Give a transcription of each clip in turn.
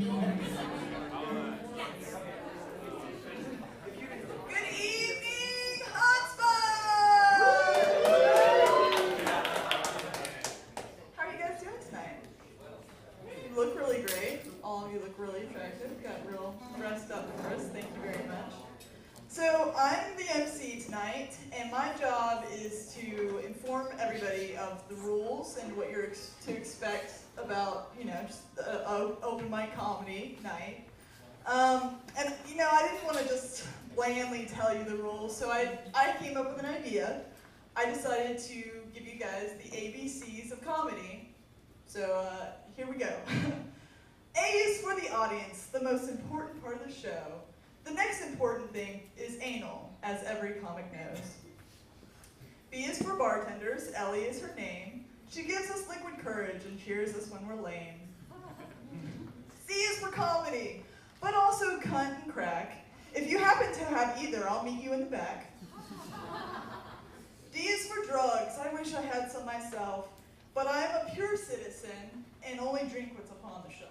Good evening, Hotspot! How are you guys doing tonight? You look really great. All of you look really attractive. You got real dressed up for us. Thank you very much. So I'm the MC tonight, and my job is to inform everybody of the rules and what you're to expect about, just an open mic comedy night. And I didn't want to just blandly tell you the rules, so I came up with an idea. I decided to give you guys the ABCs of comedy. So here we go. A is for the audience, the most important part of the show. The next important thing is anal, as every comic knows. B is for bartenders. Ellie is her name. She gives us liquid courage and cheers us when we're lame. C is for comedy, but also cunt and crack. If you happen to have either, I'll meet you in the back. D is for drugs. I wish I had some myself, but I am a pure citizen and only drink what's upon the shelf.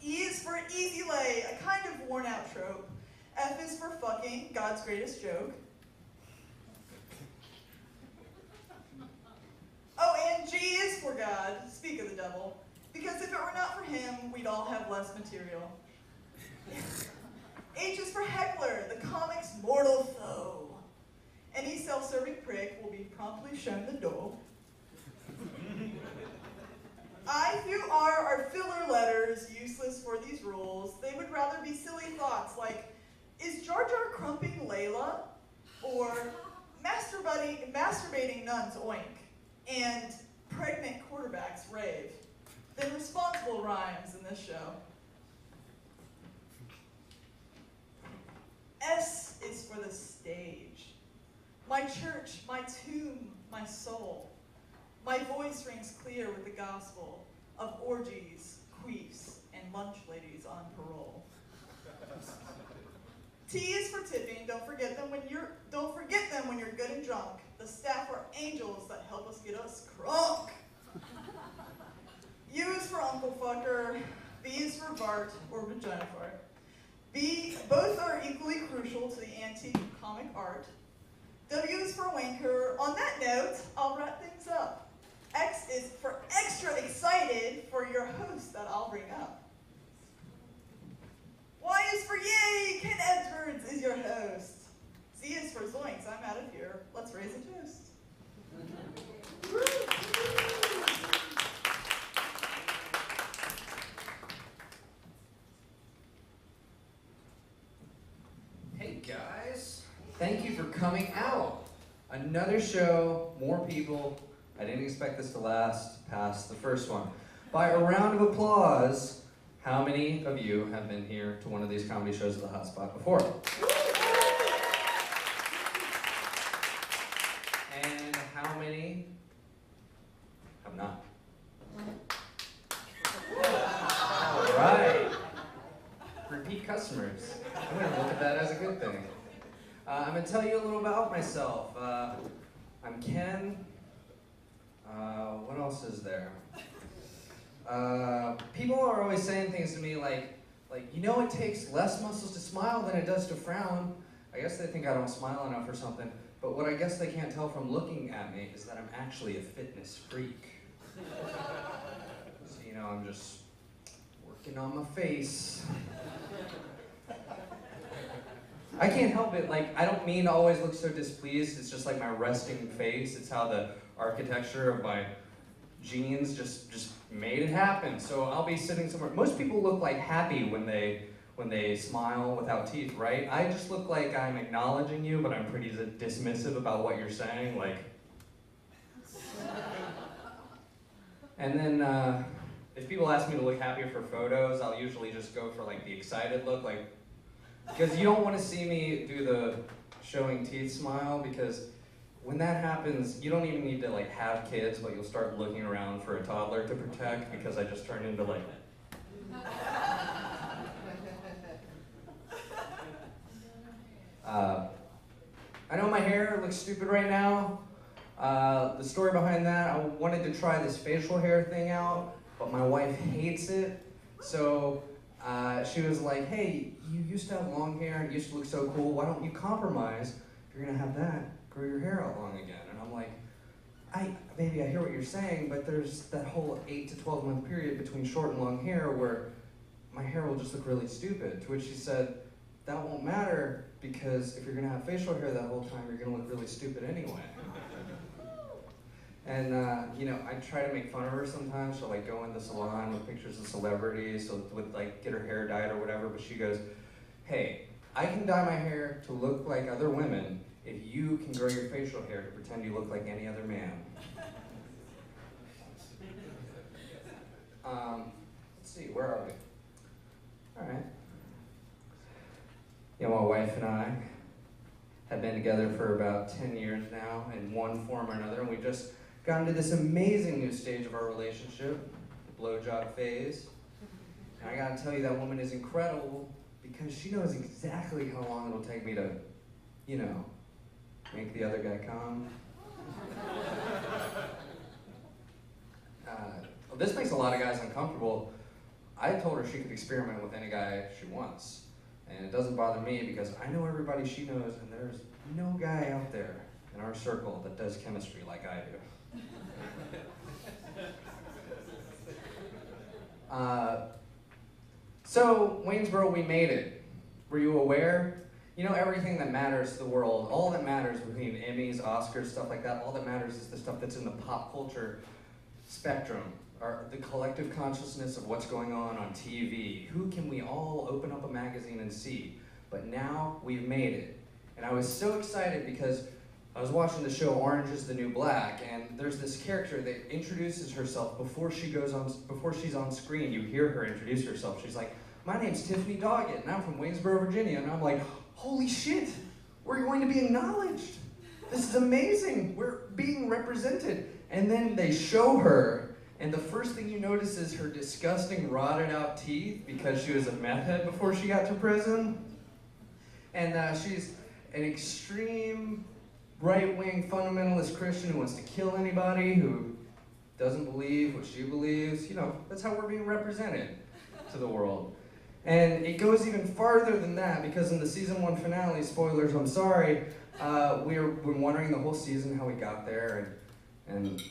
E is for easy lay, a kind of worn-out trope. F is for fucking, God's greatest joke. Oh, and G is for God, speak of the devil, because if it were not for him, we'd all have less material. H is for heckler, the comic's mortal foe. Any self-serving prick will be promptly shown the door. I through R are filler letters, useless for these rules. They would rather be silly thoughts like, is Jar Jar crumping Layla? Or masturbating nuns oink, and pregnant quarterbacks rave. Then responsible rhymes in this show. S is for the stage. My church, my tomb, my soul. My voice rings clear with the gospel of orgies, queefs, and lunch ladies on parole. T is for tipping. Don't forget them when you're good and drunk. The staff are angels that help us get us crunk. U is for Uncle Fucker. B is for Bart or Vagina Fart. Both are equally crucial to the antique comic art. W is for Wanker. On that note, I'll wrap things up. X is for extra excited for your host that I'll bring up. Y is for yay, Ken Edwards is your host. Z is for zoinks, I'm out of here. Let's raise a toast. Hey guys, thank you for coming out. Another show, more people. I didn't expect this to last past the first one. By a round of applause, how many of you have been here to one of these comedy shows at the Hotspot before? And how many have not? All right. Repeat customers. I'm going to look at that as a good thing. I'm going to tell you a little about myself. I'm Ken. What else is there? People are always saying things to me like, it takes less muscles to smile than it does to frown. I guess they think I don't smile enough or something. But what I guess they can't tell from looking at me is that I'm actually a fitness freak. So, I'm just working on my face. I can't help it, I don't mean to always look so displeased. It's just like my resting face. It's how the architecture of my genes just made it happen. So I'll be sitting somewhere. Most people look like happy when they smile without teeth, right? I just look like I'm acknowledging you, but I'm pretty dismissive about what you're saying, And then if people ask me to look happier for photos, I'll usually just go for the excited look, because you don't want to see me do the showing teeth smile, because when that happens, you don't even need to have kids, but you'll start looking around for a toddler to protect, because I just turned into I know my hair looks stupid right now. The story behind that, I wanted to try this facial hair thing out, but my wife hates it. So she was like, hey, you used to have long hair and it used to look so cool. Why don't you compromise? If you're gonna have that, grow your hair out long again. And I'm like, maybe I hear what you're saying, but there's that whole 8 to 12 month period between short and long hair where my hair will just look really stupid. To which she said, that won't matter because if you're gonna have facial hair that whole time, you're gonna look really stupid anyway. And you know, I try to make fun of her sometimes. She'll like go in the salon with pictures of celebrities, so with like get her hair dyed or whatever. But she goes, "Hey, I can dye my hair to look like other women if you can grow your facial hair to pretend you look like any other man." Let's see, where are we? All right. You know, my wife and I have been together for about 10 years now in one form or another, and we just got into this amazing new stage of our relationship, the blowjob phase. And I gotta tell you, that woman is incredible because she knows exactly how long it'll take me to, you know, make the other guy come. Well, this makes a lot of guys uncomfortable. I told her she could experiment with any guy she wants. And it doesn't bother me because I know everybody she knows, and there's no guy out there in our circle that does chemistry like I do. So, Waynesboro, we made it. Were you aware? You know, everything that matters to the world, all that matters between Emmys, Oscars, stuff like that, all that matters is the stuff that's in the pop culture spectrum, or the collective consciousness of what's going on TV. Who can we all open up a magazine and see? But now we've made it. And I was so excited because I was watching the show Orange is the New Black, and there's this character that introduces herself before she's on screen. You hear her introduce herself. She's like, "My name's Tiffany Doggett, and I'm from Waynesboro, Virginia." And I'm like, holy shit, we're going to be acknowledged. This is amazing. We're being represented. And then they show her, and the first thing you notice is her disgusting, rotted out teeth because she was a meth head before she got to prison. And she's an extreme right-wing fundamentalist Christian who wants to kill anybody, who doesn't believe what she believes. You know, that's how we're being represented to the world. And it goes even farther than that because in the season 1 finale, spoilers, I'm sorry, we're wondering the whole season how we got there, and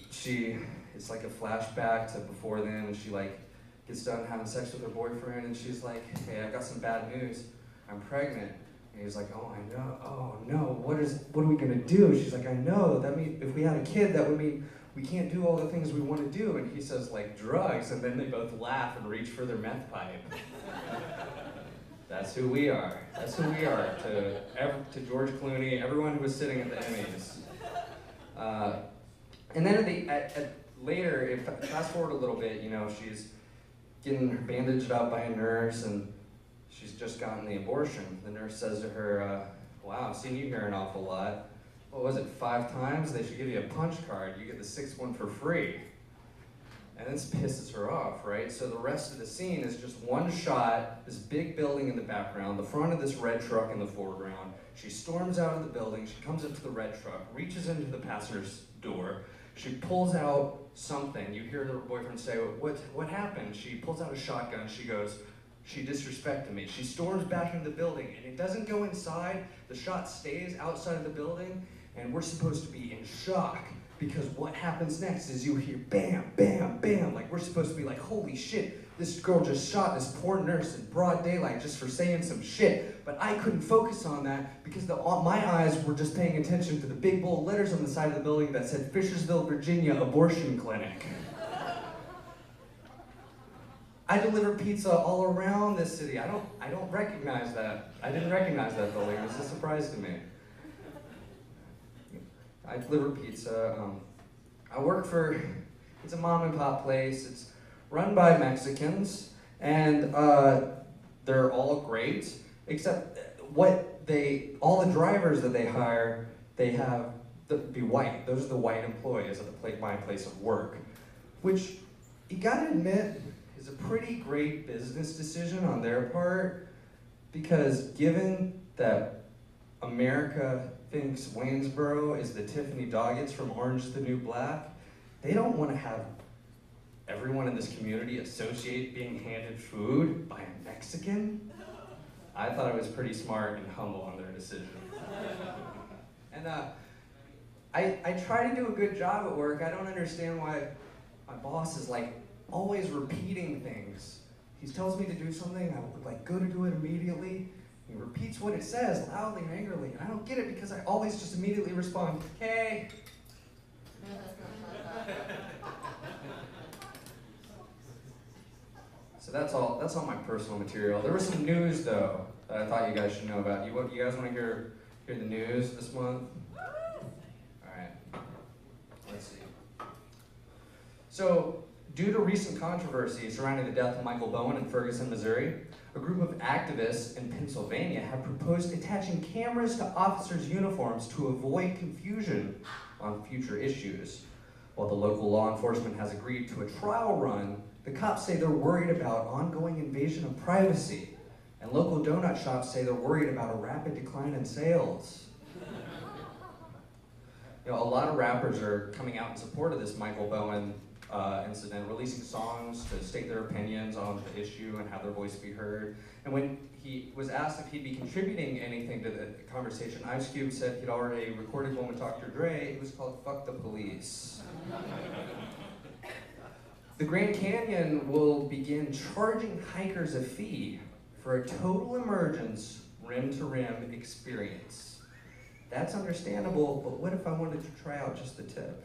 it's like a flashback to before then, and she like gets done having sex with her boyfriend, and she's like, "Hey, I've got some bad news. I'm pregnant." And he's like, "Oh, I know. Oh no, what are we gonna do?" She's like, "I know. That means if we had a kid, that would mean we can't do all the things we want to do." And he says, like, drugs, and then they both laugh and reach for their meth pipe. That's who we are. That's who we are to George Clooney, everyone who was sitting at the Emmys. And then later, fast forward a little bit, you know, she's getting bandaged up by a nurse, and she's just gotten the abortion. The nurse says to her, "Wow, I've seen you here an awful lot. What was it, 5 times? They should give you a punch card. You get the 6th one for free." And this pisses her off, right? So the rest of the scene is just one shot, this big building in the background, the front of this red truck in the foreground. She storms out of the building, she comes up to the red truck, reaches into the passenger's door, she pulls out something. You hear her boyfriend say, what happened? She pulls out a shotgun, she goes, "She disrespected me." She storms back into the building, and it doesn't go inside, the shot stays outside of the building, and we're supposed to be in shock. Because what happens next is you hear bam, bam, bam, like we're supposed to be like, holy shit, this girl just shot this poor nurse in broad daylight just for saying some shit. But I couldn't focus on that because my eyes were just paying attention to the big bold letters on the side of the building that said Fishersville, Virginia Abortion Clinic. I deliver pizza all around this city. I don't recognize that. I didn't recognize that building. It was a surprise to me. I deliver pizza. I work for, it's a mom and pop place. It's run by Mexicans, and they're all great, except all the drivers that they hire, they have to be white. Those are the white employees at my place of work, which you gotta admit is a pretty great business decision on their part, because given that America thinks Waynesboro is the Tiffany Doggetts from Orange is the New Black, they don't want to have everyone in this community associate being handed food by a Mexican? I thought it was pretty smart and humble on their decision. And I try to do a good job at work. I don't understand why my boss is like always repeating things. He tells me to do something, I would like go to do it immediately. He repeats what it says loudly and angrily, and I don't get it because I always just immediately respond, okay. So that's all my personal material. There was some news though that I thought you guys should know about. You guys want to hear the news this month? All right. Let's see. So, due to recent controversy surrounding the death of Michael Bowen in Ferguson, Missouri, a group of activists in Pennsylvania have proposed attaching cameras to officers' uniforms to avoid confusion on future issues. While the local law enforcement has agreed to a trial run, the cops say they're worried about ongoing invasion of privacy, and local donut shops say they're worried about a rapid decline in sales. A lot of rappers are coming out in support of this Michael Bowen incident, releasing songs to state their opinions on the issue and have their voice be heard. And when he was asked if he'd be contributing anything to the conversation, Ice Cube said he'd already recorded one with Dr. Dre. It was called Fuck the Police. The Grand Canyon will begin charging hikers a fee for a total emergence rim-to-rim experience. That's understandable, but what if I wanted to try out just the tip?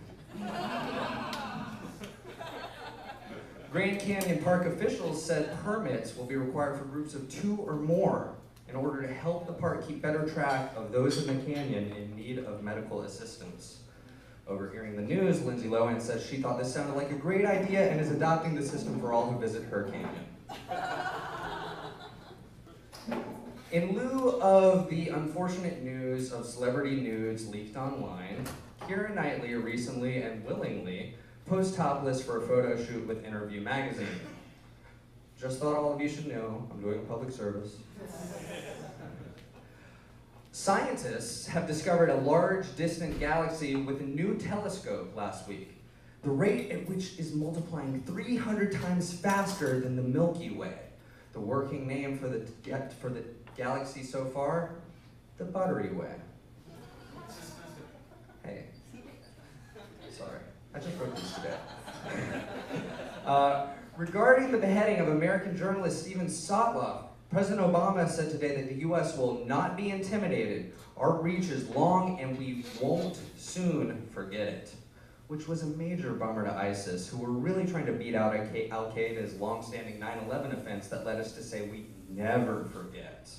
Grand Canyon Park officials said permits will be required for groups of 2 or more in order to help the park keep better track of those in the canyon in need of medical assistance. Overhearing the news, Lindsay Lohan says she thought this sounded like a great idea and is adopting the system for all who visit her canyon. In lieu of the unfortunate news of celebrity nudes leaked online, Keira Knightley recently and willingly posed topless for a photo shoot with Interview magazine. Just thought all of you should know, I'm doing a public service. Scientists have discovered a large distant galaxy with a new telescope last week. The rate at which is multiplying 300 times faster than the Milky Way. The working name for the galaxy so far, the Buttery Way. Hey, sorry, I just wrote this today. Regarding the beheading of American journalist Steven Sotloff, President Obama said today that the U.S. will not be intimidated. Our reach is long and we won't soon forget it. Which was a major bummer to ISIS, who were really trying to beat out Al-Qaeda's long-standing 9/11 offense that led us to say we never forget.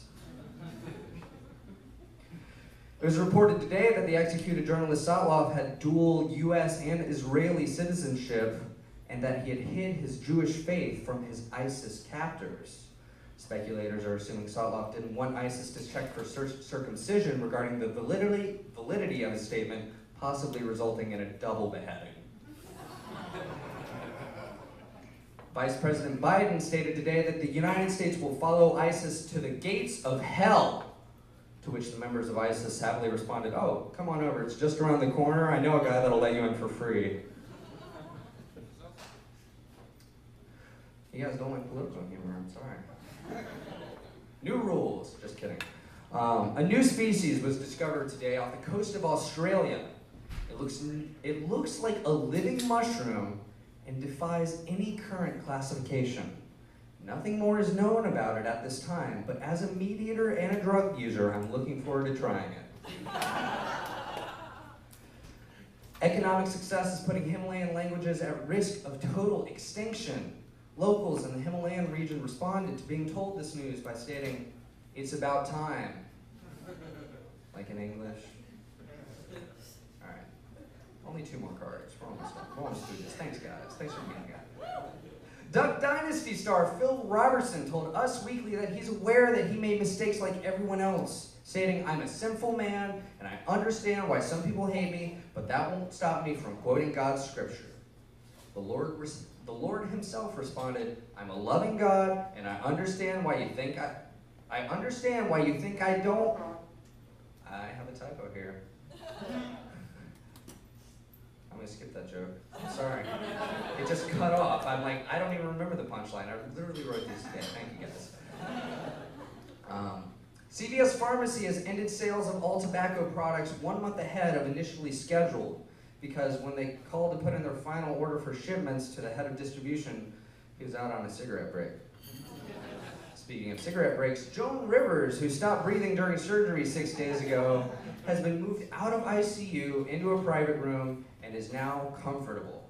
It was reported today that the executed journalist Sotloff had dual U.S. and Israeli citizenship and that he had hid his Jewish faith from his ISIS captors. Speculators are assuming Sotloff didn't want ISIS to check for circumcision regarding the validity of his statement, possibly resulting in a double beheading. Vice President Biden stated today that the United States will follow ISIS to the gates of hell, to which the members of ISIS happily responded, "Oh, come on over, it's just around the corner. I know a guy that'll let you in for free." You guys don't like political humor, I'm sorry. New rules, just kidding. A new species was discovered today off the coast of Australia. It looks like a living mushroom and defies any current classification. Nothing more is known about it at this time, but as a meat eater and a drug user, I'm looking forward to trying it. Economic success is putting Himalayan languages at risk of total extinction. Locals in the Himalayan region responded to being told this news by stating, "It's about time." Like in English. All right, only 2 more cards. We're almost through this. Thanks, guys. Thanks for being here. Duck Dynasty star Phil Robertson told Us Weekly that he's aware that he made mistakes like everyone else, stating, "I'm a sinful man, and I understand why some people hate me, but that won't stop me from quoting God's scripture." The Lord himself responded, "I'm a loving God, and I understand why you think I understand why you think I don't." I have a typo here. I'm me to skip that joke. I'm sorry. It just cut off. I'm like, I don't even remember the punchline. I literally wrote these today. Thank you, guys. CVS Pharmacy has ended sales of all tobacco products 1 month ahead of initially scheduled, because when they called to put in their final order for shipments to the head of distribution, he was out on a cigarette break. Speaking of cigarette breaks, Joan Rivers, who stopped breathing during surgery 6 days ago, has been moved out of ICU into a private room and is now comfortable.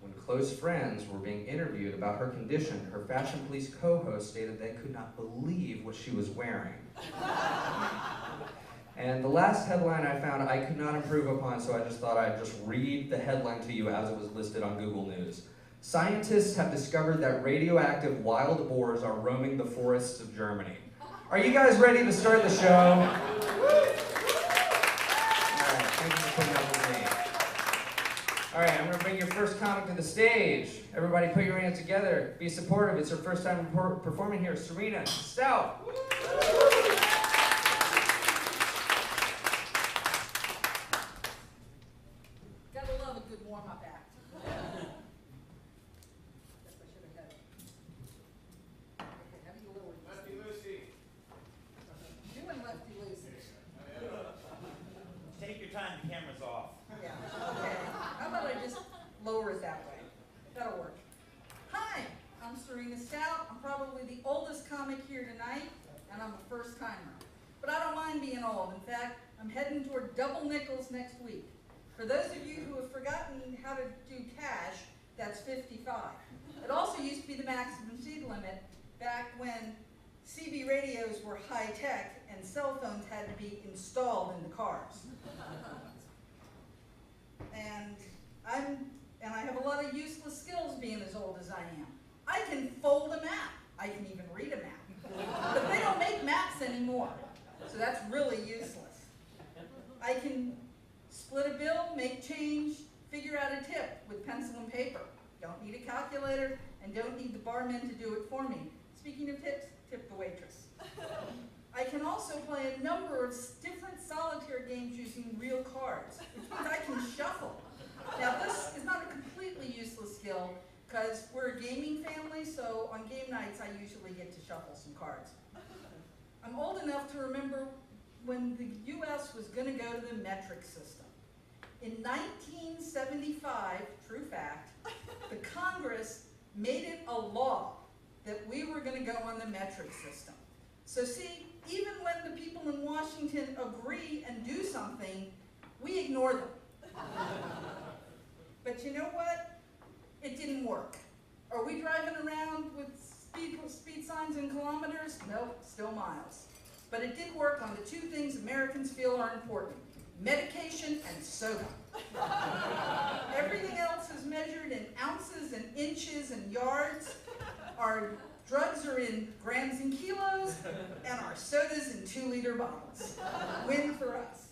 When close friends were being interviewed about her condition, her Fashion Police co-host stated they could not believe what she was wearing. And the last headline I found I could not improve upon, so I just thought I'd just read the headline to you as it was listed on Google News. Scientists have discovered that radioactive wild boars are roaming the forests of Germany. Are you guys ready to start the show? All right, thank you for putting up with me. All right, I'm going to bring your first comic to the stage. Everybody put your hands together. Be supportive. It's her first time performing here. Serena Stout. Gotta love a good warm-up act. Guess I should have had it. Okay, how do you lower this? Lefty Lucy. Doing Lefty Lucy. Take your time, the camera's off. Yeah, okay. How about I just lower it that way? That'll work. Hi, I'm Serena Stout. I'm probably the oldest comic here tonight, and I'm a first-timer. But I don't mind being old. In fact, I'm heading toward double nickels next week. For those of you who have forgotten how to do cash, that's 55. It also used to be the maximum speed limit back when CB radios were high-tech and cell phones had to be installed in the cars. And I have a lot of useless skills being as old as I am. I can fold a map. I can even read a map. But they don't make maps anymore, so that's really useless. I can split a bill, make change, figure out a tip with pencil and paper. Don't need a calculator and don't need the barman to do it for me. Speaking of tips, tip the waitress. I can also play a number of different solitaire games using real cards, which means I can shuffle. Now this is not a completely useless skill because we're a gaming family, so on game nights I usually get to shuffle some cards. I'm old enough to remember when the US was going to go to the metric system. In 1975, true fact, the Congress made it a law that we were going to go on the metric system. So see, even when the people in Washington agree and do something, we ignore them. But you know what? It didn't work. Are we driving around with speed signs in kilometers? Nope, still miles. But it did work on the two things Americans feel are important: medication and soda. Everything else is measured in ounces and inches and yards. Our drugs are in grams and kilos, and our sodas in 2-liter bottles. Win for us.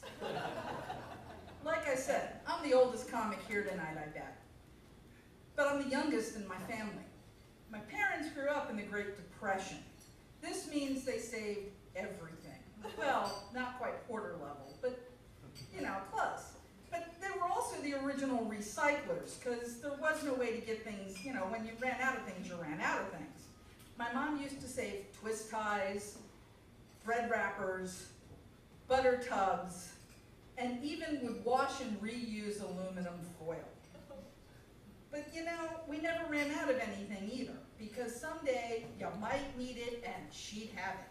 Like I said, I'm the oldest comic here tonight, I bet. But I'm the youngest in my family. My parents grew up in the Great Depression. This means they saved everything. Well, not quite quarter level, but, you know, close. But they were also the original recyclers, because there was no way to get things, you know, when you ran out of things, you ran out of things. My mom used to save twist ties, bread wrappers, butter tubs, and even would wash and reuse aluminum foil. But you know, we never ran out of anything either, because someday you might need it and she'd have it.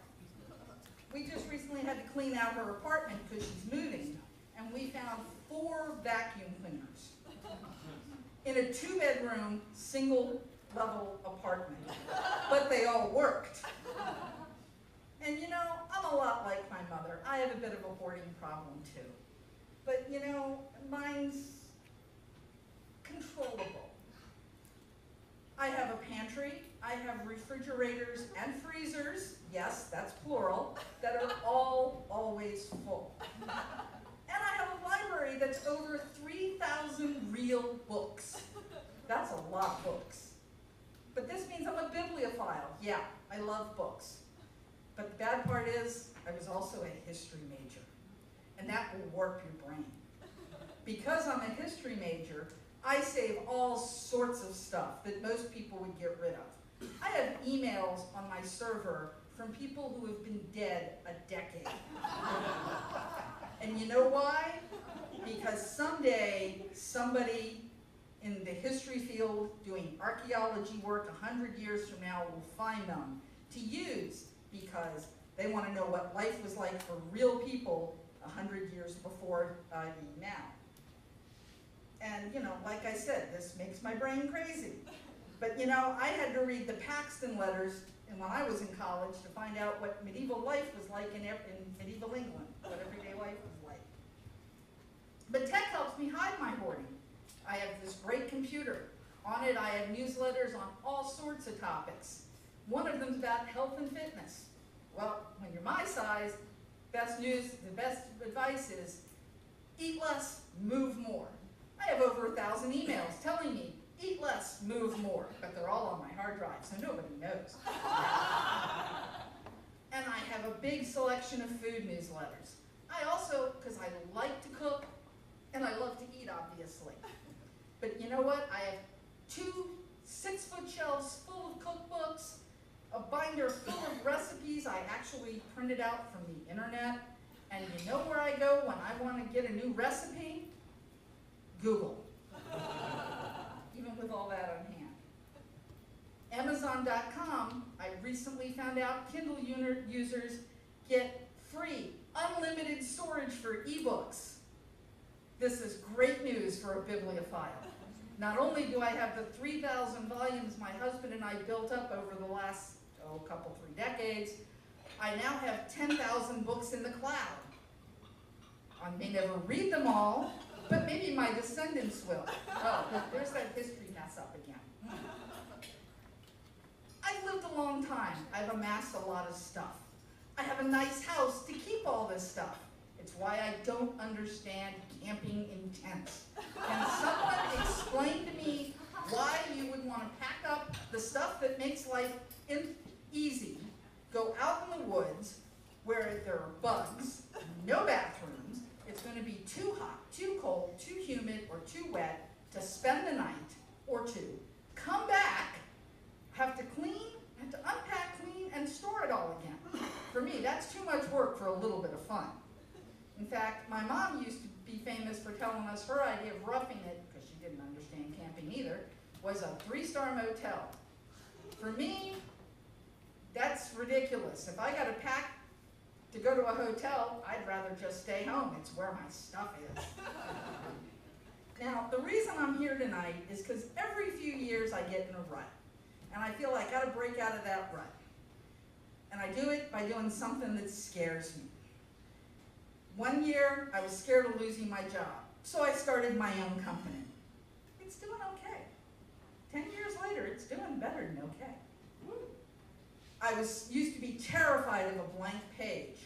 We just recently had to clean out her apartment because she's moving, and we found 4 vacuum cleaners in a 2-bedroom, single-level apartment. But they all worked. And you know, I'm a lot like my mother. I have a bit of a hoarding problem too. But you know, mine's controllable. I have a pantry, I have refrigerators and freezers, yes, that's plural, that are all always full. And I have a library that's over 3,000 real books. That's a lot of books. But this means I'm a bibliophile. Yeah, I love books. But the bad part is, I was also a history major. And that will warp your brain. because I'm a history major, I save all sorts of stuff that most people would get rid of. I have emails on my server from people who have been dead a decade. And you know why? Because someday, somebody in the history field doing archaeology work 100 years from now will find them to use, because they want to know what life was like for real people 100 years before now. And, you know, like I said, this makes my brain crazy. But, you know, I had to read the Paxton letters when I was in college to find out what medieval life was like in medieval England, what everyday life was like. But tech helps me hide my hoarding. I have this great computer. On it, I have newsletters on all sorts of topics. One of them is about health and fitness. Well, when you're my size, the best advice is eat less, move more. I have over 1,000 emails telling me, eat less, move more, but they're all on my hard drive, so nobody knows. And I have a big selection of food newsletters. I also, because I like to cook, and I love to eat, obviously. But you know what? I have 2 6-foot shelves full of cookbooks, a binder full of recipes I actually printed out from the internet. And you know where I go when I want to get a new recipe? Google. Even with all that on hand. Amazon.com, I recently found out Kindle users get free, unlimited storage for ebooks. This is great news for a bibliophile. Not only do I have the 3,000 volumes my husband and I built up over the last, 3 decades, I now have 10,000 books in the cloud. I may never read them all, but maybe my descendants will. Oh, there's that history mess up again. I've lived a long time. I've amassed a lot of stuff. I have a nice house to keep all this stuff. It's why I don't understand camping in tents. Can someone explain to me why you would want to pack up the stuff that makes life easy, go out in the woods where there are bugs, no bathrooms, it's going to be too hot, too cold, too humid, or too wet to spend the night or two, come back, have to unpack, clean, and store it all again. For me, that's too much work for a little bit of fun. In fact, my mom used to be famous for telling us her idea of roughing it, because she didn't understand camping either, was a 3-star motel. For me, that's ridiculous. If I got to pack to go to a hotel, I'd rather just stay home. It's where my stuff is. Now, the reason I'm here tonight is because every few years I get in a rut. And I feel like I got to break out of that rut. And I do it by doing something that scares me. One year, I was scared of losing my job, so I started my own company. It's doing okay. 10 years later, it's doing better than okay. I used to be terrified of a blank page,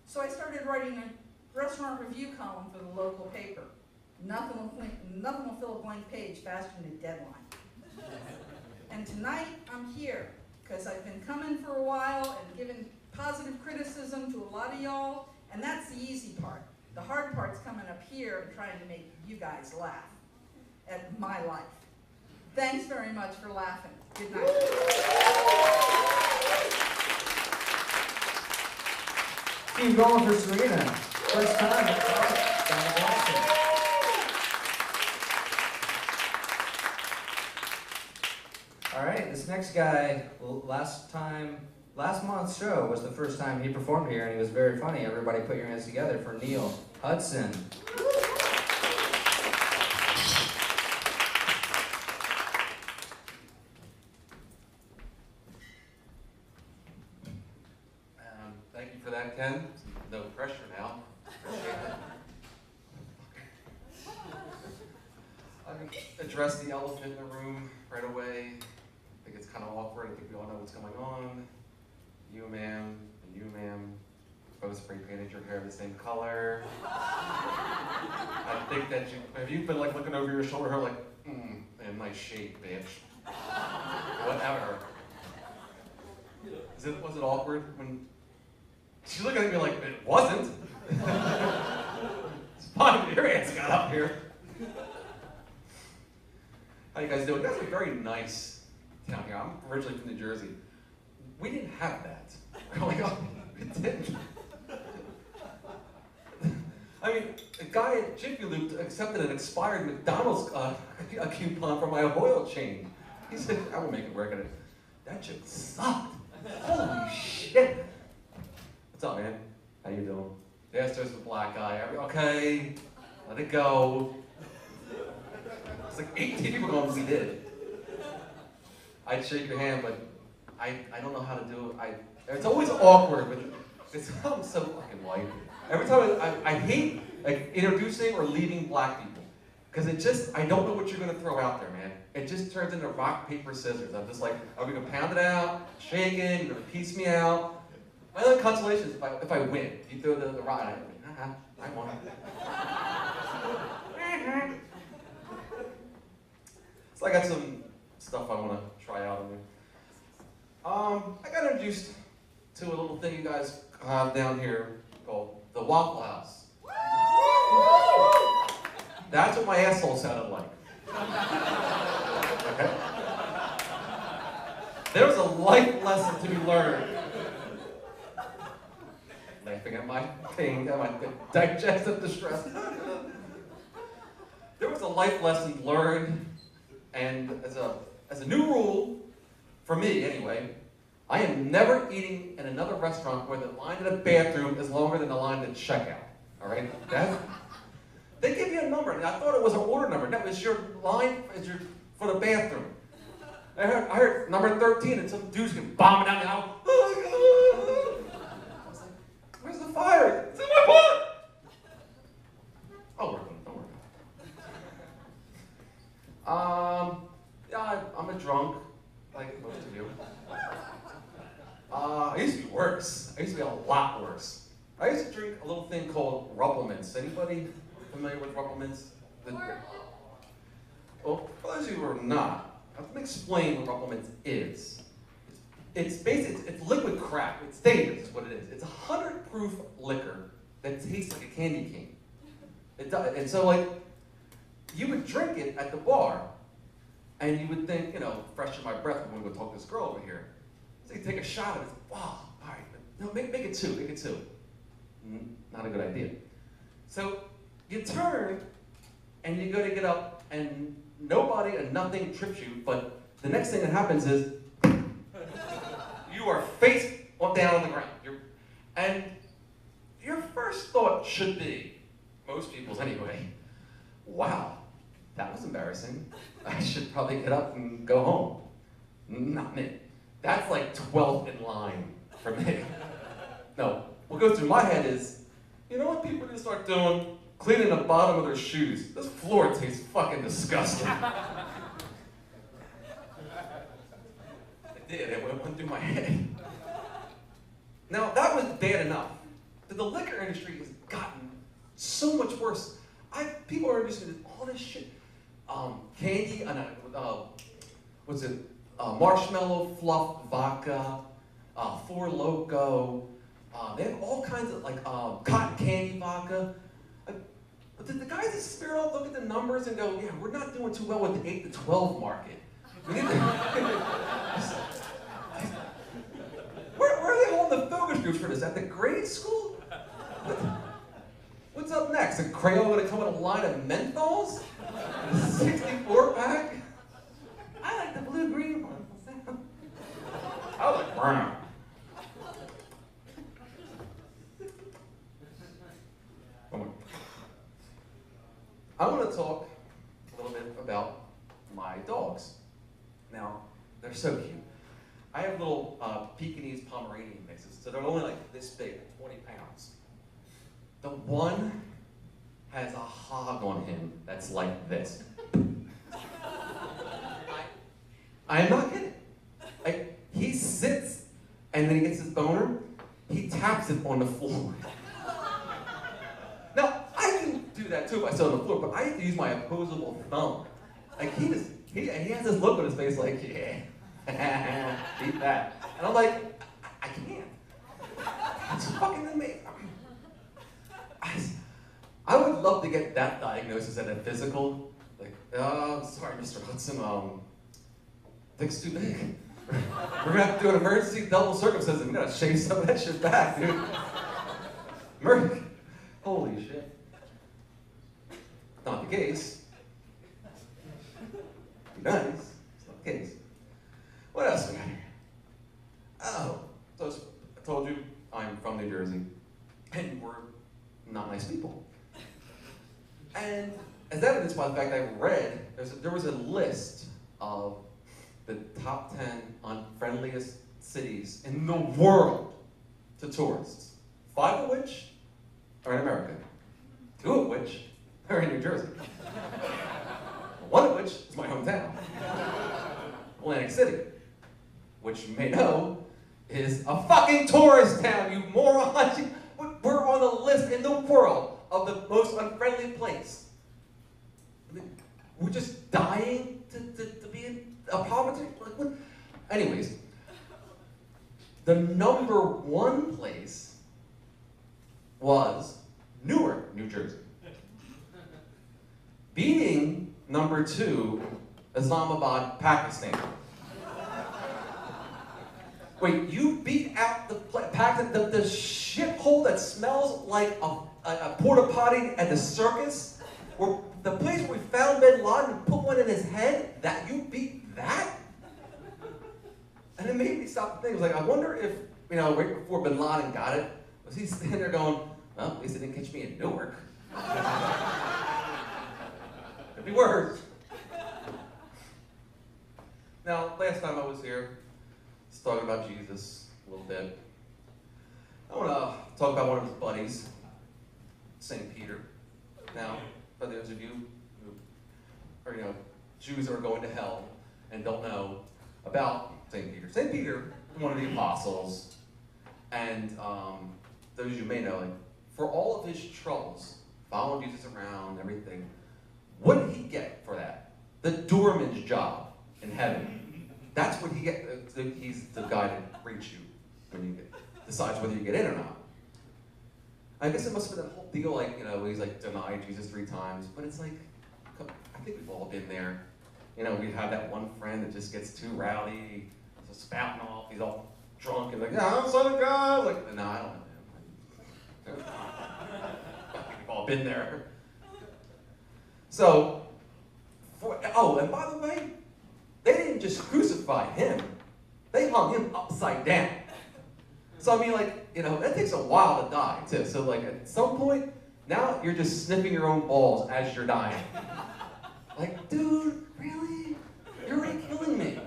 so I started writing a restaurant review column for the local paper. Nothing will fill a blank page faster than a deadline. And tonight, I'm here, because I've been coming for a while and giving positive criticism to a lot of y'all, and that's the easy part. The hard part's coming up here and trying to make you guys laugh at my life. Thanks very much for laughing. Good night. Keep going for Serena. First time. That's awesome. All right, this next guy, last month's show was the first time he performed here, and he was very funny. Everybody put your hands together for Neil Hudson. Thank you for that, Ken. No pressure now. Appreciate it. I addressed the elephant in the room right away. I think it's kind of awkward. I think we all know what's going on. You, ma'am, and you, ma'am, both spray painted your hair the same color. I think that have you been like looking over your shoulder, like, in my shape, bitch. Whatever. Was it awkward when she's looking at me like, it wasn't? Finally, your ass got up here. How you guys doing? You guys are very nice down here. I'm originally from New Jersey. We didn't have that growing up. We didn't. I mean, a guy at Jiffy Lube accepted an expired McDonald's a coupon for my oil change. He said, I will make it work. And that shit sucked. Holy shit. What's up, man? How you doing? Yes, there's the black guy. Okay, let it go. It's like 18 people going, we did. I'd shake your hand, but I don't know how to do it. It's always awkward, but I'm so fucking white. Every time I hate like introducing or leaving black people. Because I don't know what you're gonna throw out there, man. It just turns into rock, paper, scissors. I'm just like, are we gonna pound it out, shake it, you're gonna piece me out? My only consolation is if I win. You throw the rock, I won. So I got some stuff I wanna try out on you. I got introduced to a little thing you guys have down here called the Waffle House. That's what my asshole sounded like. Okay? There's a life lesson to be learned. Laughing at my pain, at my digestive distress. There was a life lesson learned, and as a new rule, for me anyway, I am never eating in another restaurant where the line in the bathroom is longer than the line at checkout. All right? They give you a number, and I thought it was an order number. No, it's your line for the bathroom. I heard number 13, and some dude's bombing down the aisle. I was like, where's the fire? It's in my butt! I'll work on it, don't worry. Yeah, I'm a drunk, like most of you. I used to be worse. I used to be a lot worse. I used to drink a little thing called Ruppelmans. Anybody familiar with Ruppelmans? Well, for those of you who are not, let me explain what Ruppelmans is. It's basically, it's liquid crap. It's dangerous is what it is. It's 100 proof liquor that tastes like a candy cane. It does, and so like, you would drink it at the bar, and you would think, freshen my breath when we would talk to this girl over here. So you take a shot of it, wow, all right, no, make it two. Not a good idea. So you turn, and you go to get up, and nobody and nothing trips you, but the next thing that happens is, you are face down on the ground. And your first thought should be, most people's anyway, wow, that was embarrassing. I should probably get up and go home. Not me. That's like 12th in line for me. No, what goes through my head is, you know what people need to start doing? Cleaning the bottom of their shoes. This floor tastes fucking disgusting. It did, it went through my head. Now, that was bad enough. But the liquor industry has gotten so much worse. People are introducing to all this shit. Candy, marshmallow fluff vodka, Four Loko. They have all kinds of cotton candy vodka. But did the guys at Spirit look at the numbers and go, yeah, we're not doing too well with the 8 to 12 market. We need to where are they holding the focus groups for this? At the grade school? What's up next? A Crayola gonna come with a line of menthols? A 64 pack? I like the blue-green one. I like brown. I want to talk a little bit about my dogs. Now, they're so cute. I have little Pekingese Pomeranian mixes, so they're only like this big, 20 pounds. The one has a hog on him that's like this. I'm not kidding. He sits, and then he gets his boner, he taps it on the floor. Now, I can do that too if I sit on the floor, but I have to use my opposable thumb. He has this look on his face like, yeah, eat that. And I'm like, I can't. It's fucking amazing. I would love to get that diagnosis at a physical. Like, sorry, Mr. Hudson, thick's too big. We're gonna have to do an emergency double circumcision. We gotta shave some of that shit back, dude. Merc. Holy shit. Not the case. Be nice. It's not the case. What else we got here? Oh, so I told you I'm from New Jersey, and we're not nice people. And as evidenced by the fact I read, there was a list of the top 10 unfriendliest cities in the world to tourists. 5 of which are in America. 2 of which are in New Jersey. 1 of which is my hometown, Atlantic City, which you may know is a fucking tourist town, you morons. We're on the list in the world of the most unfriendly place. I mean, we're just dying to be in a poverty. Like, what? Anyways, the number 1 place was Newark, New Jersey. Beating number 2, Islamabad, Pakistan. Wait, you beat out the shithole that smells like a porta potty at the circus? Where the place where we found Bin Laden and put one in his head? That you beat that? And it made me stop to think. I was like, I wonder if, right before Bin Laden got it, was he standing there going, well, at least they didn't catch me in Newark. Could be worse. Now, last time I was here, talking about Jesus a little bit. I want to talk about one of his buddies, St. Peter. Now, for those of you who are, Jews who are going to hell and don't know about St. Peter. St. Peter, one of the apostles, and those of you may know, for all of his troubles, following Jesus around, everything, what did he get for that? The doorman's job in heaven. That's what he gets. He's the guy that greets you when you decides whether you get in or not. I guess it must have been that whole deal, he's denied Jesus 3 times. But it's like, I think we've all been there. We have that one friend that just gets too rowdy, he's spouting off, he's all drunk and yeah, I'm son of God. No, I don't know him. I think we've all been there. So, and by the way, they didn't just crucify him. They hung him upside down. So I mean, that takes a while to die, too. So at some point, now you're just sniffing your own balls as you're dying. Dude, really? You're already killing me. Do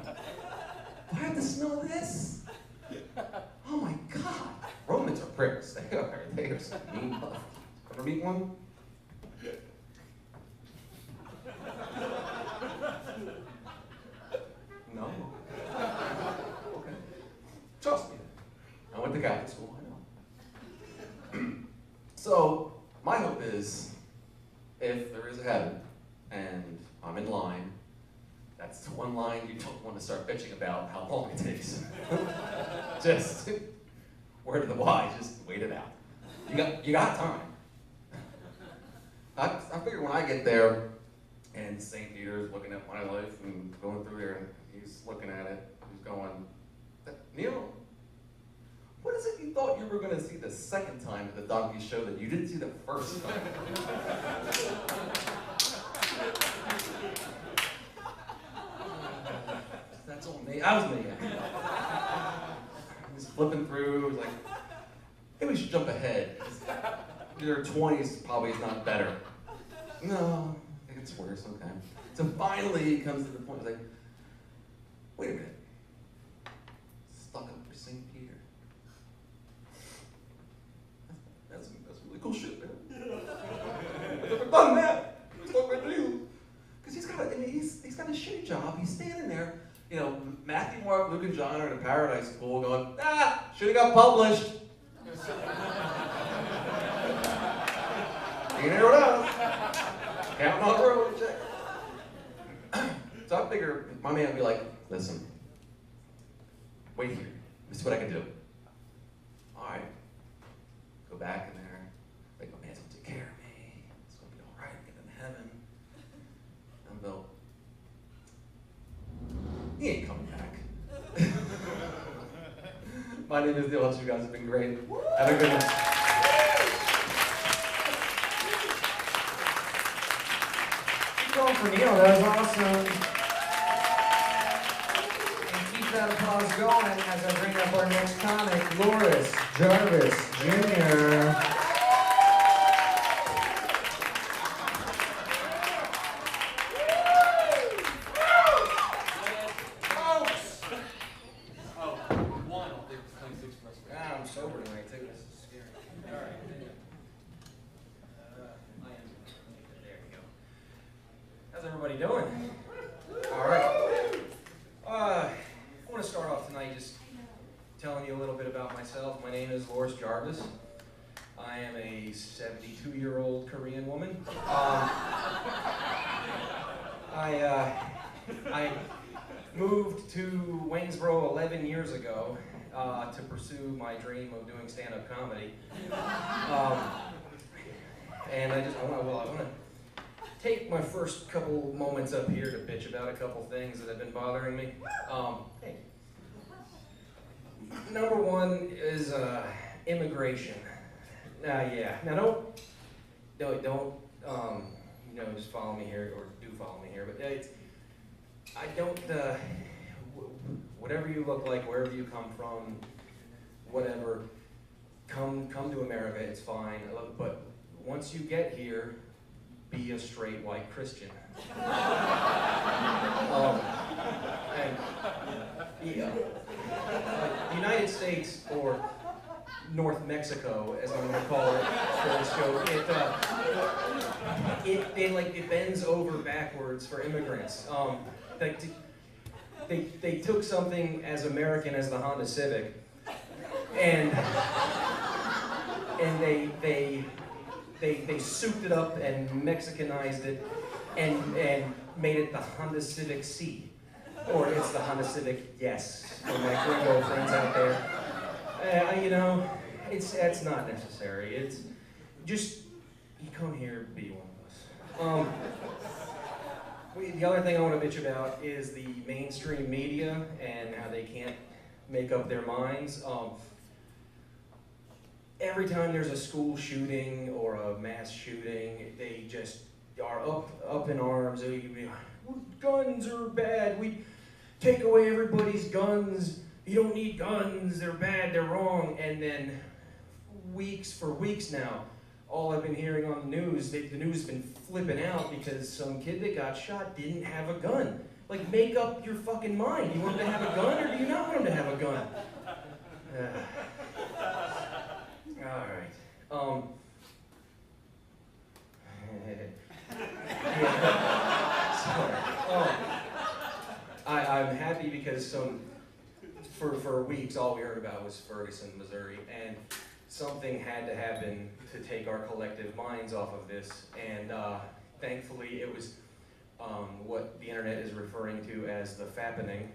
I have to smell this? Oh my God. Romans are pricks. They are some mean motherfuckers. Ever meet one? No? Okay. Trust me. I went to Catholic school, I know. So, my hope is, if there is a heaven, and I'm in line, that's the one line you don't want to start bitching about how long it takes. Just, word of the wise, just wait it out. You got time. I figure when I get there, and St. Peter's looking at my life and going through there, and he's looking at it, he's going, Neil, what is it you thought you were going to see the second time at the donkey show that you didn't see the first time? That's all me. I was me. He's flipping through, he's like, maybe we should jump ahead. Your 20s probably is not better. No. It's worse, okay. So finally he comes to the point, he's like, wait a minute. Stuck up for St. Peter. That's really cool shit, man. I've never done that. Stuck with you. Because he's got a shitty job. He's standing there, Matthew, Mark, Luke, and John are in a paradise school going, should have got published. You know what else? Counting on the road, check. So I figure my man would be like, listen, wait here. This is what I can do. All right. Go back in there. Like, my man's going to take care of me. It's going My name is Neil. You guys have been great. Have a good one. Keep going for Neil, that was awesome. And keep that applause going as I bring up our next comic, Loris Jarvis Jr. I'm sober tonight too. This is scary. All right. There we go. How's everybody doing? All right. I want to start off tonight just telling you a little bit about myself. My name is Loris Jarvis. I am a 72-year-old Korean woman. I moved to Waynesboro 11 years ago to pursue my dream of doing stand-up comedy. And I want to take my first couple moments up here to bitch about a couple things that have been bothering me. Hey. Number one is immigration. Yeah. Now don't just follow me here, or do follow me here. But I don't. Whatever you look like, wherever you come from, whatever, come to America. It's fine. But once you get here, be a straight white Christian. And yeah, the United States, or North Mexico, as I'm going to call it for this show, it bends over backwards for immigrants. They took something as American as the Honda Civic, and they souped it up and Mexicanized it, and made it the Honda Civic C, or it's the Honda Civic Yes for my gringo friends out there. It's not necessary. It's just you come here, be one of us. The other thing I want to bitch about is the mainstream media and how they can't make up their minds. Every time there's a school shooting or a mass shooting, they just are up in arms. Guns are bad. We take away everybody's guns. You don't need guns. They're bad. They're wrong. And then for weeks now, all I've been hearing on the news, the news has been flipping out because some kid that got shot didn't have a gun. Like, make up your fucking mind. Do you want him to have a gun, or do you not want him to have a gun? All right. I'm happy because for weeks all we heard about was Ferguson, Missouri, and something had to happen to take our collective minds off of this, and thankfully it was what the internet is referring to as the fappening,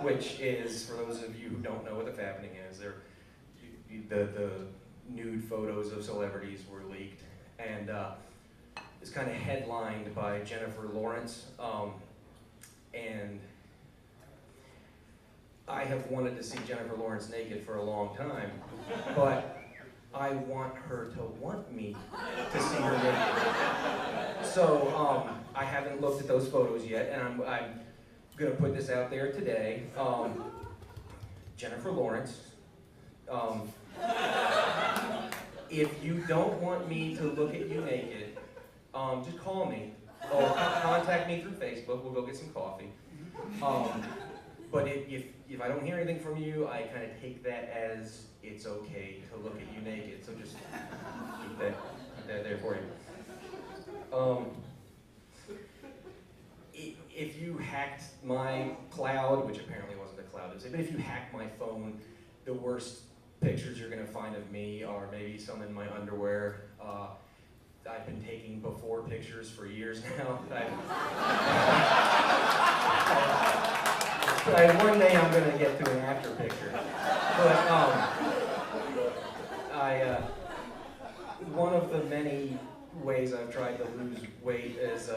which is, for those of you who don't know what the fappening is, the nude photos of celebrities were leaked, and it's kind of headlined by Jennifer Lawrence, and I have wanted to see Jennifer Lawrence naked for a long time, but I want her to want me to see her naked. So I haven't looked at those photos yet, and I'm gonna put this out there today. Jennifer Lawrence, if you don't want me to look at you naked, just call me or contact me through Facebook. We'll go get some coffee. But if I don't hear anything from you, I kind of take that as it's okay to look at you naked. So just keep that there for you. If you hacked my cloud, which apparently wasn't a cloud, but if you hacked my phone, the worst pictures you're going to find of me are maybe some in my underwear. I've been taking before pictures for years now. One day I'm going to get to an after picture. But one of the many ways I've tried to lose weight is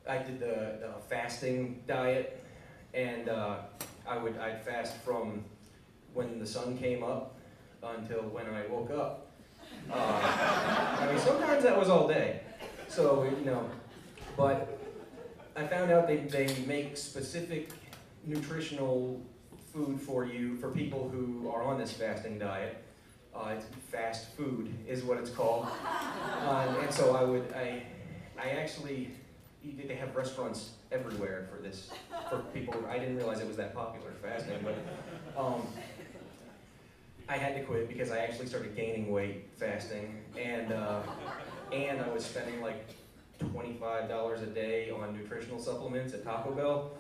I did the fasting diet, and I'd fast from when the sun came up until when I woke up. I mean, sometimes that was all day. So, you know, but I found out they make specific nutritional food for you, for people who are on this fasting diet. It's fast food is what it's called. And so I actually, they have restaurants everywhere for this, for people. I didn't realize it was that popular, fasting, but I had to quit because I actually started gaining weight fasting, and I was spending like $25 a day on nutritional supplements at Taco Bell.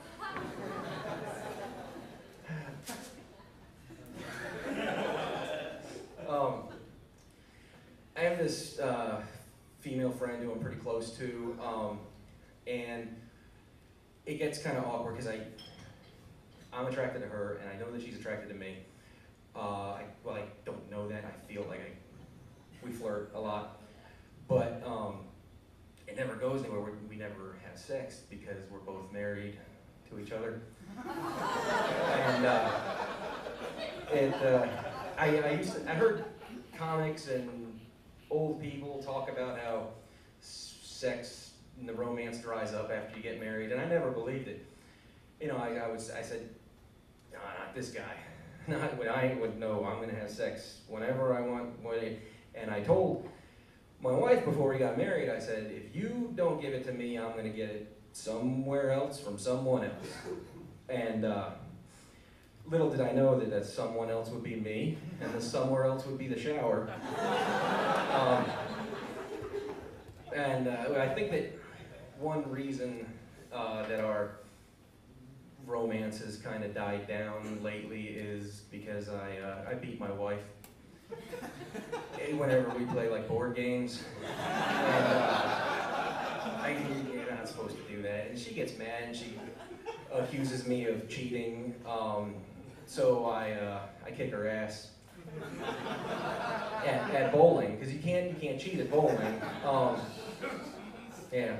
I have this female friend who I'm pretty close to, and it gets kind of awkward because I'm attracted to her, and I know that she's attracted to me. I don't know that. I feel like we flirt a lot, but it never goes anywhere. We never have sex because we're both married to each other. And I heard comics and old people talk about how sex and the romance dries up after you get married, and I never believed it. You know, I said, no, not this guy. Not when I would know I'm going to have sex whenever I want. And I told my wife before we got married, I said, if you don't give it to me, I'm going to get it somewhere else from someone else. And little did I know that someone else would be me, and the somewhere else would be the shower. I think that one reason that our romance has kind of died down lately is because I beat my wife whenever we play like board games. And you're not supposed to do that. And she gets mad and she accuses me of cheating. So I kick her ass at bowling, because you can't cheat at bowling. Yeah.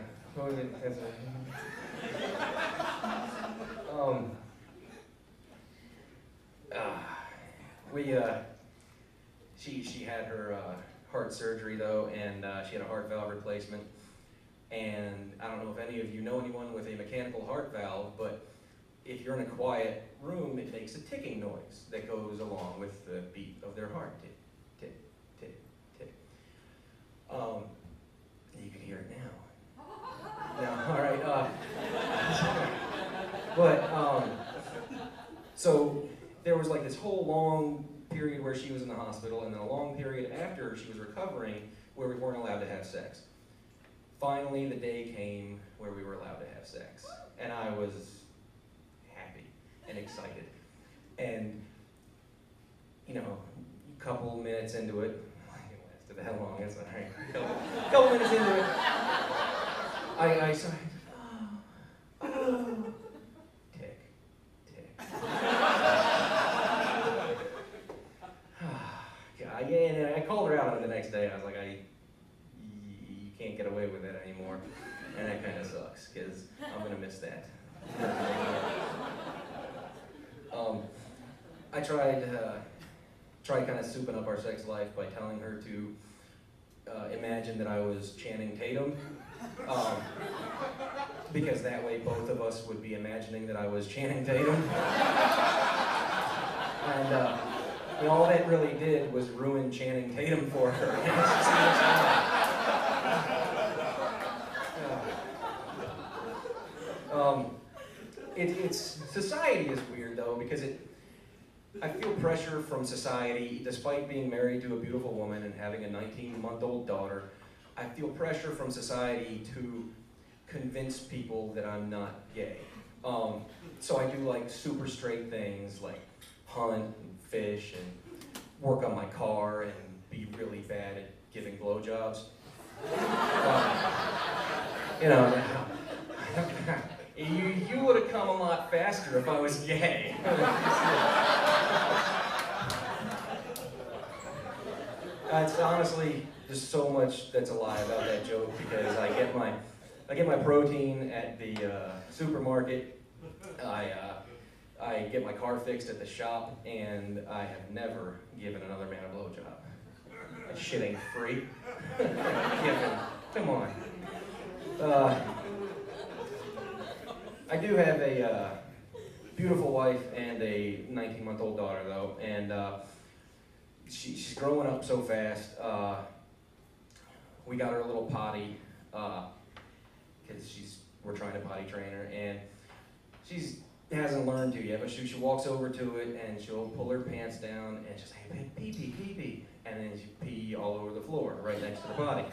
She had her heart surgery though, and she had a heart valve replacement. And I don't know if any of you know anyone with a mechanical heart valve, but if you're in a quiet room, it makes a ticking noise that goes along with the beat of their heart. Tick, tick, tick, tick. You can hear it now. No, all right. So there was like this whole long period where she was in the hospital, and then a long period after she was recovering where we weren't allowed to have sex. Finally, the day came where we were allowed to have sex, and I was happy and excited. And, you know, a couple minutes into it, it lasted that long, that's all right. A couple minutes into it, I started, oh, tick, tick. God, yeah, and I called her out on it the next day. I was like, you can't get away with it anymore. And that kind of sucks, because I'm going to miss that. I tried kind of souping up our sex life by telling her to imagine that I was Channing Tatum. Because that way both of us would be imagining that I was Channing Tatum. And all that really did was ruin Channing Tatum for her. Society is weird though, because I feel pressure from society, despite being married to a beautiful woman and having a 19-month-old daughter. I feel pressure from society to convince people that I'm not gay. So I do like super straight things like hunt and fish and work on my car and be really bad at giving blowjobs. You know, you would have come a lot faster if I was gay. It's honestly just so much that's a lie about that joke, because I get my protein at the supermarket. I I get my car fixed at the shop, and I have never given another man a blowjob. That shit ain't free. Come on. I do have a beautiful wife and a 19-month-old daughter, though, and she's growing up so fast. We got her a little potty because we're trying to potty train her, and she hasn't learned to yet. But she walks over to it and she'll pull her pants down and she'll say, "Hey, pee pee pee pee," and then she pee all over the floor right next to the potty.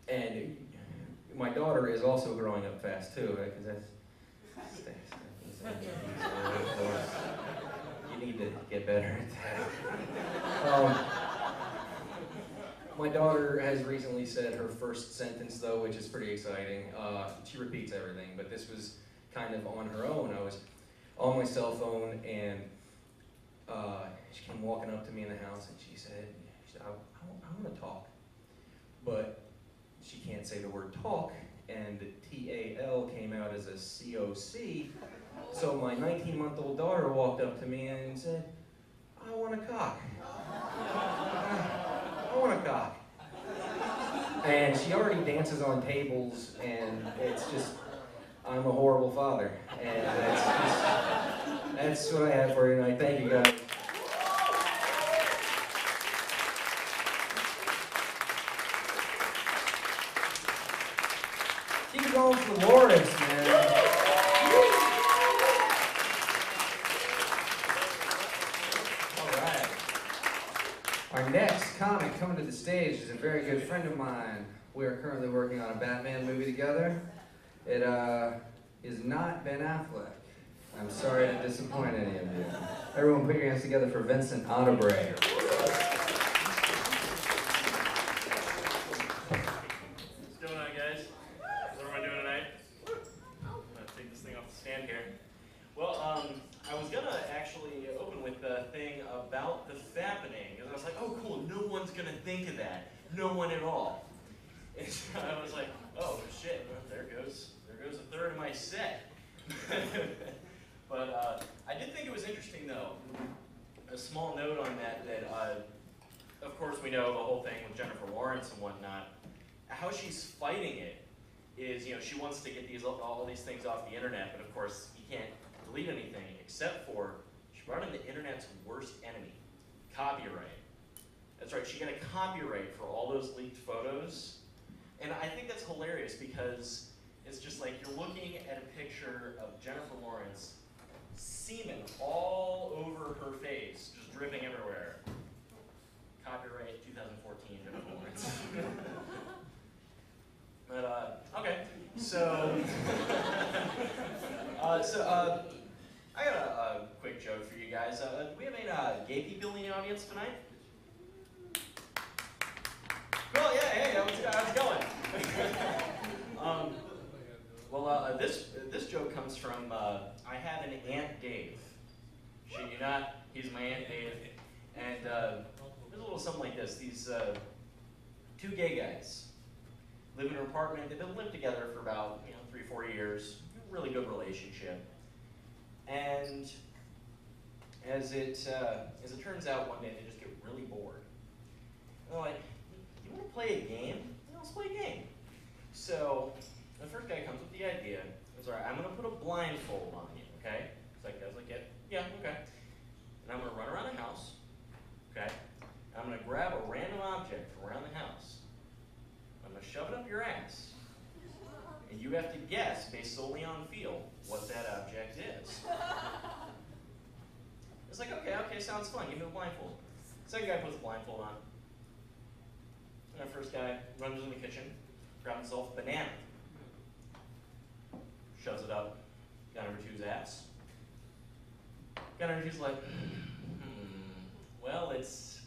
And my daughter is also growing up fast too, because that's you need to get better at that. My daughter has recently said her first sentence, though, which is pretty exciting. She repeats everything, but this was kind of on her own. I was on my cell phone, and she came walking up to me in the house, and she said I want to talk. But she can't say the word talk, and T-A-L came out as a C-O-C. So my 19-month-old daughter walked up to me and said, "I want a cock. I want a cock." And she already dances on tables, and it's just, I'm a horrible father. And that's what I have for you tonight. Thank you, guys. Keep going for Lawrence, man. Our next comic coming to the stage is a very good friend of mine. We are currently working on a Batman movie together. It is not Ben Affleck. I'm sorry to disappoint any of you. Everyone put your hands together for Vincent Otterbray. What's going on, guys? What am I doing tonight? I'm gonna take this thing off the stand here. Well, I was gonna actually open with the thing about the fappening, because I was like, oh cool, no one's gonna think of that. No one at all. And so I was like, oh shit, well, there goes a third of my set. But I did think it was interesting though, a small note on that, of course we know the whole thing with Jennifer Lawrence and whatnot. How she's fighting it is, she wants to get all these things off the internet, but of course you can't delete anything except for, she brought in the internet's worst enemy, copyright. That's right, she got a copyright for all those leaked photos. And I think that's hilarious because it's just like you're looking at a picture of Jennifer Lawrence, semen all over her face, just dripping everywhere. Copyright 2014 Jennifer Lawrence. But, okay, so, I got a quick joke for you guys. Do we have any gay people in the audience tonight? Cool, yeah, hey, how's it going? This joke comes from, I had an Aunt Dave. Shit you not, he's my Aunt Dave. And there's a little something like this. These two gay guys live in an apartment. They've been living together for about 3-4 years. Really good relationship. And as it turns out, one day they just get really bored. And they're like, "You want to play a game? Let's play a game." So the first guy comes with the idea. He's all right, I'm going to put a blindfold on you, okay? So that guy's like, yeah, okay. And I'm going to run around the house, okay? I'm going to grab a random object from around the house. I'm going to shove it up your ass. And you have to guess, based solely on feel, what that object is. It's like, okay, sounds fun. Give me the blindfold. Second guy puts the blindfold on. And the first guy runs in the kitchen, grabs himself a banana, shoves it up guy number two's ass. Guy number two's like, well, it's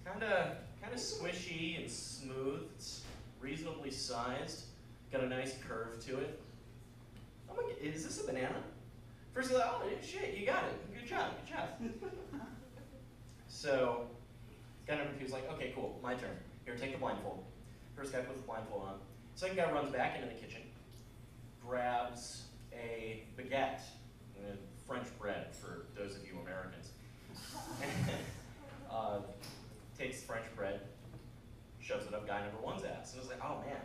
kind of squishy and smooth. It's reasonably sized. Got a nice curve to it. I'm like, is this a banana? First he's like, oh shit, you got it. Good job. So guy number two's like, okay, cool, my turn. Here, take the blindfold. First guy puts the blindfold on. Second guy runs back into the kitchen, grabs a baguette, French bread for those of you Americans. Takes French bread, shoves it up guy number one's ass. And I was like, oh man,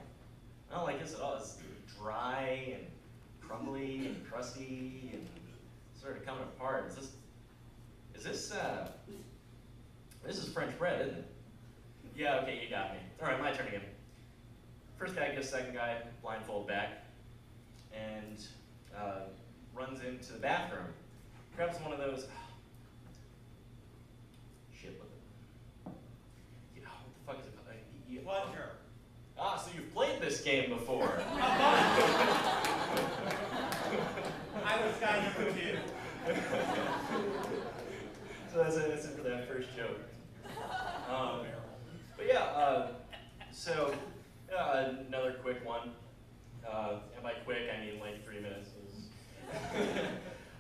I don't like this at all. It's dry and crumbly and crusty and sort of coming apart. This is French bread, isn't it? Yeah, okay, you got me. All right, my turn again. First guy gives second guy blindfold back and runs into the bathroom, grabs one of those. Shit, what the fuck is it called? Plunger. Ah, so you've played this game before. I was guy number 2. So that's it for that first joke. But yeah, so another quick one. And by quick, I mean like 3 minutes.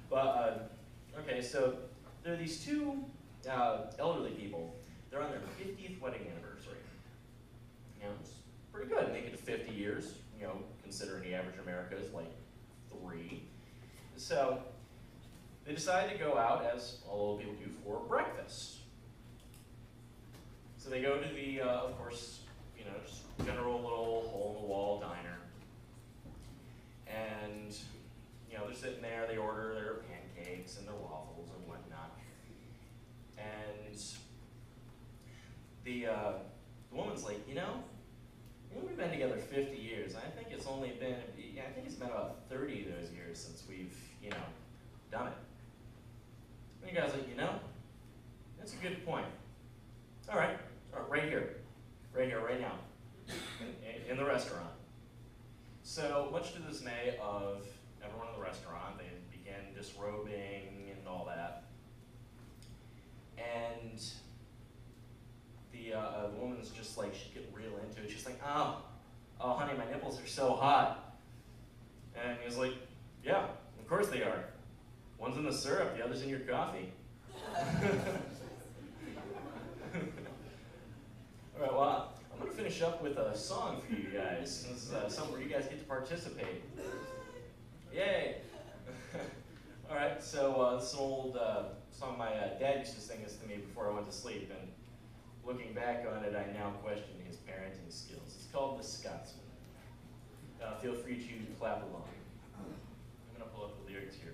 But, okay, so there are these two elderly people. They're on their 50th wedding anniversary. You know, it's pretty good. Make it to 50 years, you know, considering the average America is like 3. So they decide to go out, as all old people do, for breakfast. So they go to the, of course, you know, just general little hole-in-the-wall diner. And, you know, they're sitting there, they order their pancakes and their waffles and whatnot. And the woman's like, you know, we've been together 50 years. I think it's only been, I think it's been about 30 of those years since we've, you know, done it. And the guy's like, you know, that's a good point. All right, right here, right now, in the restaurant. So, much to the dismay of everyone in the restaurant, they began disrobing and all that. And the woman's just like, she's getting real into it. She's like, oh, honey, my nipples are so hot. And he was like, yeah, of course they are. One's in the syrup, the other's in your coffee. All right, well, I'm going to finish up with a song for you guys. This is something where you guys get to participate. Yay! All right, so this is an old song my dad used to sing this to me before I went to sleep, and looking back on it, I now question his parenting skills. It's called The Scotsman. Feel free to clap along. I'm going to pull up the lyrics here.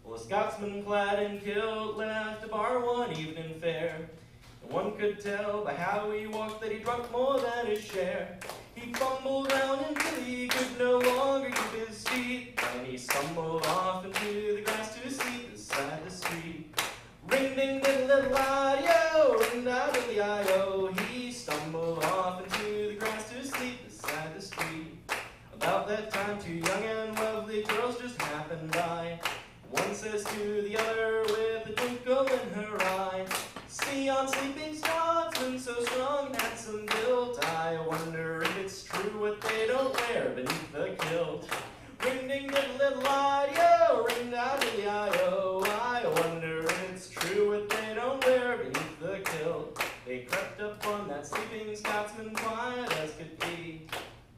Well, a Scotsman clad in kilt left a bar one evening fair. And one could tell by how he walked that he drunk more than his share. He fumbled round until he could no longer keep his feet. And he stumbled off into the grass to his seat beside the street. Ring ding ding little I-O, ring da diddly I-O. He stumbled off into the grass to his seat beside the street. About that time, two young and lovely girls just happened by. One says to the other with a twinkle in her eye, see yon sleeping Scotsman, so strong and handsome built. I wonder if it's true what they don't wear beneath the kilt. Ring ding diddle little I-O, ring da diddly I-O. I wonder if it's true what they don't wear beneath the kilt. They crept up on that sleeping Scotsman quiet as could be.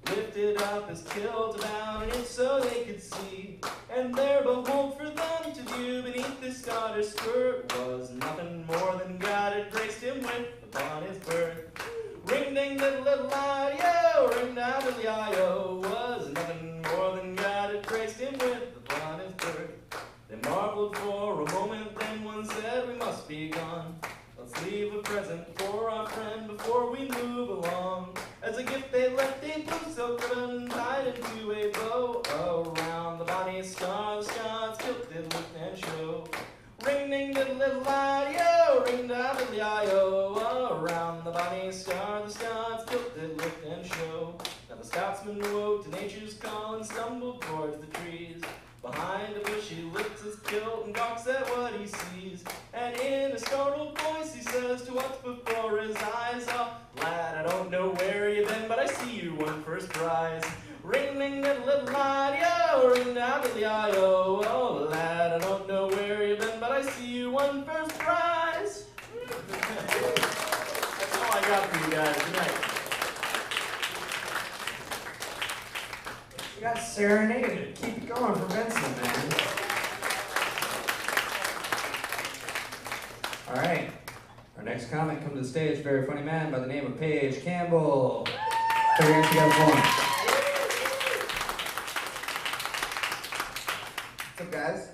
Lifted up his kilt about an inch so they could see. And there, behold, for them to view beneath his Scottish skirt was nothing more than God had graced him with upon his birth. Ring ding diddle little I-O, ring da diddly I-O, was nothing more than God had graced him with upon his birth. They marveled for a moment, then one said, we must be gone. Let's leave a present for our friend before we move along. As a gift they left a blue silk ribbon tied into a bow around the bonny scar the Scots kilt did lift and show. Ring ding diddle little I-O, ring da diddly I-O. Around the bonny scar the Scots kilt did lift and show. Now the Scotsman woke to nature's call and stumbled towards the trees. Behind a bush he lifts his kilt and gawks at what he sees. And in a startled voice he says to what's before his eyes, oh, lad, I don't know where you've been, but I see you won first prize. Ring ding diddle little I-O, ring da diddly I-O. Oh, lad, I don't know where you've been, but I see you won first prize. That's all I got for you guys. Good night. serenade. Keep it going for Vincent, man. All right. Our next comic comes to the stage, very funny man by the name of Paige Campbell. Put your hands together for him. What's up, guys?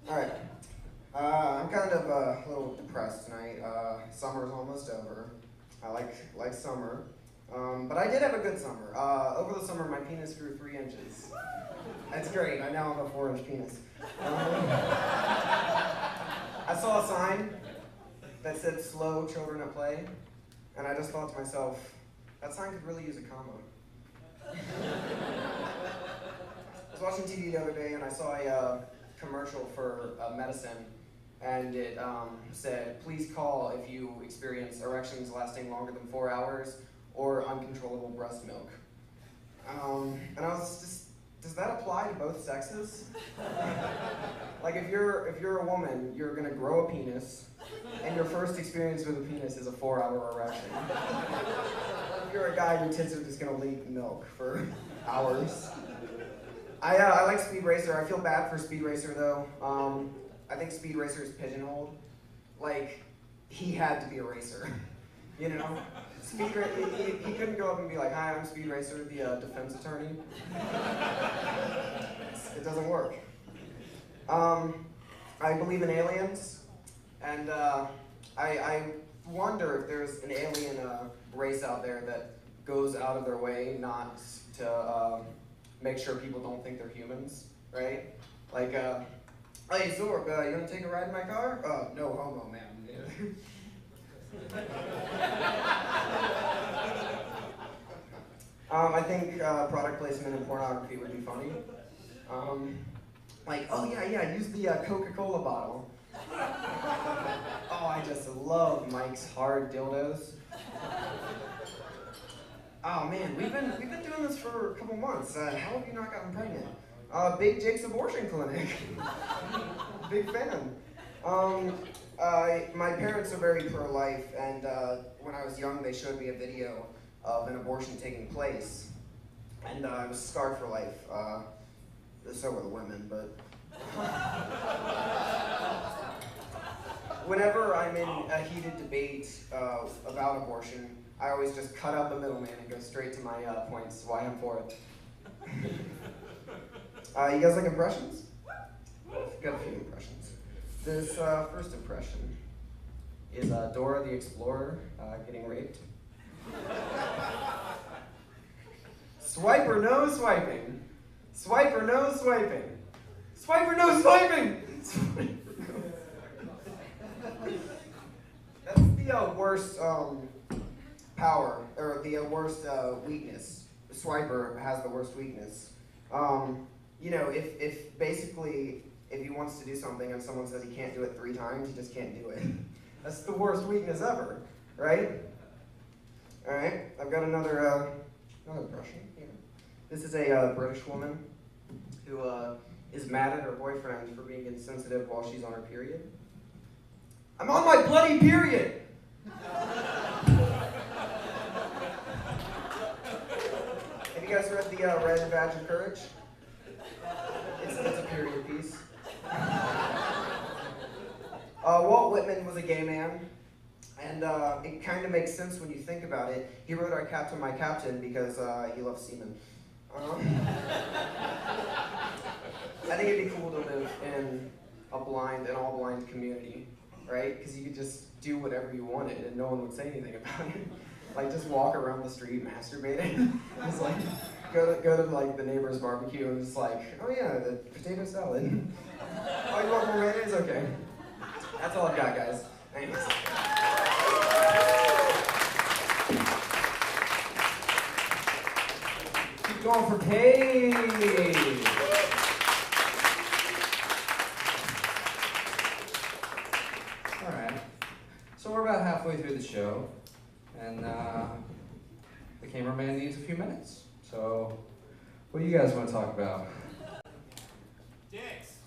Alright. I'm kind of a little depressed tonight. Summer's almost over. I like summer. But I did have a good summer. Over the summer, my penis grew 3 inches. That's great. I now have a 4-inch penis. I saw a sign that said slow children at play, and I just thought to myself, that sign could really use a comma. I was watching TV the other day and I saw a commercial for medicine, and it said, please call if you experience erections lasting longer than 4 hours or uncontrollable breast milk. And I was just, does that apply to both sexes? Like if you're a woman, you're gonna grow a penis, and your first experience with a penis is a 4-hour erection. If you're a guy, your tits are just gonna leak milk for hours. I like Speed Racer. I feel bad for Speed Racer though. I think Speed Racer is pigeonholed. Like, he had to be a racer, you know? He couldn't go up and be like, hi, I'm Speed Racer, the defense attorney. It doesn't work. I believe in aliens, and I wonder if there's an alien race out there that goes out of their way not to make sure people don't think they're humans, right? Like, hey, Zork, you wanna take a ride in my car? No homo, man. I think product placement in pornography would be funny. Like, oh yeah, use the Coca-Cola bottle. Oh, I just love Mike's hard dildos. Oh man, we've been doing this for a couple months. How have you not gotten pregnant? Big Jake's Abortion Clinic. Big fan. My parents are very pro-life, and when I was young, they showed me a video of an abortion taking place, and I was scarred for life. So were the women, but whenever I'm in a heated debate about abortion, I always just cut out the middleman and go straight to my points, why I'm for it. You guys like impressions? I've got a few impressions. This first impression is Dora the Explorer getting raped. Swipe or no swiping? Swipe or no swiping? Swipe or no swiping? That's the worst power, or the worst weakness. The swiper has the worst weakness. You know, if basically, if he wants to do something and someone says he can't do it 3 times, he just can't do it. That's the worst weakness ever, right? All right, I've got another impression here. This is a British woman who is mad at her boyfriend for being insensitive while she's on her period. I'm on my bloody period! Have you guys read the Red Badge of Courage? It's a period piece. Walt Whitman was a gay man, and it kind of makes sense when you think about it. He wrote "I Captain, My Captain" because he loves semen. I think it'd be cool to live in an all blind community, right? Because you could just do whatever you wanted and no one would say anything about it. Like just walk around the street masturbating. Just like go to like the neighbor's barbecue and just like, oh yeah, the potato salad. Oh, you want more mayonnaise? Okay. That's all I've got, guys. Thanks. Keep going for Paige. All right. So we're about halfway through the show, and the cameraman needs a few minutes. So, what do you guys want to talk about? Dicks.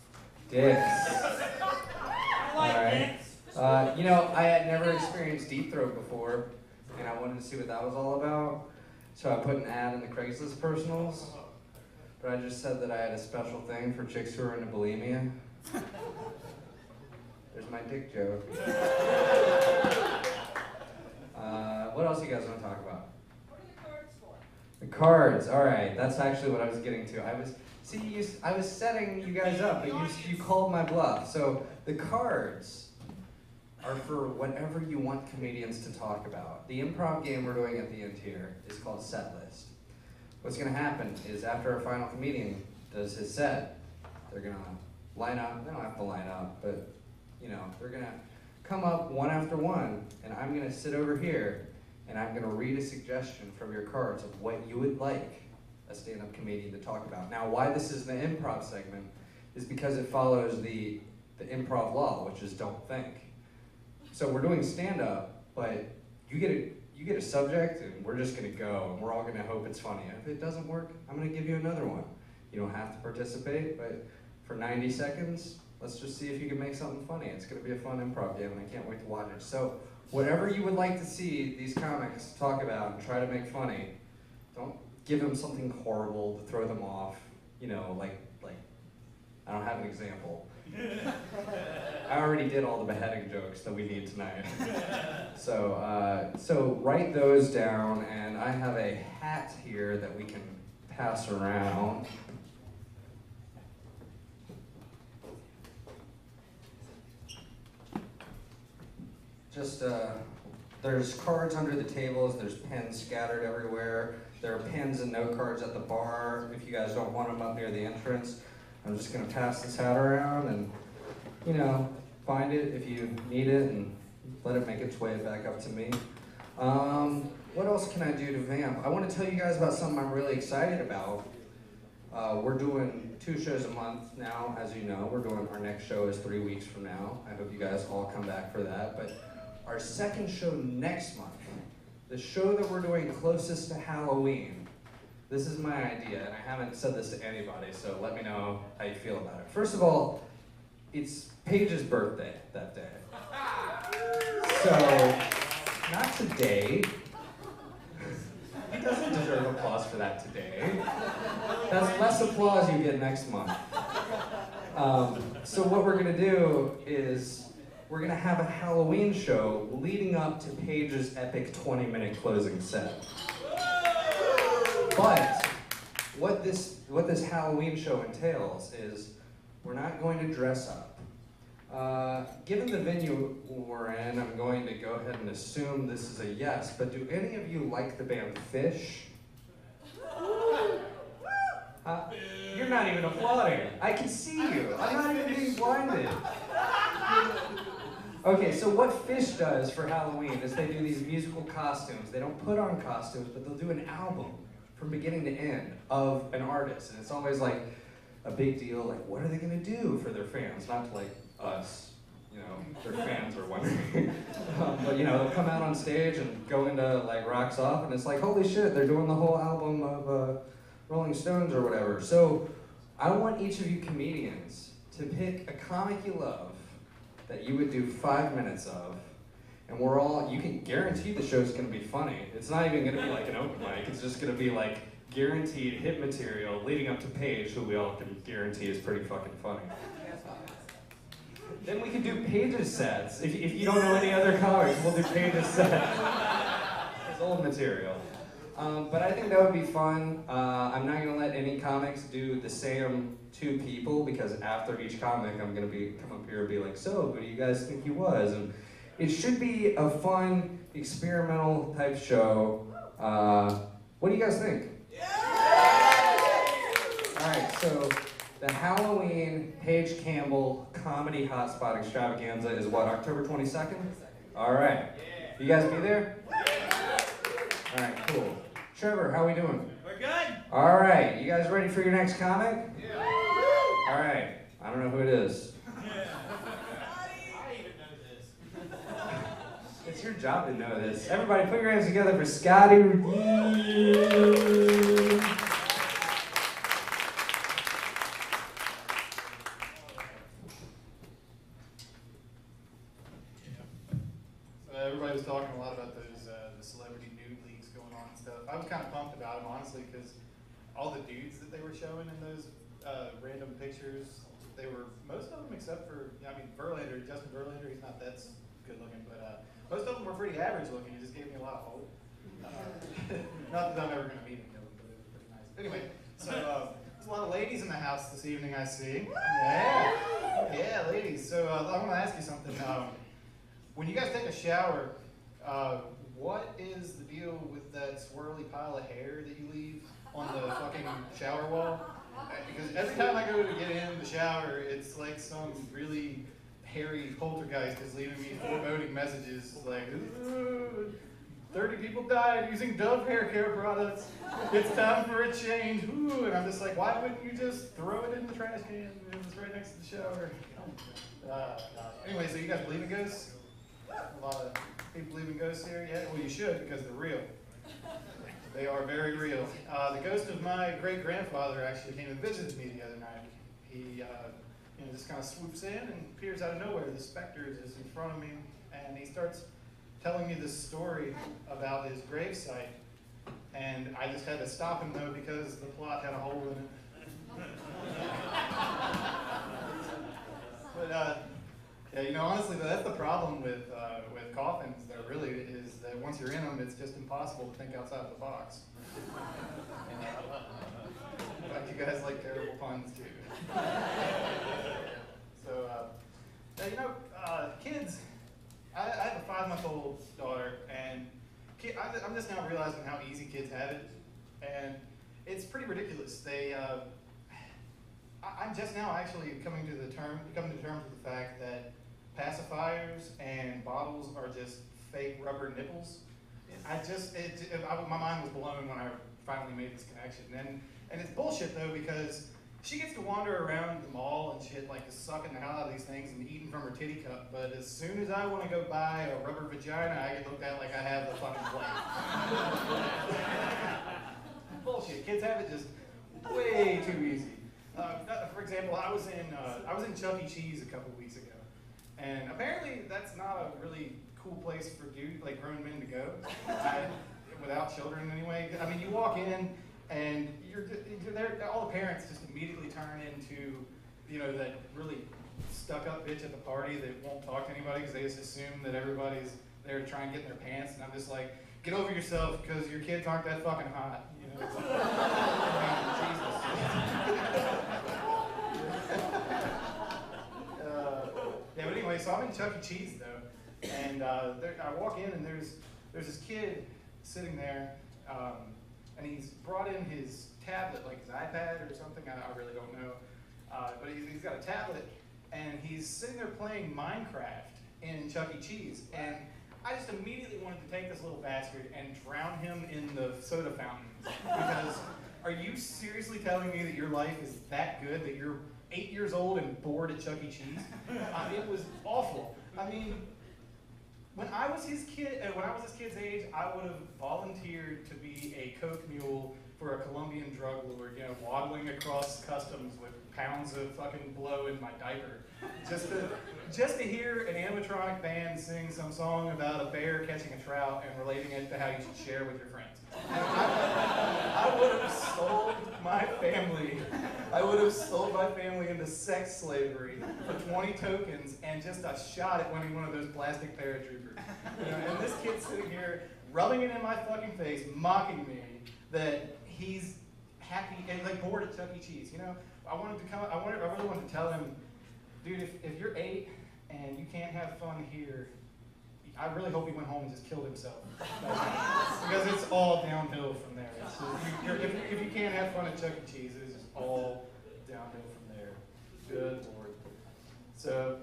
Dicks. I like Alright. dicks. You know, I had never experienced deep throat before, and I wanted to see what that was all about. So I put an ad in the Craigslist personals, but I just said that I had a special thing for chicks who are into bulimia. There's my dick joke. What else you guys want to talk about? What are the cards for? The cards. All right, that's actually what I was getting to. I was setting you guys up, but you called my bluff. So the cards are for whatever you want comedians to talk about. The improv game we're doing at the end here is called Set List. What's going to happen is after our final comedian does his set, they're going to line up. They don't have to line up, but they're going to come up one after one, and I'm going to sit over here, and I'm going to read a suggestion from your cards of what you would like a stand-up comedian to talk about. Now, why this is the improv segment is because it follows the improv law, which is don't think. So we're doing stand-up, but you get a subject, and we're just going to go, and we're all going to hope it's funny. And if it doesn't work, I'm going to give you another one. You don't have to participate, but for 90 seconds, let's just see if you can make something funny. It's going to be a fun improv game, and I can't wait to watch it. So whatever you would like to see these comics talk about and try to make funny, don't give them something horrible to throw them off. Like I don't have an example. I already did all the beheading jokes that we need tonight. So write those down, and I have a hat here that we can pass around. There's cards under the tables, there's pens scattered everywhere. There are pens and note cards at the bar. If you guys don't want them up near the entrance, I'm just gonna pass this hat around and, find it if you need it and let it make its way back up to me. What else can I do to vamp? I wanna tell you guys about something I'm really excited about. We're doing 2 shows a month now, as you know. Our next show is 3 weeks from now. I hope you guys all come back for that. But our second show next month, the show that we're doing closest to Halloween, this is my idea, and I haven't said this to anybody, so let me know how you feel about it. First of all, it's Paige's birthday that day. So, not today. He doesn't deserve applause for that today. That's less applause you get next month. So what we're gonna do is we're gonna have a Halloween show leading up to Paige's epic 20-minute closing set. But what this Halloween show entails is we're not going to dress up. Given the venue we're in, I'm going to go ahead and assume this is a yes, but do any of you like the band Fish? You're not even applauding. I can see you. I'm not even being blinded. Okay, so what Fish does for Halloween is they do these musical costumes. They don't put on costumes, but they'll do an album from beginning to end of an artist. And it's always like a big deal, like what are they gonna do for their fans? Not like us, their fans are wondering. But they'll come out on stage and go into like Rocks Off, and it's like, holy shit, they're doing the whole album of Rolling Stones or whatever. So I want each of you comedians to pick a comic you love that you would do 5 minutes of, and you can guarantee the show's gonna be funny. It's not even gonna be like an open mic, it's just gonna be like guaranteed hit material leading up to Paige, who we all can guarantee is pretty fucking funny. Then we can do Paige's sets. If you don't know any other comics, we'll do Paige's sets. It's old material. But I think that would be fun. I'm not gonna let any comics do the same 2 people, because after each comic I'm gonna come up here and be like, so who do you guys think he was? And it should be a fun, experimental type show. What do you guys think? Alright, so the Halloween Paige Campbell Comedy Hotspot Extravaganza is what, October 22nd? Alright. You guys be there? Alright, cool. Trevor, how we doing? We're good. Alright, you guys ready for your next comic? Yeah. Alright, I don't know who it is. Yeah. I even know this. It's your job to know this. Everybody put your hands together for Scotty Redeem. So everybody was talking a lot about those the celebrity nude leagues going on and stuff. I was kind of pumped honestly, because all the dudes that they were showing in those random pictures, they were, most of them except for, I mean, Verlander, Justin Verlander, he's not that good looking, but most of them were pretty average looking. It just gave me a lot of hope. Not that I'm ever going to meet them, but it was pretty nice. Anyway, so there's a lot of ladies in the house this evening, I see. Yeah, ladies. So I want to ask you something. When you guys take a shower, what is the deal with that swirly pile of hair that you leave on the fucking shower wall? Because every time I go to get in the shower, it's like some really hairy poltergeist is leaving me foreboding messages like, 30 people died using Dove hair care products. It's time for a change. Ooh, and I'm just like, why wouldn't you just throw it in the trash can? It's right next to the shower. Anyway, so you guys believe in ghosts? A lot of people believe in ghosts here? Yeah, well you should because they're real. They are very real. The ghost of my great-grandfather actually came and visited me the other night. He just kind of swoops in and appears out of nowhere. The specter is just in front of me, and he starts telling me this story about his gravesite. And I just had to stop him though because the plot had a hole in it. But yeah, honestly, that's the problem with coffins. Though, really, is that once you're in them, it's just impossible to think outside the box. Like you guys like terrible puns too. So, kids. I have a 5-month-old daughter, and I'm just now realizing how easy kids have it, and it's pretty ridiculous. I'm just now actually coming to terms with the fact that pacifiers and bottles are just fake rubber nipples. My mind was blown when I finally made this connection, and it's bullshit though because she gets to wander around the mall and shit, like just sucking the hell out of these things and eating from her titty cup. But as soon as I want to go buy a rubber vagina, I get looked at like I have the fucking plague. Bullshit. Kids have it just way too easy. For example, I was in Chuck E. Cheese a couple weeks ago, and apparently that's not a really cool place for grown men to go, without children anyway. I mean, you walk in. And you're there, all the parents just immediately turn into, that really stuck-up bitch at the party that won't talk to anybody because they just assume that everybody's there to try and get in their pants. And I'm just like, get over yourself because your kids aren't that fucking hot. It's like, yeah, but anyway, so I'm in Chuck E. Cheese though, and I walk in and there's this kid sitting there. And he's brought in his tablet, like his iPad or something, I really don't know. But he's got a tablet, and he's sitting there playing Minecraft in Chuck E. Cheese. And I just immediately wanted to take this little bastard and drown him in the soda fountains. Because are you seriously telling me that your life is that good, that you're 8 years old and bored at Chuck E. Cheese? It was awful. I mean, when I was this kid's age, I would have volunteered to be a coke mule for a Colombian drug lord, waddling across customs with pounds of fucking blow in my diaper, just to hear an animatronic band sing some song about a bear catching a trout and relating it to how you should share with your friends. I would have sold my family. I would have sold my family into sex slavery for 20 tokens and just a shot at winning one of those plastic paratroopers. And this kid's sitting here rubbing it in my fucking face, mocking me that he's happy and like bored at Chuck E. Cheese. I really wanted to tell him, dude, if you're 8 and you can't have fun here, I really hope he went home and just killed himself. Because it's all downhill from there. If you can't have fun at Chuck E. Cheese, it's just all downhill from there. Good Lord. So,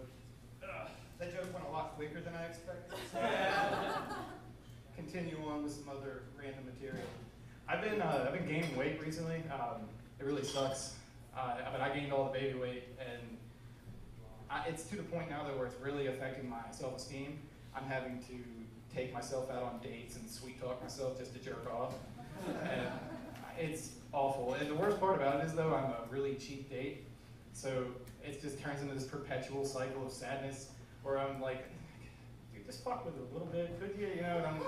that joke went a lot quicker than I expected. So continue on with some other random material. I've been gaining weight recently. It really sucks. But I gained all the baby weight, and it's to the point now though where it's really affecting my self-esteem. I'm having to take myself out on dates and sweet talk myself just to jerk off. And it's awful. And the worst part about it is though, I'm a really cheap date. So it just turns into this perpetual cycle of sadness where I'm like, dude, just fuck with it a little bit, could you? And I'm,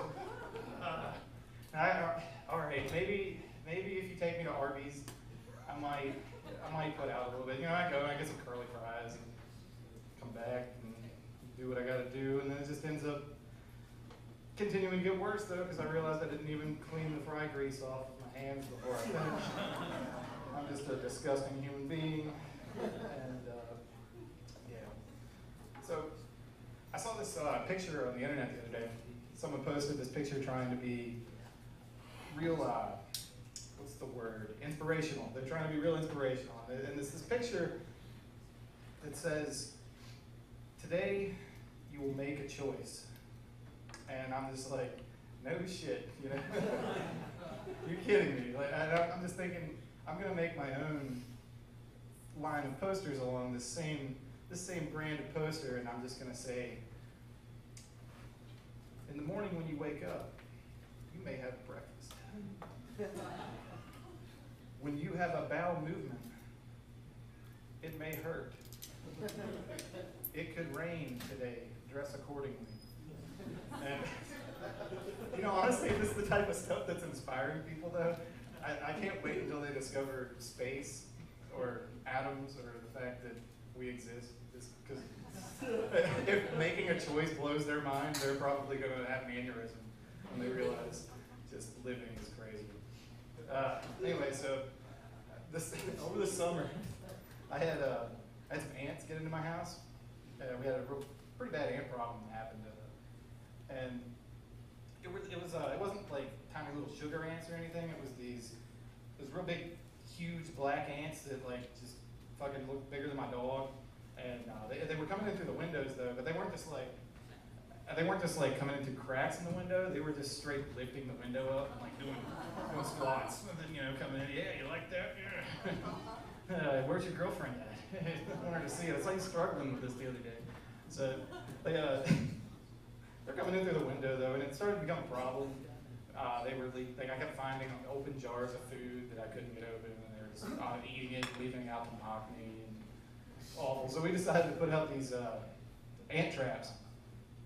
all right, maybe maybe if you take me to Arby's, I might put out a little bit. You know, I go and I get some curly fries and come back and do what I gotta do, and then it just ends up continuing to get worse though, because I realized I didn't even clean the fry grease off of my hands before I finished. I'm just a disgusting human being, and yeah. So I saw this picture on the internet the other day. Someone posted this picture trying to be real, what's the word? Inspirational. They're trying to be real inspirational. And it's this picture that says, today you will make a choice. And I'm just like, no shit, you know? You're kidding me. Like, I'm just thinking, I'm gonna make my own line of posters along this same brand of poster, and I'm just gonna say, in the morning when you wake up, you may have breakfast. When you have a bowel movement, it may hurt. It could rain today, dress accordingly. And, you know, honestly, this is the type of stuff that's inspiring people, though. I can't wait until they discover space or atoms or the fact that we exist. Because if making a choice blows their mind, they're probably going to have an aneurysm when they realize just living is crazy. Anyway, so over the summer, I had some ants get into my house. We had a pretty bad ant problem that happened. And it wasn't like tiny little sugar ants or anything. It was these real big, huge black ants that like just fucking looked bigger than my dog. And they were coming in through the windows though, but they weren't just like coming in through cracks in the window. They were just straight lifting the window up and like doing squats. And then, you know, coming in, yeah, you like that? Yeah. Where's your girlfriend at? I want her to see it. It's like struggling with this the other day. So they're coming in through the window though, and it started to become a problem. I kept finding open jars of food that I couldn't get open, and they were just eating it, leaving out the mahogany, and awful. So we decided to put out these ant traps,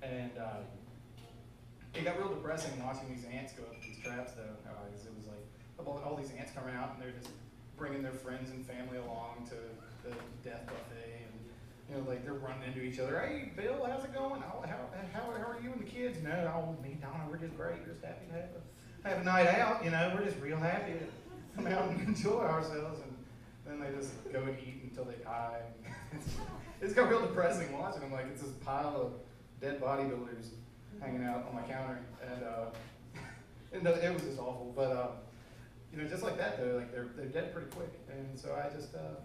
and it got real depressing watching these ants go up these traps though, because it was like all these ants coming out, and they're just bringing their friends and family along to the death buffet, and you know, like they're running into each other. Hey, Bill, how's it going? How are you and the kids? No, me and Donna, we're just great. We're just happy to have a night out. You know, we're just real happy to come out and enjoy ourselves. And then they just go and eat until they die. It's got real depressing watching them. Like it's this pile of dead bodybuilders hanging out on my counter, and it was just awful. But you know, just like that though, like they're dead pretty quick. And so I just I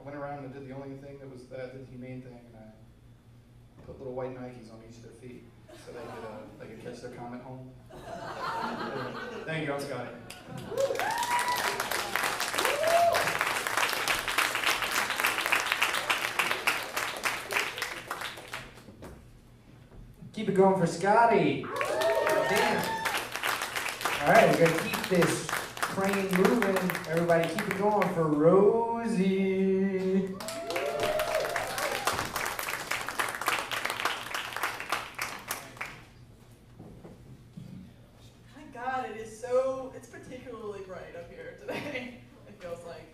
went around and did the only thing that was the humane thing, and I put little white Nikes on each of their feet so they could catch their comet home. Thank you, I'm Scotty. Keep it going for Scotty. Damn. All right, we're gonna keep this train moving. Everybody keep it going for Rosie. Thank God it's particularly bright up here today. It feels like.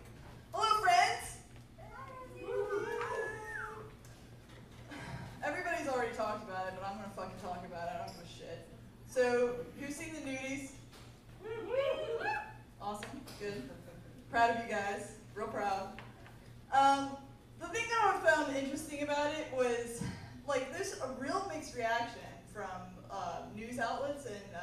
Hello, friends! Everybody's already talked about it, but I'm gonna fucking talk about it. I don't give a shit. So, who's seen the nudies? Awesome, good. Proud of you guys, real proud. The thing that I found interesting about it was, like, there's a real mixed reaction from news outlets and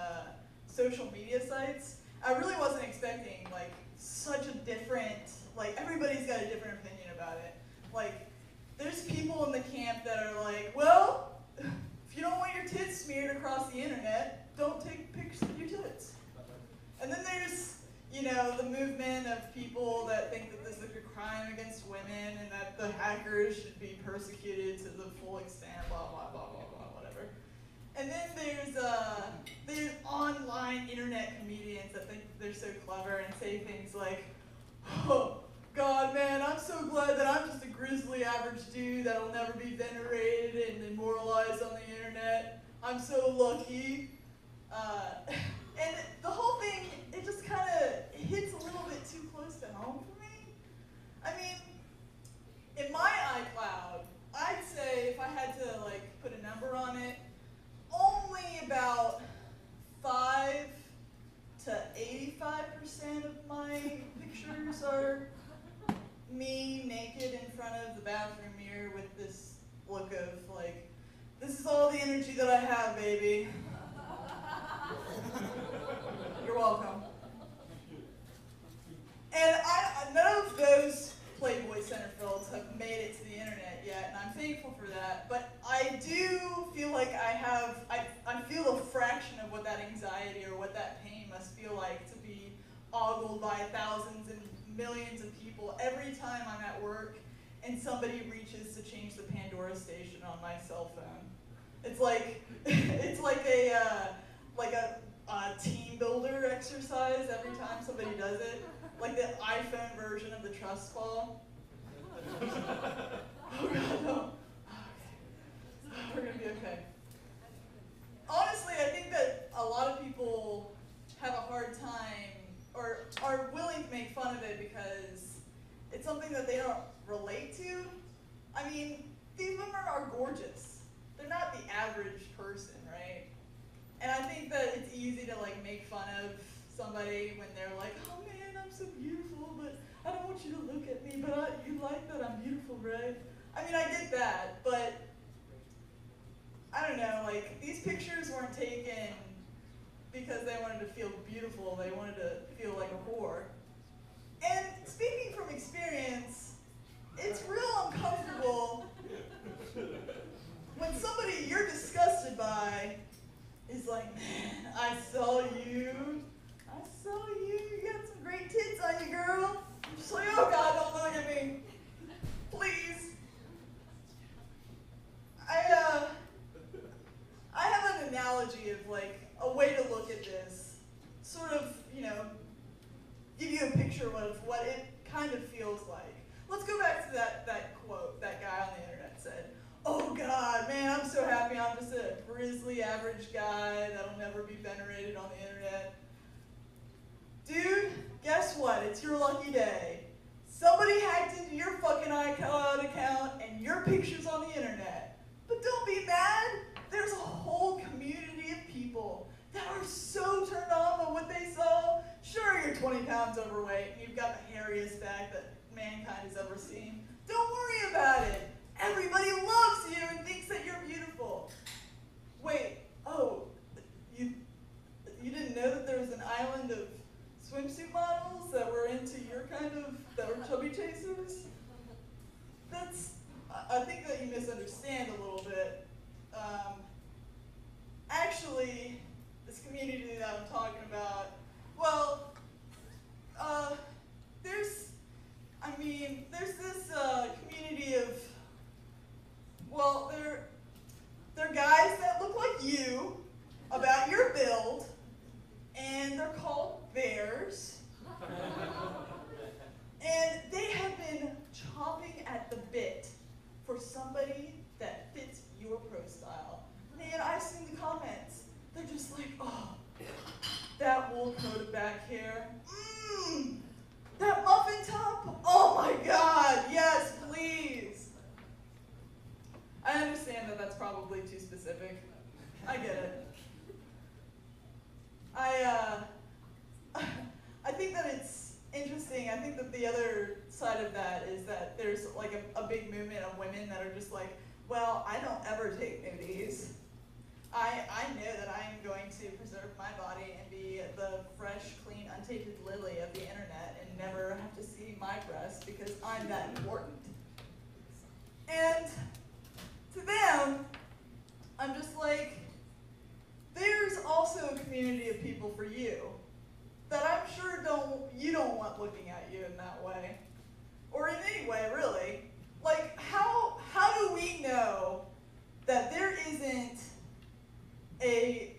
social media sites. I really wasn't expecting, like, such a different, like, everybody's got a different opinion about it. Like, there's people in the camp that are like, well, if you don't want your tits smeared across the internet, don't take pictures of your tits. And then there's, you know, the movement of people that think that this is a crime against women and that the hackers should be persecuted to the full extent, blah, blah, blah, blah, blah, whatever. And then there's online internet comedians that think they're so clever and say things like, oh, God, man, I'm so glad that I'm just a grisly average dude that'll never be venerated and immortalized on the internet. I'm so lucky. And the whole thing, it just kind of hits a is all the energy that I have, baby. You're welcome. And none of those Playboy centerfolds have made it to the internet yet, and I'm thankful for that. But I do feel like I feel a fraction of what that anxiety or what that pain must feel like to be ogled by thousands and millions of people every time I'm at work and somebody reaches to change the Pandora station on my cell phone. It's like a team builder exercise every time somebody does it. Like the iPhone version of the trust fall. Oh God, no. Okay. We're gonna be okay. Honestly, I think that a lot of people have a hard time or are willing to make fun of it because it's something that they don't relate to. I mean, these women are gorgeous. They're not the average person, right? And I think that it's easy to like make fun of somebody when they're like, oh man, I'm so beautiful, but I don't want you to look at me, but you like that I'm beautiful, right? I mean, I get that, but I don't know, like these pictures weren't taken because they wanted to feel beautiful, they wanted to feel like a whore. And speaking from experience, it's real uncomfortable when somebody you're disgusted by is like, man, I saw you, you got some great tits on you, girl. I'm just like, oh God, don't look at me, please. I have an analogy of like a way to look at this, sort of, you know, give you a picture of what it kind of feels like. Let's go back to that quote that guy on the internet said. Oh God, man, I'm so happy I'm just a grizzly average guy that'll never be venerated on the internet. Dude, guess what? It's your lucky day. Somebody hacked into your fucking iCloud account and your picture's on the internet. But don't be mad. There's a whole community of people that are so turned on by what they saw. Sure, you're 20 pounds overweight and you've got the hairiest back that mankind has ever seen. Don't worry about it. Everybody loves you and thinks that you're beautiful. Wait, oh, you didn't know that there was an island of swimsuit models that were into your that were chubby chasers? I think that you misunderstand a little bit. Actually, this community that I'm talking about, well, there's this community of, well, they're guys that look like you, about your build, and they're called bears. And they have been chomping at the bit for somebody that fits your profile. Man, I've seen the comments. They're just like, oh, that wool-coated back hair. That muffin top. Oh my God, yes, please. I understand that that's probably too specific. I get it. I think that it's interesting. I think that the other side of that is that there's like a big movement of women that are just like, well, I don't ever take nudies. I know that I am going to preserve my body and be the fresh, clean, untainted lily of the internet and never have to see my breasts because I'm that important. And to them, I'm just like, there's also a community of people for you that I'm sure you don't want looking at you in that way. Or in any way, really. Like, how do we know that there isn't a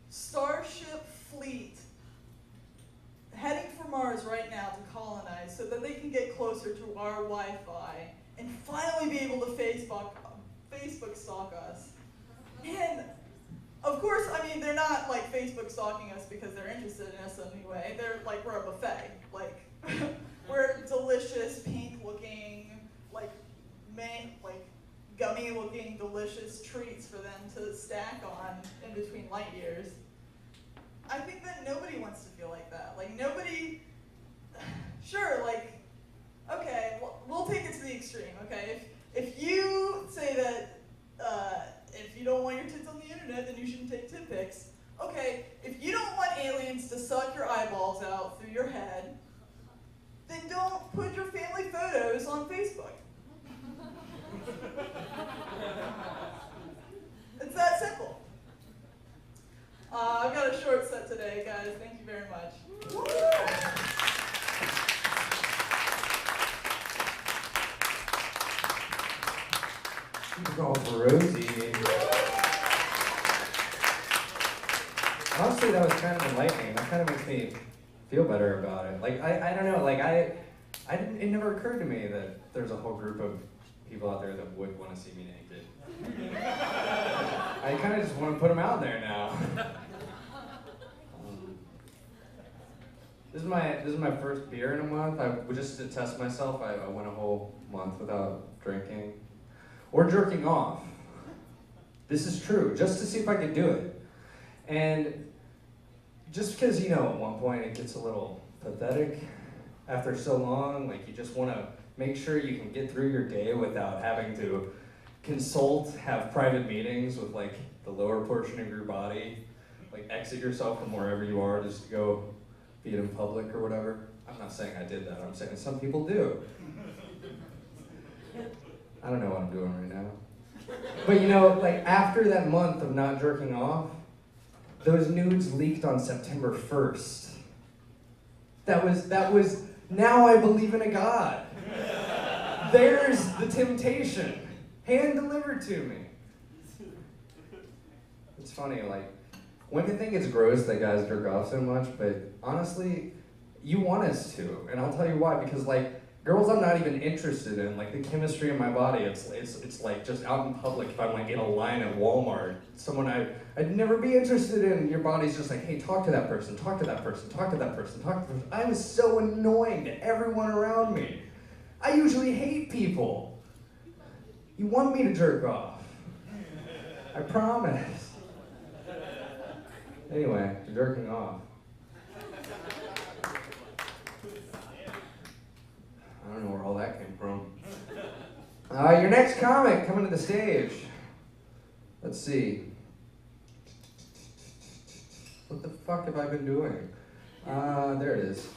starship fleet heading for Mars right now to colonize so that they can get closer to our Wi-Fi and finally be able to Facebook stalk us? And of course, I mean, they're not like Facebook stalking us because they're interested in us anyway. They're like, we're a buffet. Like, we're delicious, pink-looking, like gummy-looking, delicious treats for them to stack on in between light years. I think that nobody wants to feel like that. Like, nobody, sure, like, okay, we'll take it to the extreme, okay? If you then don't put your family photos on Facebook. It's that simple. I've got a short set today, guys. Thank you very much. Keep going for Rosie. Honestly, that was kind of enlightening. That kind of makes me feel better about it. Like, I don't know, like, it never occurred to me that there's a whole group of people out there that would want to see me naked. I kind of just want to put them out there now. This is my first beer in a month. Just to test myself, I went a whole month without drinking or jerking off. This is true, just to see if I could do it. And just because, at one point it gets a little pathetic after so long, like you just want to make sure you can get through your day without having to have private meetings with like the lower portion of your body, like exit yourself from wherever you are just to go be it in public or whatever. I'm not saying I did that, I'm saying some people do. I don't know what I'm doing right now. But like after that month of not jerking off, those nudes leaked on September 1st. That was, now I believe in a God. There's the temptation, hand delivered to me. It's funny, like, women think it's gross that guys jerk off so much, but honestly, you want us to, and I'll tell you why, because like, girls I'm not even interested in, like the chemistry in my body, it's like just out in public, if I'm like in a line at Walmart, someone I'd never be interested in, your body's just like, hey, talk to that person, talk to that person, talk to that person, talk to that person. I was so annoying to everyone around me. I usually hate people. You want me to jerk off. I promise. Anyway, jerking off. I don't know where all that came from. Your next comic coming to the stage. Let's see. What the fuck have I been doing? There it is.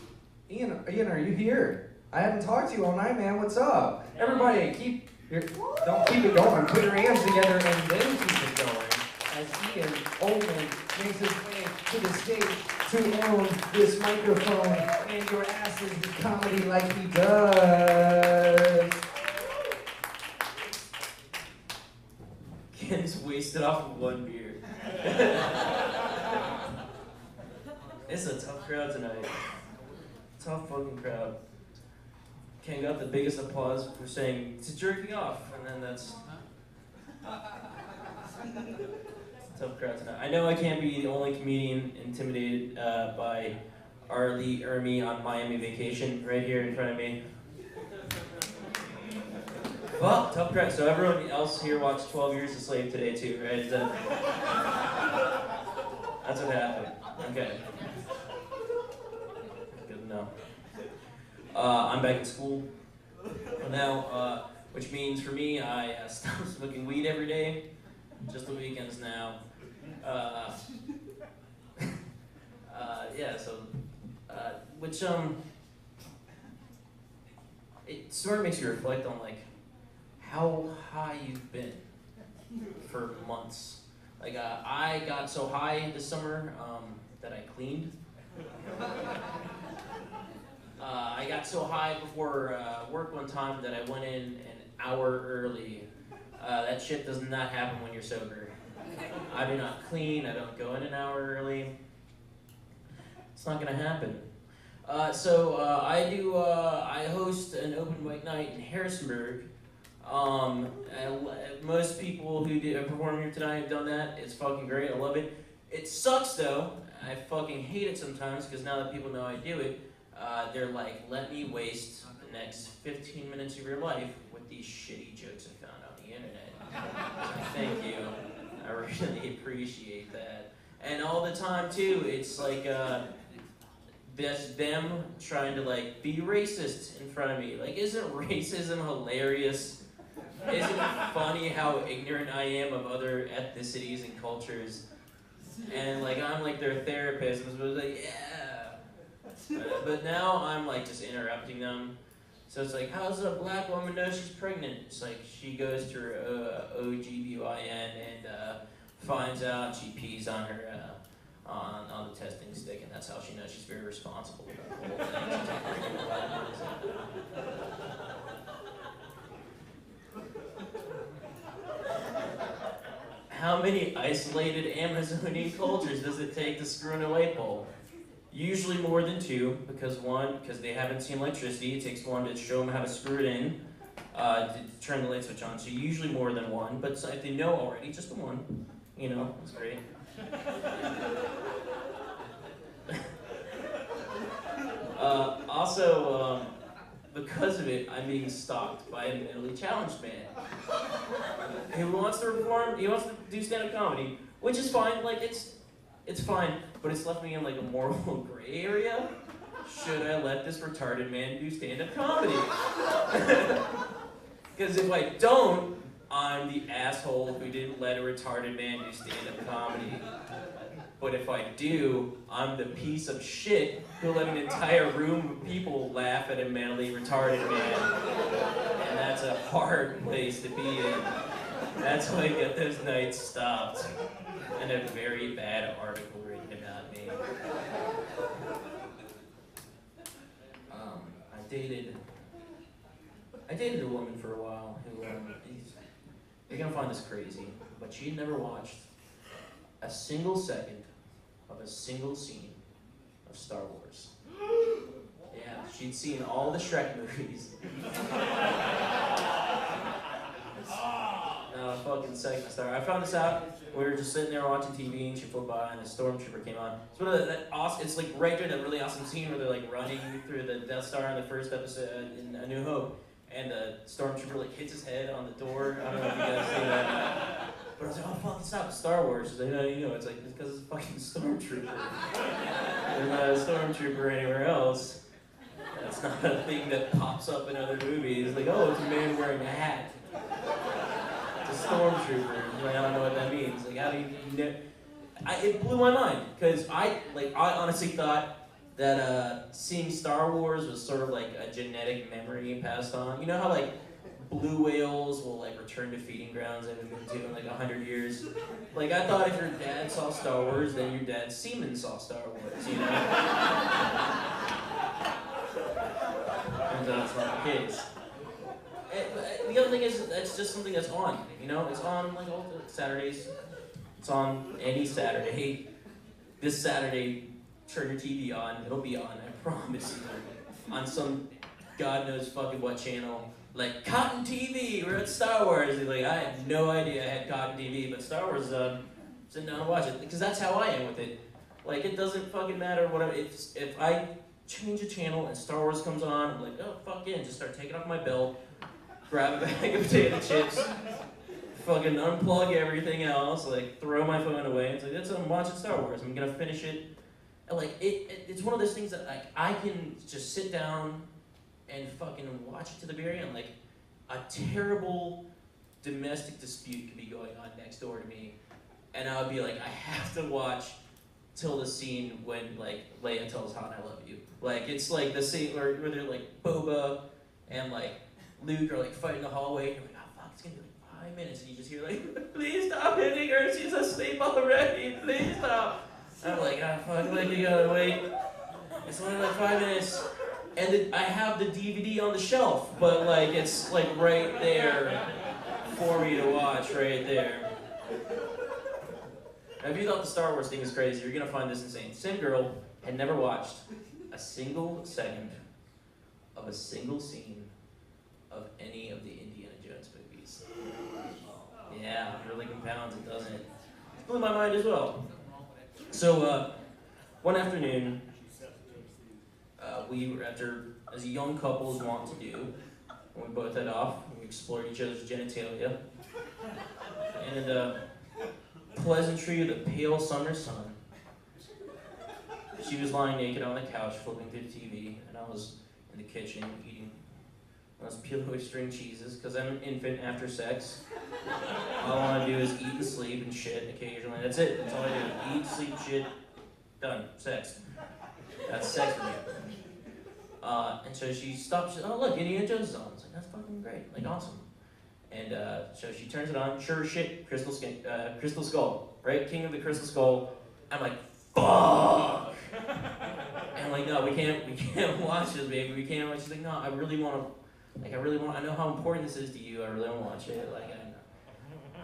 Ian, are you here? I haven't talked to you all night, man. What's up? Everybody, don't keep it going. Put your hands together and then keep it going. As Ian Oldman makes his way to the stage to own this microphone and your asses with comedy like he does. Ken's wasted off of one beer. It's a tough crowd tonight. Tough fucking crowd. Ken got the biggest applause for saying, "To jerking off," and then that's tough crowd tonight. I know I can't be the only comedian intimidated by R. Lee Ermey on Miami Vacation right here in front of me. Well, tough crowd. So everyone else here watched 12 Years a Slave today too, right? That's what happened. Okay. Good to know. I'm back in school now, which means for me, I stopped smoking weed every day, just the weekends now. Which it sort of makes you reflect on like how high you've been for months. Like I got so high this summer that I cleaned. I got so high before work one time that I went in an hour early. That shit does not happen when you're sober. I do not clean, I don't go in an hour early. It's not gonna happen. I host an open mic night in Harrisonburg. Most people who perform here tonight have done that. It's fucking great, I love it. It sucks though, I fucking hate it sometimes because now that people know I do it, they're like, let me waste the next 15 minutes of your life with these shitty jokes I found on the internet. Thank you. I really appreciate that. And all the time too, it's like that's them trying to like be racist in front of me. Like, isn't racism hilarious? Isn't it funny how ignorant I am of other ethnicities and cultures? And like I'm like their therapist, and was like, yeah. But now I'm like just interrupting them. So it's like, how does a black woman know she's pregnant? It's like she goes to her OGBYN and finds out, she pees on her on the testing stick, and that's how she knows she's very responsible about the whole thing. How many isolated Amazonian cultures does it take to screw in a light bulb? Usually more than two, because they haven't seen electricity. It takes one to show them how to screw it in, to turn the light switch on. So usually more than one, but if they know already, just the one. You know, it's great. Also, because of it, I'm being stalked by a mentally challenged man who wants to perform. He wants to do stand-up comedy, which is fine. Like it's fine, but it's left me in like a moral gray area. Should I let this retarded man do stand-up comedy? Because if I don't, I'm the asshole who didn't let a retarded man do stand-up comedy. But if I do, I'm the piece of shit who let an entire room of people laugh at a mentally retarded man. And that's a hard place to be in. That's why I get those nights stopped. And a very bad article written about me. I dated a woman for a while who, you're gonna find this crazy, but she had never watched a single second of a single scene of Star Wars. Yeah, she'd seen all the Shrek movies. No, fucking second Star. I found this out. We were just sitting there watching TV, and she flew by, and a stormtrooper came on. It's one of that awesome. It's like right there, that really awesome scene where they're like running through the Death Star in the first episode in A New Hope, and the stormtrooper like hits his head on the door. I don't know if you guys see that. But I was like, oh fuck, it's not Star Wars. She's like, no, you know, it's like, it's because it's a fucking stormtrooper. There's not a stormtrooper anywhere else. That's not a thing that pops up in other movies. Like, oh, it's a man wearing a hat. It's a stormtrooper. Like, I don't know what that means. Like, how do you know? It blew my mind, because I honestly thought that seeing Star Wars was sort of like a genetic memory passed on. You know how like blue whales will like return to feeding grounds they haven't been to in like 100 years? Like, I thought if your dad saw Star Wars, then your dad's semen saw Star Wars, you know? And that's not the case. The other thing is, that's just something that's on, you know? It's on like all the Saturdays. It's on any Saturday. This Saturday, turn your TV on, it'll be on, I promise you. On some God knows fucking what channel. Like, Cotton TV, we're at Star Wars. Like, I had no idea I had Cotton TV, but Star Wars, sitting down and watch it. Because that's how I am with it. Like, it doesn't fucking matter what if I change a channel and Star Wars comes on, I'm like, oh, fuck yeah, and just start taking off my belt, grab a bag of potato chips, fucking unplug everything else, like, throw my phone away. It's like, I'm watching Star Wars. I'm gonna finish it. And, like, it's one of those things that, like, I can just sit down and fucking watch it to the very end. Like, a terrible domestic dispute could be going on next door to me, and I would be like, I have to watch till the scene when, like, Leia tells Han, I love you. Like, it's like the scene where they're like, Boba and, like, Luke are, like, fighting in the hallway, and you're like, oh fuck, it's gonna be like 5 minutes, and you just hear, like, please stop hitting her, she's asleep already, please stop. And I'm like, oh fuck, like, you gotta wait. It's only like 5 minutes. And I have the DVD on the shelf, but like it's like right there for me to watch, right there. Now, if you thought the Star Wars thing was crazy, you're gonna find this insane. Same girl had never watched a single second of a single scene of any of the Indiana Jones movies. Yeah, it really compounds it, doesn't it? It blew my mind as well. So one afternoon, we were as a young couple is wont to do, and we both head off, and we explored each other's genitalia, and pleasantry of the pale summer sun. She was lying naked on the couch, flipping through the TV, and I was in the kitchen eating those pillowy string cheeses, because I'm an infant after sex. All I want to do is eat and sleep and shit occasionally. That's it. That's all I do. Eat, sleep, shit, done. Sex. That's sex for me. And so she stops, oh look, Indiana Jones is on. I was like, that's fucking great, like awesome. And so she turns it on, sure as shit, Crystal Skull, right? King of the Crystal Skull. I'm like, fuck! And I'm like, no, we can't watch this, baby, we can't watch. She's like, no, I really want to, I know how important this is to you, I really want to watch it, like,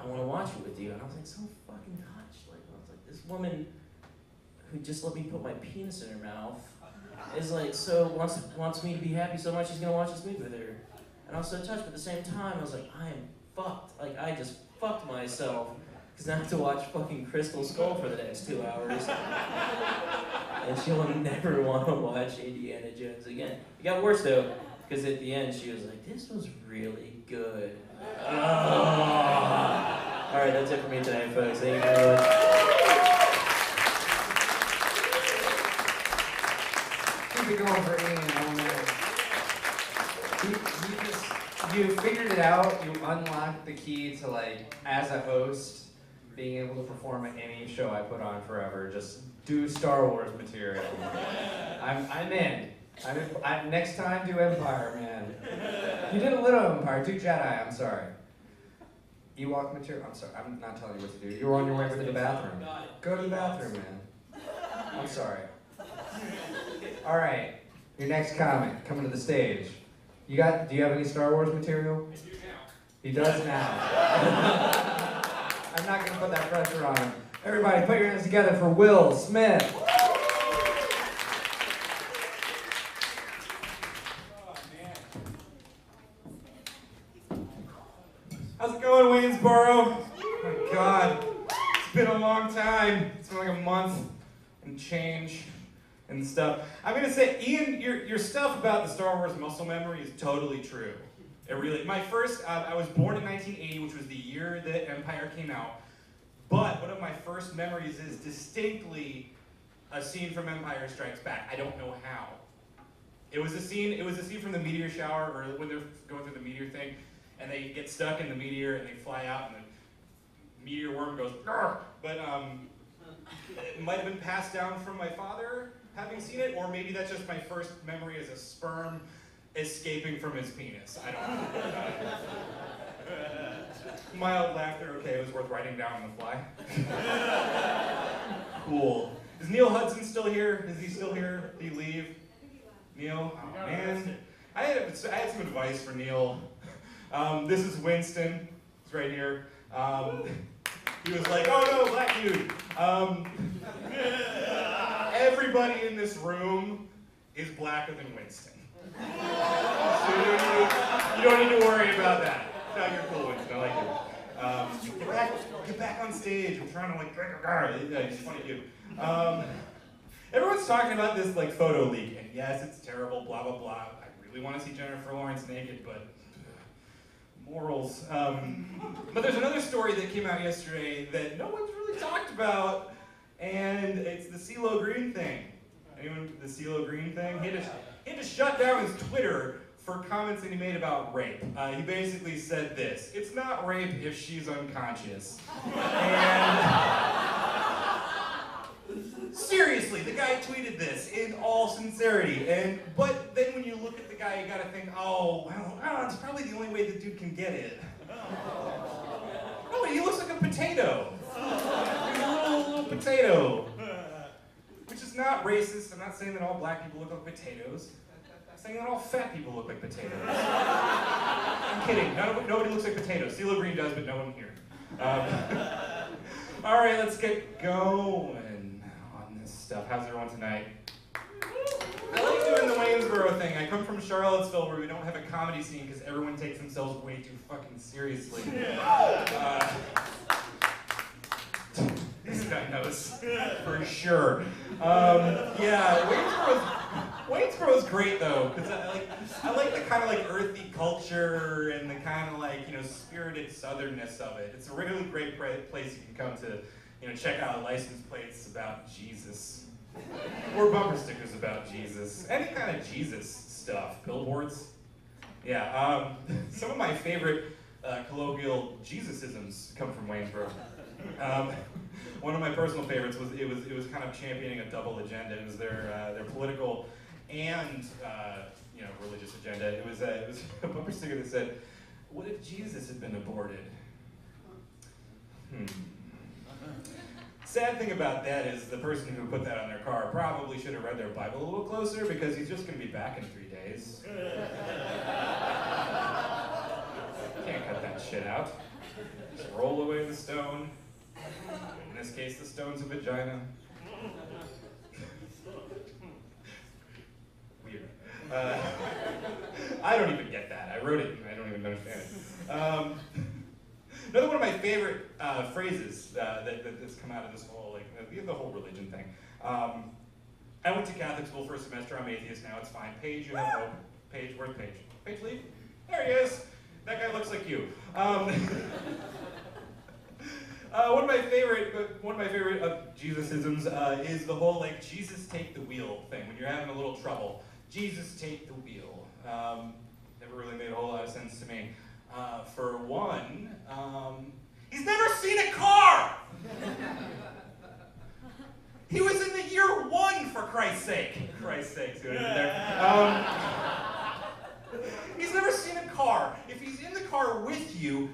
I want to watch it with you. And I was like, so fucking touched, like, I was like, this woman who just let me put my penis in her mouth is like, so wants me to be happy so much she's gonna watch this movie with her. And I was so touched, but at the same time, I was like, I am fucked. Like, I just fucked myself, because I have to watch fucking Crystal Skull for the next 2 hours. And she'll never want to watch Indiana Jones again. It got worse, though, because at the end, she was like, this was really good. Oh. All right, that's it for me tonight, folks. Thank you very much. Keep it going for Ian. You figured it out. You unlocked the key to, like, as a host, being able to perform at any show I put on forever. Just do Star Wars material. I'm in. Next time, do Empire, man. You did a little Empire. Do Jedi. I'm sorry. Ewok material. I'm sorry. I'm not telling you what to do. You were on your way to the bathroom. Go to the bathroom, man. I'm sorry. All right. Your next comic coming to the stage. Do you have any Star Wars material? I do now. He does now. I'm not gonna put that pressure on him. Everybody, put your hands together for Will Smith. Oh, man. How's it going, Waynesboro? Oh my God, it's been a long time. It's been like a month and change and stuff. I'm gonna say, Ian, your stuff about the Star Wars muscle memory is totally true. It really, I was born in 1980, which was the year that Empire came out. But one of my first memories is distinctly a scene from Empire Strikes Back. I don't know how. It was a scene from the meteor shower, or when they're going through the meteor thing, and they get stuck in the meteor and they fly out, and the meteor worm goes, "Grr!" But it might have been passed down from my father, having seen it, or maybe that's just my first memory as a sperm escaping from his penis. I don't know. Mild laughter, okay, it was worth writing down on the fly. Cool. Is Neil Hudson still here? Is he still here? Did he leave? Neil? Oh, man. I had some advice for Neil. This is Winston. He's right here. He was like, oh no, black dude. Everybody in this room is blacker than Winston. So you don't need to worry about that. No, you're cool, Winston. I like you. Get back on stage. I'm trying to like. He's a funny dude. Everyone's talking about this like photo leak, and yes, it's terrible. Blah blah blah. I really want to see Jennifer Lawrence naked, but morals. But there's another story that came out yesterday that no one's really talked about, and it's the CeeLo Green thing. Anyone? The CeeLo Green thing? He had to shut down his Twitter for comments that he made about rape. He basically said this: "It's not rape if she's unconscious." And seriously, the guy tweeted this in all sincerity. But then when you look at the guy, you gotta think, oh, well, it's probably the only way the dude can get it. Oh, he looks like a potato. He's a little potato. Which is not racist. I'm not saying that all black people look like potatoes. I'm saying that all fat people look like potatoes. I'm kidding. Nobody looks like potatoes. CeeLo Green does, but no one here. All right, let's get going on this stuff. How's everyone tonight? I like doing the Waynesboro thing. I come from Charlottesville, where we don't have a comedy scene because everyone takes themselves way too fucking seriously. This guy knows, for sure. Waynesboro's great though, because I like the kind of like earthy culture and the kind of like, spirited southernness of it. It's a really great place you can come to, check out license plates about Jesus. Or bumper stickers about Jesus. Any kind of Jesus stuff. Billboards. Yeah, some of my favorite colloquial Jesusisms come from Waynesboro. One of my personal favorites was it was kind of championing a double agenda. It was their political and religious agenda. It was a bumper sticker that said, "What if Jesus had been aborted?" Sad thing about that is the person who put that on their car probably should have read their Bible a little closer, because he's just going to be back in 3 days. Can't cut that shit out. Just roll away the stone. In this case, the stone's a vagina. Weird. I don't even get that. I wrote it and I don't even understand it. Another one of my favorite phrases that's come out of this whole, the whole religion thing. I went to Catholic school for a semester. I'm atheist now. It's fine. Paige, you have hope. Paige, where's Paige? Paige, leave. There he is. That guy looks like you. One of my favorite Jesus-isms is the whole Jesus take the wheel thing. When you're having a little trouble, Jesus take the wheel. Never really made a whole lot of sense to me. For one, he's never seen a car! He was in the year 1, for Christ's sake. Christ's sake, see what I did there? He's never seen a car. If he's in the car with you,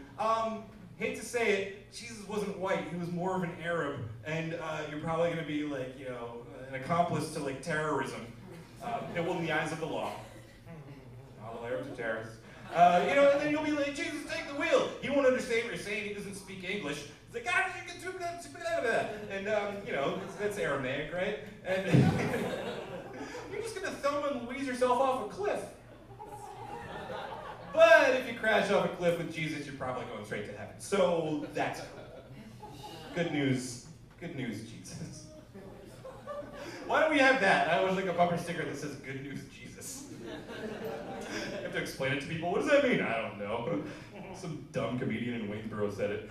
hate to say it, Jesus wasn't white, he was more of an Arab, and you're probably going to be an accomplice to terrorism. In the eyes of the law. All Arabs are terrorists. And then you'll be like, Jesus, take the wheel. He won't understand what you're saying. He doesn't speak English. He's like, and that's Aramaic, right? And you're just gonna Thelma and Louise yourself off a cliff. But if you crash off a cliff with Jesus, you're probably going straight to heaven. So that's cool. Good news, Jesus. Why don't we have that? I would like a bumper sticker that says "Good news, Jesus." I have to explain it to people. What does that mean? I don't know. Some dumb comedian in Waynesboro said it.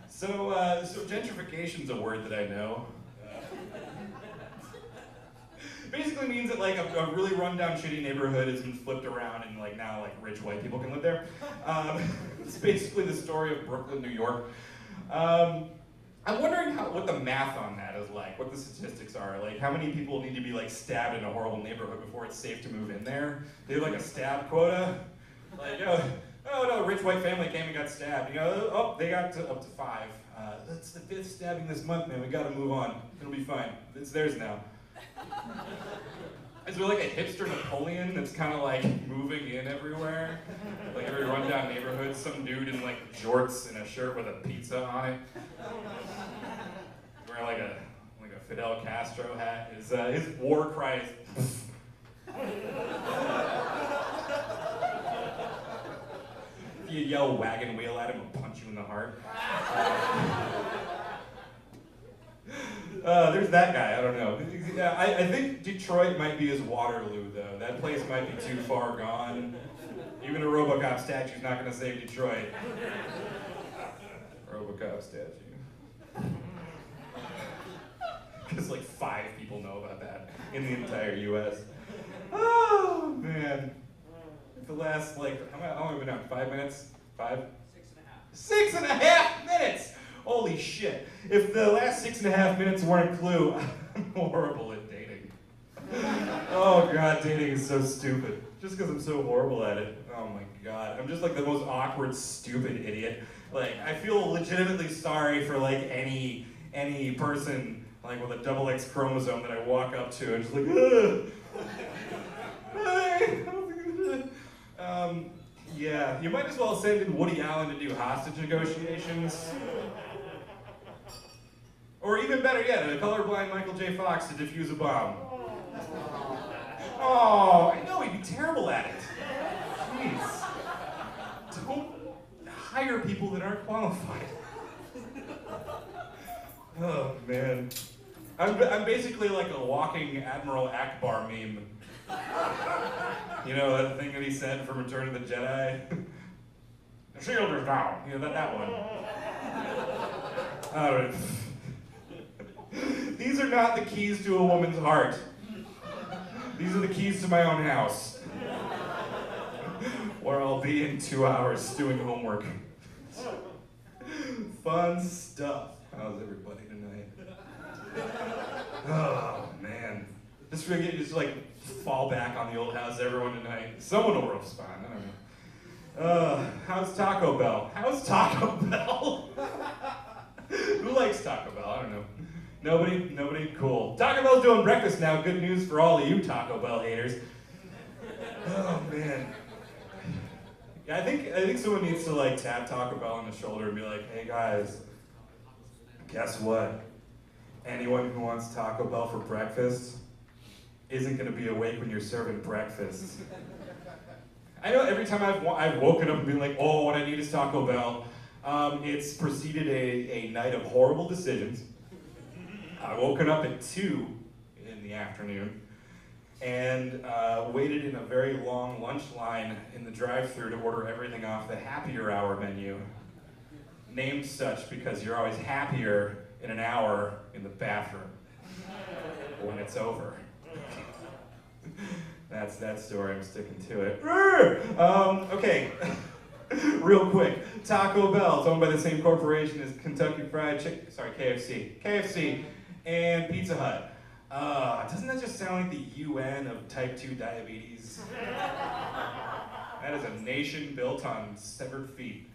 So gentrification's a word that I know. Basically means that a really rundown, shitty neighborhood has been flipped around, and now rich white people can live there. It's basically the story of Brooklyn, New York. I'm wondering what the math on that is like, what the statistics are. How many people need to be stabbed in a horrible neighborhood before it's safe to move in there? They have a stab quota? A rich white family came and got stabbed. They got up to 5. That's the 5th stabbing this month, man. We gotta move on. It'll be fine. It's theirs now. Is there a hipster Napoleon that's kind of moving in everywhere? Every rundown neighborhood, some dude in jorts and a shirt with a pizza on it. Wearing a Fidel Castro hat. His war cry is if you yell wagon wheel at him, he'll punch you in the heart. There's that guy, I don't know. I think Detroit might be his Waterloo, though. That place might be too far gone. Even a RoboCop statue's not gonna save Detroit. RoboCop statue. Because 5 people know about that in the entire US. Oh, man. The last, how long have we been on? 5 minutes? 5? 6.5. 6.5 minutes! Holy shit. If the last 6.5 minutes weren't a clue, I'm horrible at dating. Oh god, dating is so stupid. Just because I'm so horrible at it. Oh my god. I'm just the most awkward, stupid idiot. I feel legitimately sorry for any person with a XX chromosome that I walk up to and just ugh. Hi. Yeah, you might as well send in Woody Allen to do hostage negotiations. Or even better yet, a colorblind Michael J. Fox to defuse a bomb. Oh, I know, he'd be terrible at it. Jeez. Don't hire people that aren't qualified. Oh, man. I'm basically a walking Admiral Akbar meme. You know, that thing that he said from Return of the Jedi? The shield is down. That one. All right. These are not the keys to a woman's heart. These are the keys to my own house. Where I'll be in 2 hours doing homework. Fun stuff. How's everybody tonight? Oh man, just forget, just like fall back on the old house everyone tonight. Someone will respond. I don't know. How's Taco Bell? How's Taco Bell? Who likes Taco Bell? I don't know. Nobody? Cool. Taco Bell's doing breakfast now. Good news for all of you Taco Bell haters. Oh man. Yeah, I think someone needs to like tap Taco Bell on the shoulder and be like, hey guys, guess what? Anyone who wants Taco Bell for breakfast isn't gonna be awake when you're serving breakfast. I know every time I've woken up and been like, oh, what I need is Taco Bell, it's preceded a night of horrible decisions. I woken up at 2 in the afternoon and waited in a very long lunch line in the drive-thru to order everything off the happier hour menu. Named such because you're always happier in an hour in the bathroom when it's over. That's that story, I'm sticking to it. Okay, real quick. Taco Bell, it's owned by the same corporation as Kentucky Fried Chicken, KFC, and Pizza Hut. Doesn't that just sound like the UN of type 2 diabetes? That is a nation built on severed feet.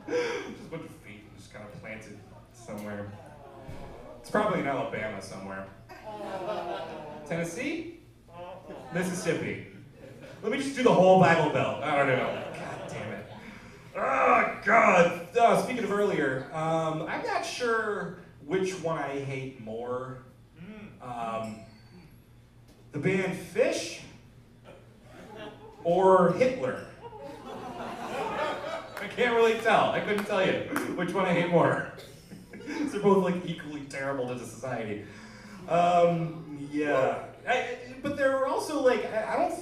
Just a bunch of feet just kind of planted somewhere. It's probably in Alabama somewhere. Tennessee? Mississippi. Let me just do the whole Bible Belt. I don't know. God damn it. Oh, God. Speaking of earlier, I'm not sure which one I hate more. The band Fish or Hitler. I can't really tell. I couldn't tell you which one I hate more. They're both like equally terrible to the society. Yeah. But they're also like, I don't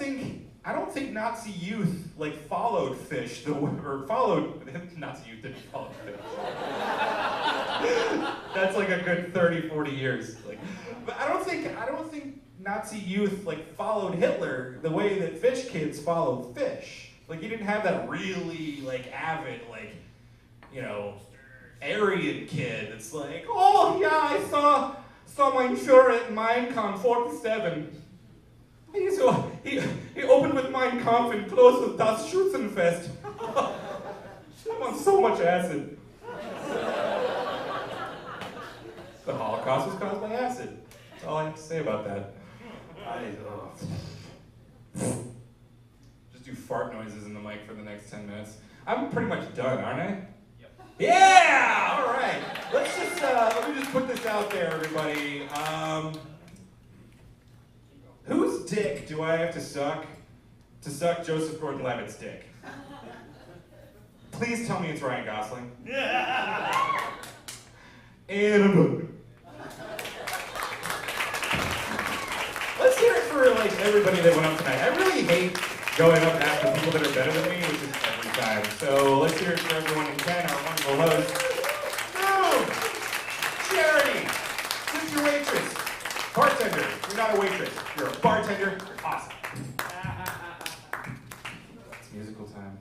think Nazi youth like followed Fish or followed Nazi youth didn't follow Fish. That's like a good 30, 40 years. Like, but I don't think Nazi youth like followed Hitler the way that Fish kids followed Fish. Like, you didn't have that really like avid like, you know, Aryan kid that's like, oh yeah, I saw mein Führer in Mein Kampf 47. He opened with Mein Kampf and closed with Das Schützenfest. I'm on so much acid. The Holocaust was caused by acid. That's all I have to say about that. Just do fart noises in the mic for the next 10 minutes. I'm pretty much done, aren't I? Yep. Yeah! All right. Let's just, let me just put this out there, everybody. Whose dick do I have to suck Joseph Gordon-Levitt's dick? Please tell me it's Ryan Gosling. Yeah. And let's hear it for like everybody that went up tonight. I really hate going up after people that are better than me, which is every time. So let's hear it for everyone who can, our wonderful host. Boom! Charity! Who's your waitress? Bartender. You're not a waitress. You're a bartender. You're awesome. It's musical time.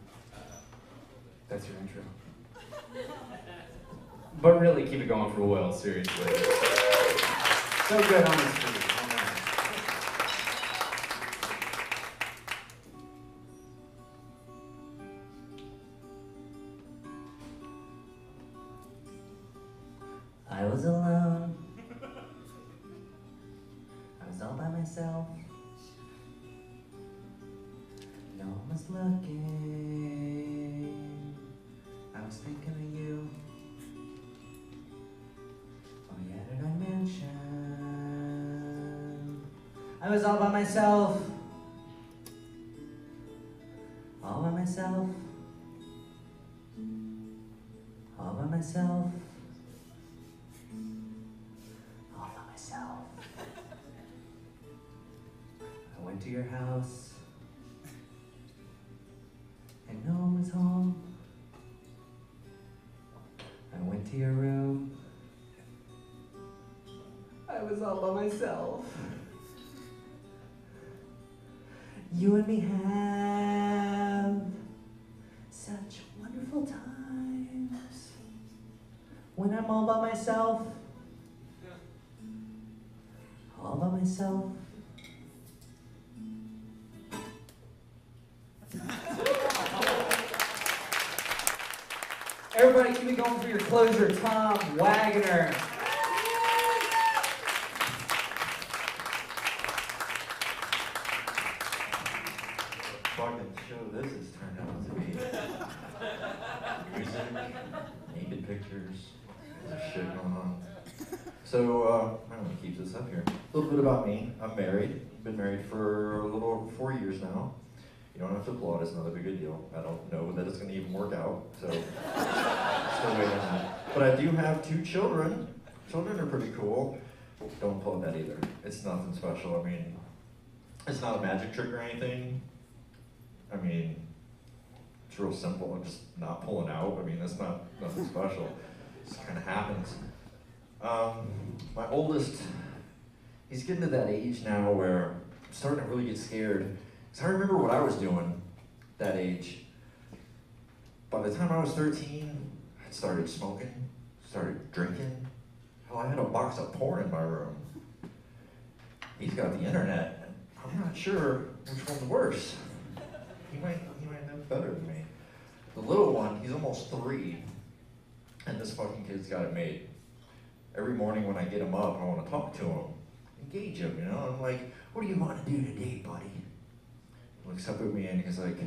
That's your intro. But really, keep it going for Will, seriously. So good on this street. I was alone. I was all by myself. No one was looking. I was thinking of you. Oh yeah, did I mention? I was all by myself. All by myself. All by myself. All by myself. I went to your house, and no one was home. I went to your room. I was all by myself. You and me have such wonderful times when when I'm all by myself. All by myself. Everybody keep it going for your closer, Tom Wagner. Fucking show this has turned out to be. Music, naked pictures, there's shit going on. So, I'm gonna keep this up here. A little bit about me. I'm married. Been married for a little over 4 years now. You don't have to applaud, it's not a big a deal. I don't know that it's gonna even work out, so still waiting on that. But I do have 2 children. Children are pretty cool. Don't applaud that either. It's nothing special. I mean, it's not a magic trick or anything. I mean, it's real simple. I'm just not pulling out. I mean, that's not nothing special. It just kind of happens. My oldest, he's getting to that age now where I'm starting to really get scared. Because I remember what I was doing that age. By the time I was 13, I started smoking, started drinking. Hell, I had a box of porn in my room. He's got the internet. I'm not sure which one's worse. He might know better than me. The little one, he's almost 3, and this fucking kid's got it made. Every morning when I get him up, I want to talk to him, engage him, you know? I'm like, what do you want to do today, buddy? He looks up at me and he's like,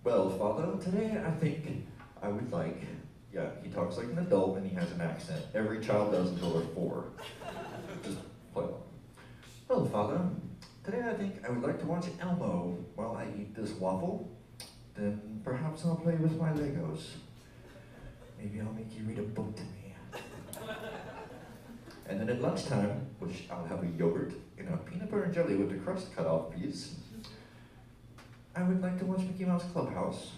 well, Father, today I think I would like, yeah, he talks like an adult and he has an accent. Every child does until they're 4. Just play along. Well, Father, today I think I would like to watch Elmo while I eat this waffle. Then perhaps I'll play with my Legos. Maybe I'll make you read a book to me. And then at lunchtime, which I'll have a yogurt and a peanut butter and jelly with the crust cut off piece, I would like to watch Mickey Mouse Clubhouse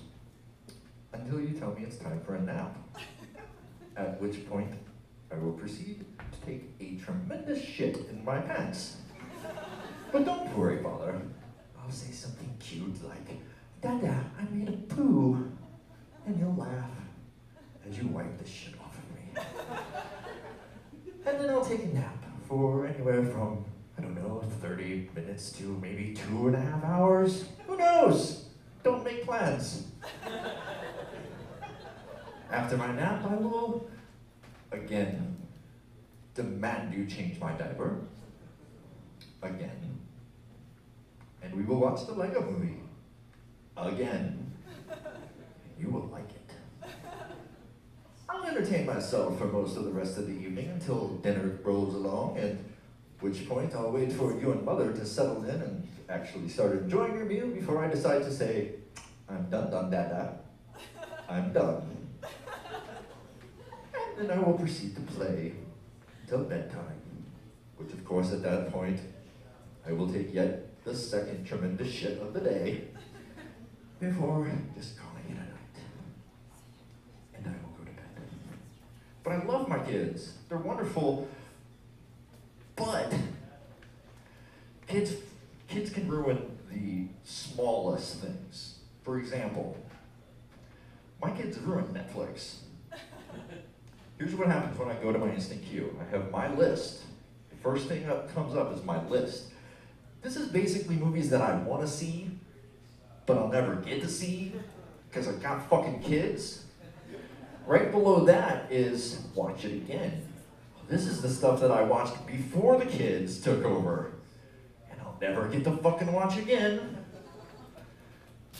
until you tell me it's time for a nap. At which point, I will proceed to take a tremendous shit in my pants. But don't worry, Father. I'll say something cute like, Dada, I made a poo. And you'll laugh as you wipe the shit off of me. And then I'll take a nap for anywhere from, I don't know, 30 minutes to maybe 2.5 hours. Who knows? Don't make plans. After my nap, I will, again, demand you change my diaper. Again. And we will watch the Lego movie. Again. You will like it. I'll entertain myself for most of the rest of the evening until dinner rolls along, at which point I'll wait for you and Mother to settle in and actually start enjoying your meal before I decide to say, I'm done, Dada. I'm done. And then I will proceed to play till bedtime, which of course at that point, I will take yet the second tremendous shit of the day before just calling it a night. And I will go to bed. But I love my kids. They're wonderful. But kids can ruin the smallest things. For example, my kids have ruined Netflix. Here's what happens when I go to my instant queue. I have my list. The first thing that comes up is my list. This is basically movies that I want to see, but I'll never get to see because I've got fucking kids. Right below that is watch it again. This is the stuff that I watched before the kids took over, and I'll never get to fucking watch again.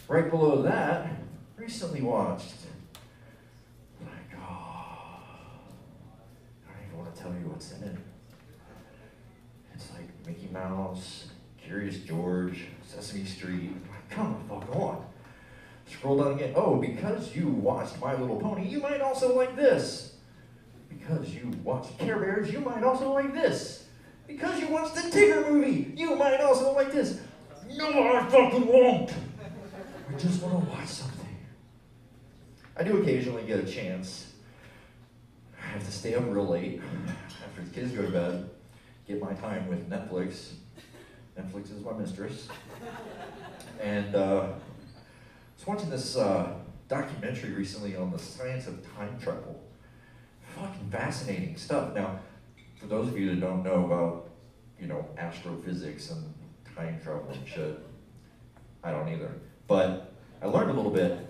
Right below that, recently watched. My God, I don't even want to tell you what's in it. It's like Mickey Mouse, Curious George, Sesame Street. Like, come the fuck on. Scroll down again. Oh, because you watched My Little Pony, you might also like this. Because you watched Care Bears, you might also like this. Because you watched the Tigger movie, you might also like this. No, I fucking won't. I just want to watch something. I do occasionally get a chance. I have to stay up real late after the kids go to bed, get my time with Netflix. Netflix is my mistress. And I was watching this documentary recently on the science of time travel. fucking fascinating stuff. Now, for those of you that don't know about, astrophysics and time travel and shit, I don't either. But I learned a little bit.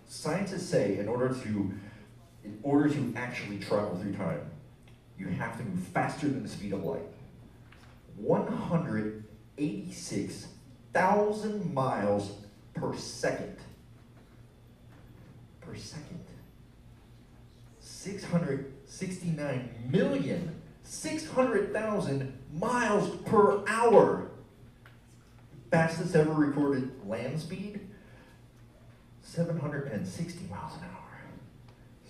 Scientists say in order to actually travel through time, you have to move faster than the speed of light. 186,000 miles per second. Per second. 669,600,000 miles per hour. Fastest ever recorded land speed, 760 miles an hour.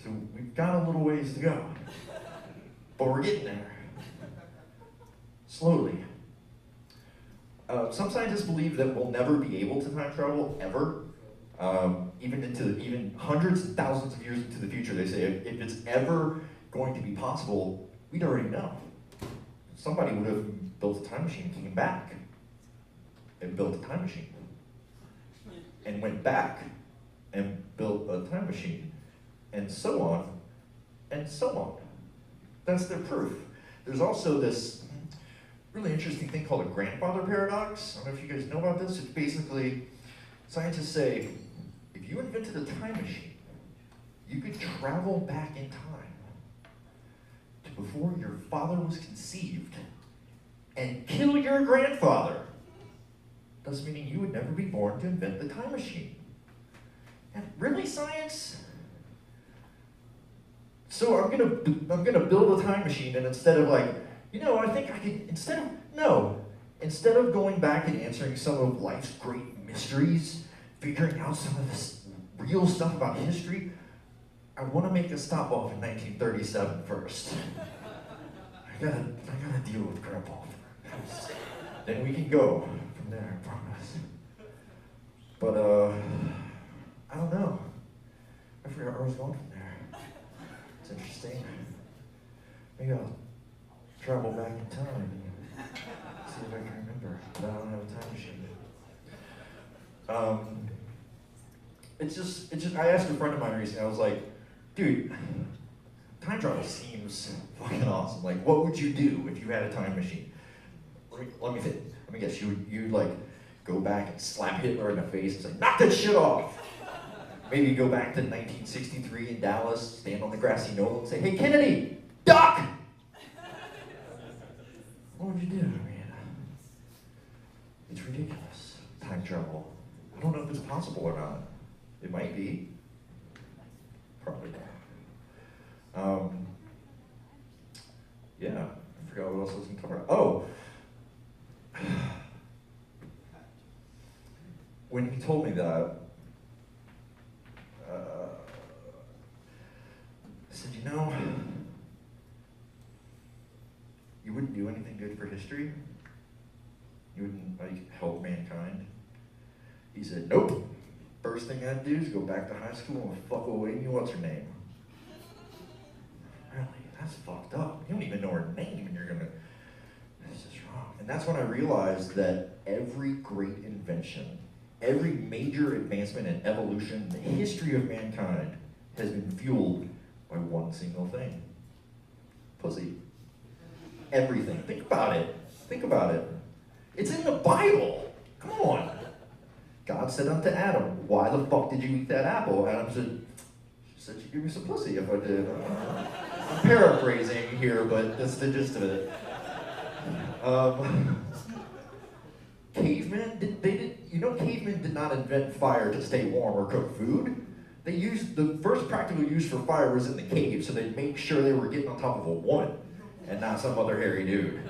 So we've got a little ways to go, but we're getting there. Slowly. Some scientists believe that we'll never be able to time travel, ever. Even hundreds and thousands of years into the future, they say if it's ever going to be possible, we'd already know. Somebody would have built a time machine, came back, and built a time machine, and went back and built a time machine, and so on, and so on. That's their proof. There's also this really interesting thing called a grandfather paradox. I don't know if you guys know about this. It's basically, scientists say, if you invented a time machine, you could travel back in time to before your father was conceived and kill your grandfather, thus meaning you would never be born to invent the time machine. And really, science? So I'm gonna build a time machine, and instead of I think I could, instead of going back and answering some of life's great mysteries, figuring out some of this real stuff about history, I want to make a stop off in 1937 first. I gotta deal with Grandpa first. Then we can go from there, I promise. But I don't know. I forgot where I was going from there. It's interesting. Maybe I'll travel back in time and see if I can remember. But I don't have a time machine. I asked a friend of mine recently, I was like, dude, time travel seems fucking awesome. Like, what would you do if you had a time machine? Let me guess, you'd go back and slap Hitler in the face and say, knock that shit off. Maybe go back to 1963 in Dallas, stand on the grassy knoll and say, hey Kennedy, duck! What would you do? It's ridiculous, time travel. I don't know if it's possible or not. It might be. Probably not. Yeah, I forgot what else I was going to talk about. Oh! When he told me that, I said, you wouldn't do anything good for history? You wouldn't, help mankind? He said, nope. First thing I'd do is go back to high school and fuck away me, what's her name? Really? That's fucked up. You don't even know her name and you're gonna, this is wrong. And that's when I realized that every great invention, every major advancement in evolution in the history of mankind has been fueled by one single thing. Pussy. Everything. Think about it. Think about it. It's in the Bible. Come on. God said unto Adam, why the fuck did you eat that apple? Adam said, she said she'd give me some pussy if I did. I'm paraphrasing here, but that's the gist of it. Cavemen, cavemen did not invent fire to stay warm or cook food. They used, the first practical use for fire was in the cave, so they'd make sure they were getting on top of a woman and not some other hairy dude.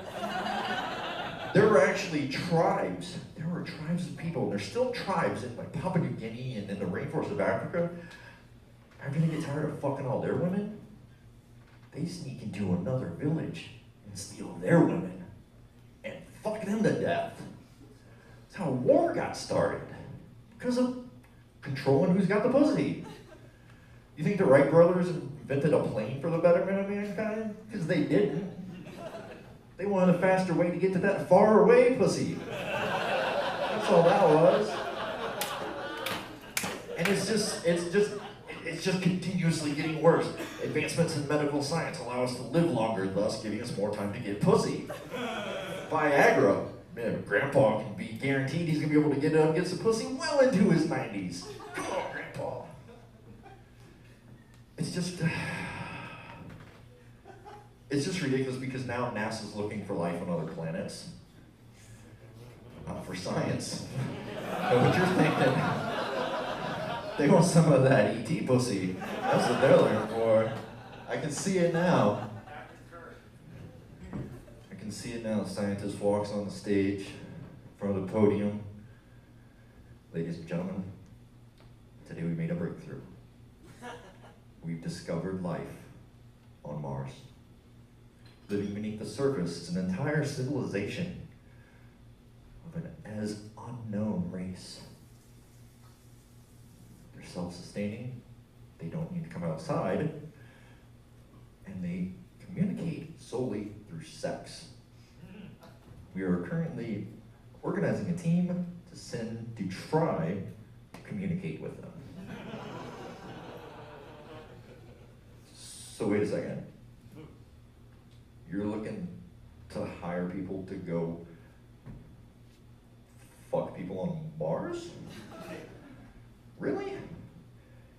There were actually tribes. There were tribes of people, and there's still tribes in Papua New Guinea and in the rainforest of Africa. After they get tired of fucking all their women, they sneak into another village and steal their women and fuck them to death. That's how war got started, because of controlling who's got the pussy. You think the Wright brothers invented a plane for the betterment of mankind? Because they didn't. They wanted a faster way to get to that far away pussy. That's all that was. And it's it's just continuously getting worse. Advancements in medical science allow us to live longer, thus giving us more time to get pussy. Viagra, man, Grandpa can be guaranteed he's gonna be able to get up and get some pussy well into his 90s. Come on, Grandpa. It's just ridiculous because now NASA's looking for life on other planets. Not for science. Know what you're thinking? They want some of that ET pussy. That's what they're looking for. I can see it now. I can see it now. The scientist walks on the stage, in front of the podium. Ladies and gentlemen, today we made a breakthrough. We've discovered life on Mars. Living beneath the surface is an entire civilization of an as unknown race. They're self-sustaining, they don't need to come outside, and they communicate solely through sex. We are currently organizing a team to send to try to communicate with them. So wait a second. You're looking to hire people to go fuck people on Mars? Really?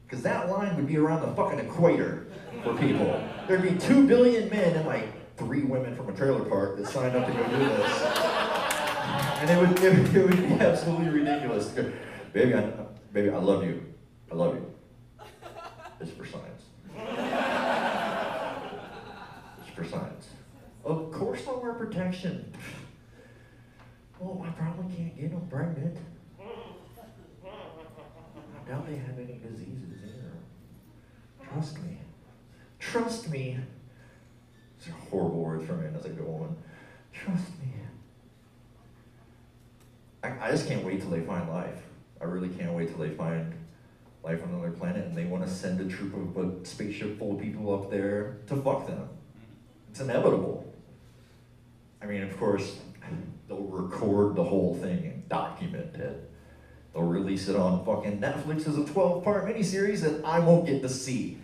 Because that line would be around the fucking equator for people. There'd be 2 billion men and like 3 women from a trailer park that signed up to go do this. And it would be absolutely ridiculous. Baby, I love you. I love you. It's for science. It's for science. Of course I'll wear protection. Well, I probably can't get them pregnant. I doubt they have any diseases either. Trust me. Trust me. These are horrible words for me as I go on. Trust me. I just can't wait till they find life. I really can't wait till they find life on another planet and they want to send a troop of a spaceship full of people up there to fuck them. It's inevitable. I mean, of course, they'll record the whole thing and document it. They'll release it on fucking Netflix as a 12-part miniseries that I won't get to see.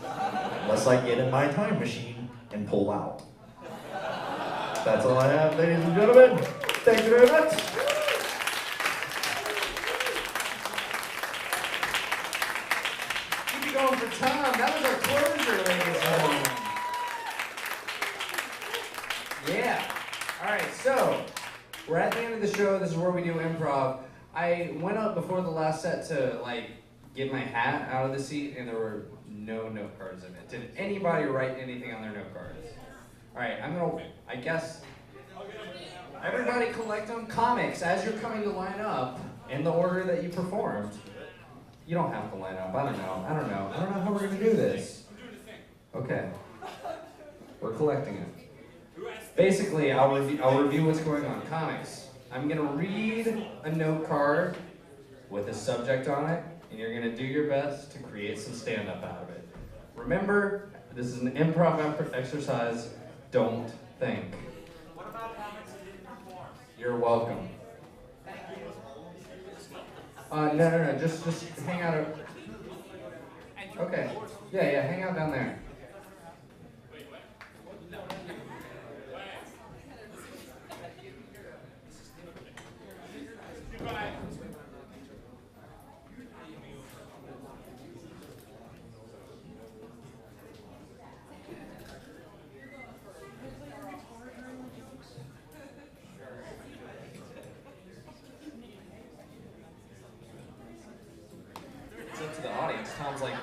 Unless I get in my time machine and pull out. That's all I have, ladies and gentlemen. Thank you very much. Keep it going for Tom. That was our closer, ladies and gentlemen. Yeah. All right, so we're at the end of the show. This is where we do improv. I went up before the last set to like get my hat out of the seat, and there were no note cards in it. Did anybody write anything on their note cards? All right, I guess everybody collect them. Comics, as you're coming to line up in the order that you performed. You don't have to line up. I don't know how we're gonna do this. Okay. We're collecting it. Basically, I'll review what's going on. Comics. I'm gonna read a note card with a subject on it, and you're gonna do your best to create some stand-up out of it. Remember, this is an improv exercise. Don't think. What about comics that didn't perform? You're welcome. No. Just hang out. Okay. Yeah. Hang out down there. It's up to the audience. Tom's like,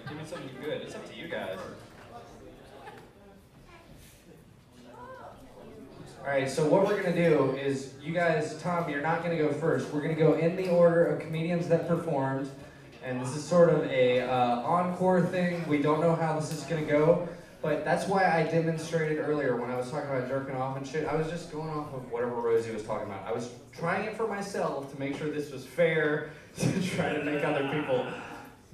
give me something good. It's up to you guys. All right, so what we're gonna do is, you guys, Tom, you're not gonna go first. We're gonna go in the order of comedians that performed, and this is sort of a encore thing. We don't know how this is gonna go, but that's why I demonstrated earlier when I was talking about jerking off and shit. I was just going off of whatever Rosie was talking about. I was trying it for myself to make sure this was fair, to try to make other people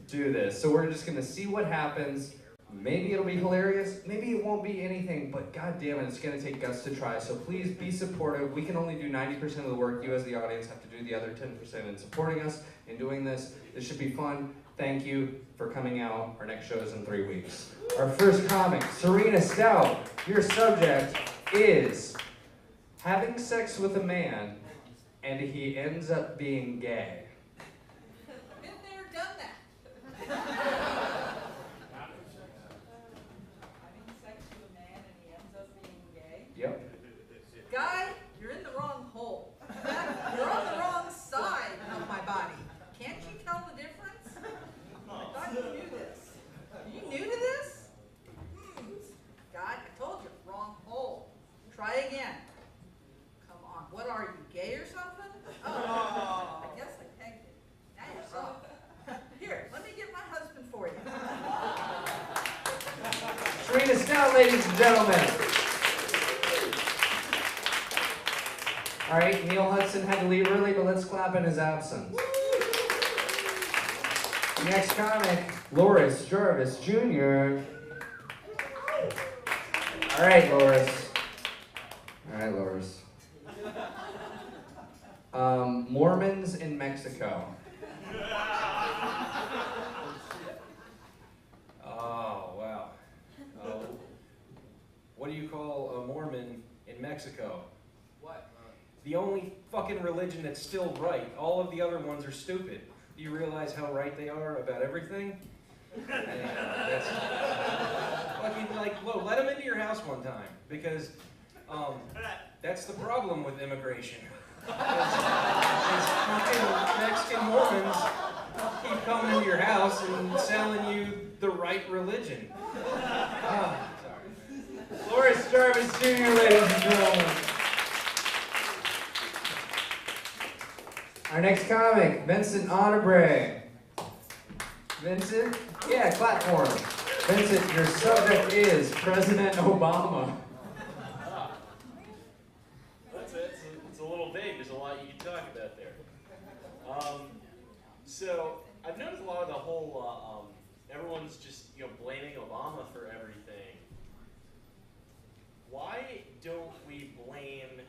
do this. So we're just gonna see what happens. Maybe it'll be hilarious, maybe it won't be anything, but god damn it, it's gonna take guts to try. So please be supportive. We can only do 90% of the work. You as the audience have to do the other 10% in supporting us in doing this. This should be fun. thank you for coming out. Our next show is in 3 weeks. Our first comic, Serena Stout. Your subject is having sex with a man and he ends up being gay. Been there, done that. Having sex with a man and he ends up being gay? Yep. Guy, you're in the wrong hole. You're on the wrong side of my body. Can't you tell the difference? I thought you knew this. Are you new to this? Guy, I told you, wrong hole. Try again. Come on, what are you, gay or something? Oh, I guess I pegged it. Now you're wrong. Here, let me get my husband for you. Serena Stout, ladies and gentlemen. All right, Neil Hudson had to leave early, but let's clap in his absence. Next comic, Loris Jarvis Jr. All right, Loris. Mormons in Mexico. Oh, wow. What do you call a Mormon in Mexico? What? The only fucking religion that's still right. All of the other ones are stupid. Do you realize how right they are about everything? That's fucking like, whoa, let them into your house one time, because that's the problem with immigration. These fucking Mexican Mormons keep coming into your house and selling you the right religion. Sorry. Loris Jarvis Jr., ladies and gentlemen. Our next comic, Vincent Onabray. Vincent? Yeah, clap for him. Vincent, your subject is President Obama. It's a little vague. There's a lot you can talk about there. So I've noticed a lot of the whole everyone's just blaming Obama for everything. Why don't we blame?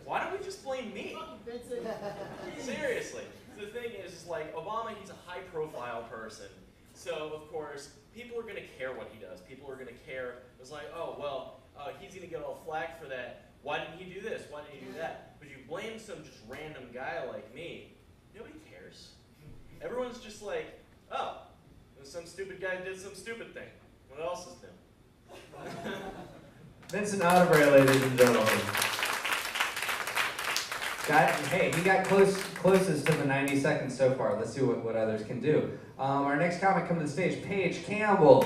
Why don't we just blame me? Seriously. The thing is, like, Obama, he's a high-profile person. So, of course, people are going to care what he does. People are going to care. It's like, oh, well, he's going to get all flack for that. Why didn't he do this? Why didn't he do that? But you blame some just random guy like me, nobody cares. Everyone's just like, oh, some stupid guy did some stupid thing. What else is new? Vincent Onabray, ladies and gentlemen. Hey, he got closest to the 90 seconds so far. Let's see what others can do. Our next comic coming to the stage, Paige Campbell.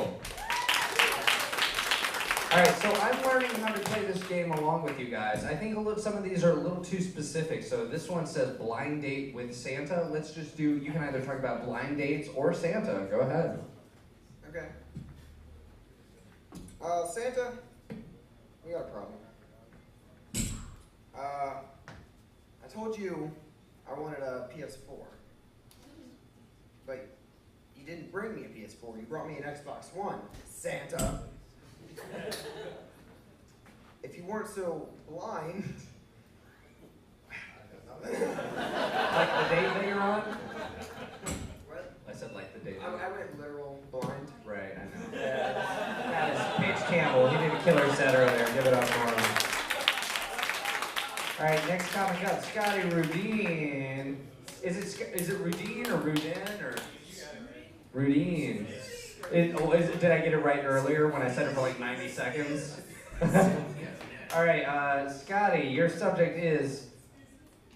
All right, so I'm learning how to play this game along with you guys. I think some of these are a little too specific. So this one says blind date with Santa. Let's just do, you can either talk about blind dates or Santa. Go ahead. Okay. Santa, we got a problem. I told you I wanted a PS4, but you didn't bring me a PS4. You brought me an Xbox One, Santa. If you weren't so blind, Like the date that you're on? What? I said like the date. I went literal blind. Right, I know. Guys, Paige Campbell, he did a killer set earlier. Give it up for him. All right, next comic up, Scotty Rudine. Is it Rudine or Rudin or Rudine? Did I get it right earlier when I said it for like 90 seconds? All right, Scotty, your subject is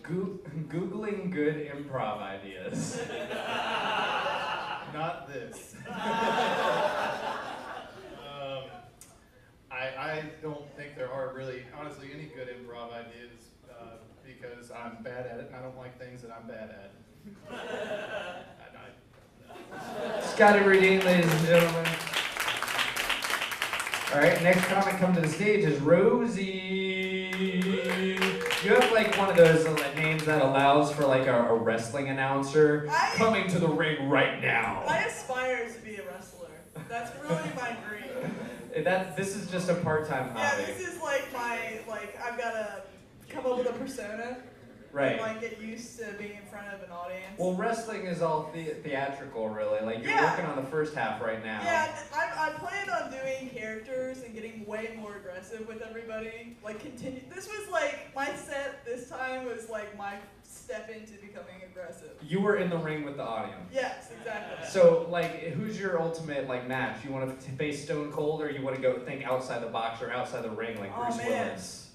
Googling good improv ideas. Not this. I don't think there are really, honestly, any good improv ideas because I'm bad at it and I don't like things that I'm bad at. Scotty Rudine, ladies and gentlemen. All right, next comic come to the stage is Rosie. You have like one of those names that allows for like a wrestling announcer coming to the ring right now. I aspire to be a wrestler. That's really my dream. This is just a part-time hobby. Yeah, this is like I've got a come up with a persona. Right. And like get used to being in front of an audience. Well, wrestling is all theatrical, really. Like, you're working on the first half right now. Yeah, I plan on doing characters and getting way more aggressive with everybody. Like, continue. This was like, my set this time was like my step into becoming aggressive. You were in the ring with the audience. Yes, exactly. So, like, who's your ultimate, like, match? You want to face Stone Cold, or you want to go think outside the box or outside the ring, like Bruce Willis?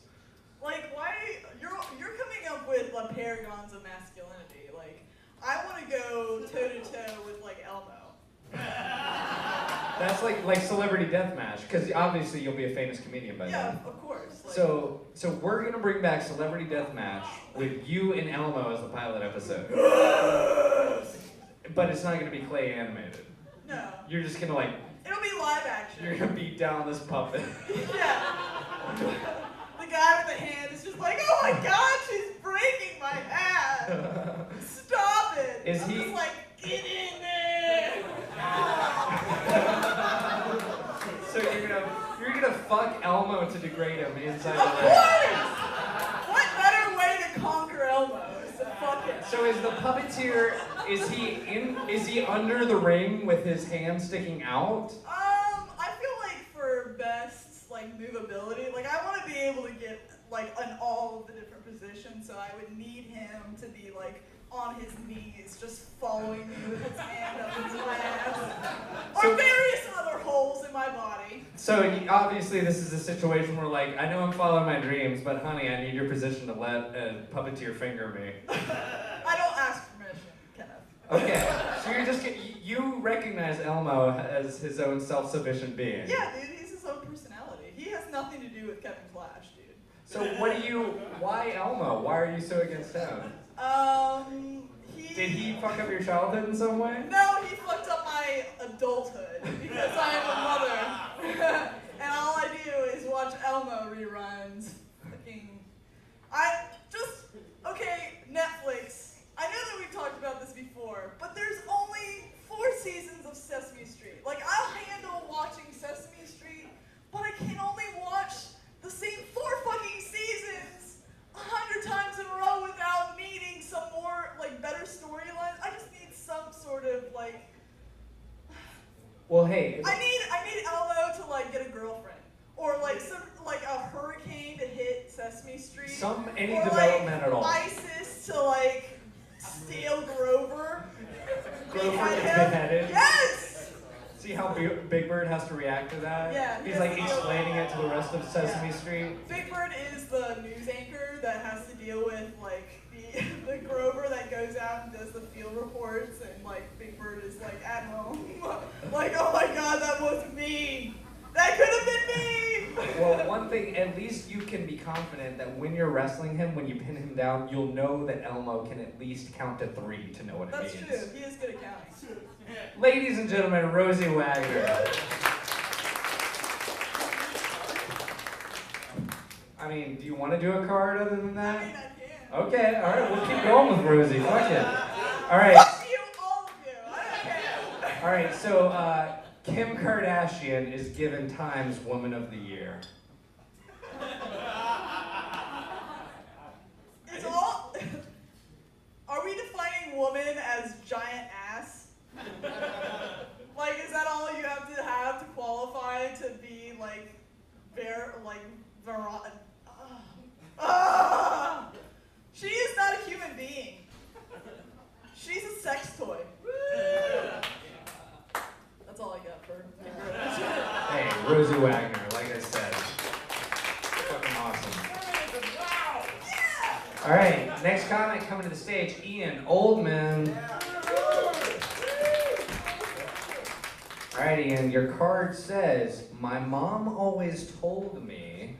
Like, why, you're coming up with like paragons of masculinity. Like, I want to go toe-to-toe with, like, Elmo. That's like Celebrity Deathmatch, because obviously you'll be a famous comedian by then. Yeah, of course. Like, So we're gonna bring back Celebrity Deathmatch with you and Elmo as the pilot episode. But it's not gonna be clay animated. No. You're just gonna like. It'll be live action. You're gonna beat down this puppet. Yeah. The guy with the hand is just like, oh my god, she's breaking my hand. Stop it. Is I'm he- just like, get in there. So you're gonna fuck Elmo to degrade him inside Of the ring. course. What better way to conquer Elmo is to fuck him? So is the puppeteer? Is he under the ring with his hand sticking out? I feel like for best like movability, like I want to be able to get like on all of the different positions, so I would need him to be like on his knees, just following me with his hand up into my ass, or various other holes in my body. So obviously this is a situation where like, I know I'm following my dreams, but honey, I need your permission to let a puppeteer finger me. I don't ask permission, Kenneth. Okay, so you're just you recognize Elmo as his own self-sufficient being. Yeah, dude, he's his own personality. He has nothing to do with Kevin Clash, dude. So why Elmo? Why are you so against him? Did he fuck up your childhood in some way? No, he fucked up my adulthood because I am a mother. And all I do is watch Elmo reruns. Okay, Netflix. I know that we've talked about this before, but there's only 4 seasons of Sesame Street. Like, I'll handle watching Sesame Street, but I can only watch the same 4 fucking seasons 100 times in a row without needing some more, like, better storylines. I just need some sort of, like... Well, hey. I need Elmo to, like, get a girlfriend. Or, like, a hurricane to hit Sesame Street. Any or, development like, at all. ISIS to, like, steal Grover. Grover behead gets him. beheaded? Yes! See how Big Bird has to react to that? Yeah. He's like explaining it to the rest of Sesame Street. Big Bird is the news anchor that has to deal with, like, the Grover that goes out and does the field reports, and, like, Big Bird is, like, at home. Like, oh my god, that was me! That could have been me! Well, one thing, at least you can be confident that when you're wrestling him, when you pin him down, you'll know that Elmo can at least count to 3 to know what That's it means. true. He is good at counting. Ladies and gentlemen, Rosie Wagner. I mean, do you want to do a card other than that? I mean, I can. Okay, alright, we'll keep going with Rosie. Fuck it. Alright. Fuck you, all of you. I don't care. Alright, so Kim Kardashian is given Time's Woman of the Year. It's all... Are we defining woman as giant ass? Like, is that all you have to qualify to be, like, She is not a human being. She's a sex toy. That's all I got for Kim Kardashian. Hey, Rosie Wagner, like I said. Fucking awesome. Alright, next comic coming to the stage, Ian Oldman. Alright, Ian, your card says, my mom always told me.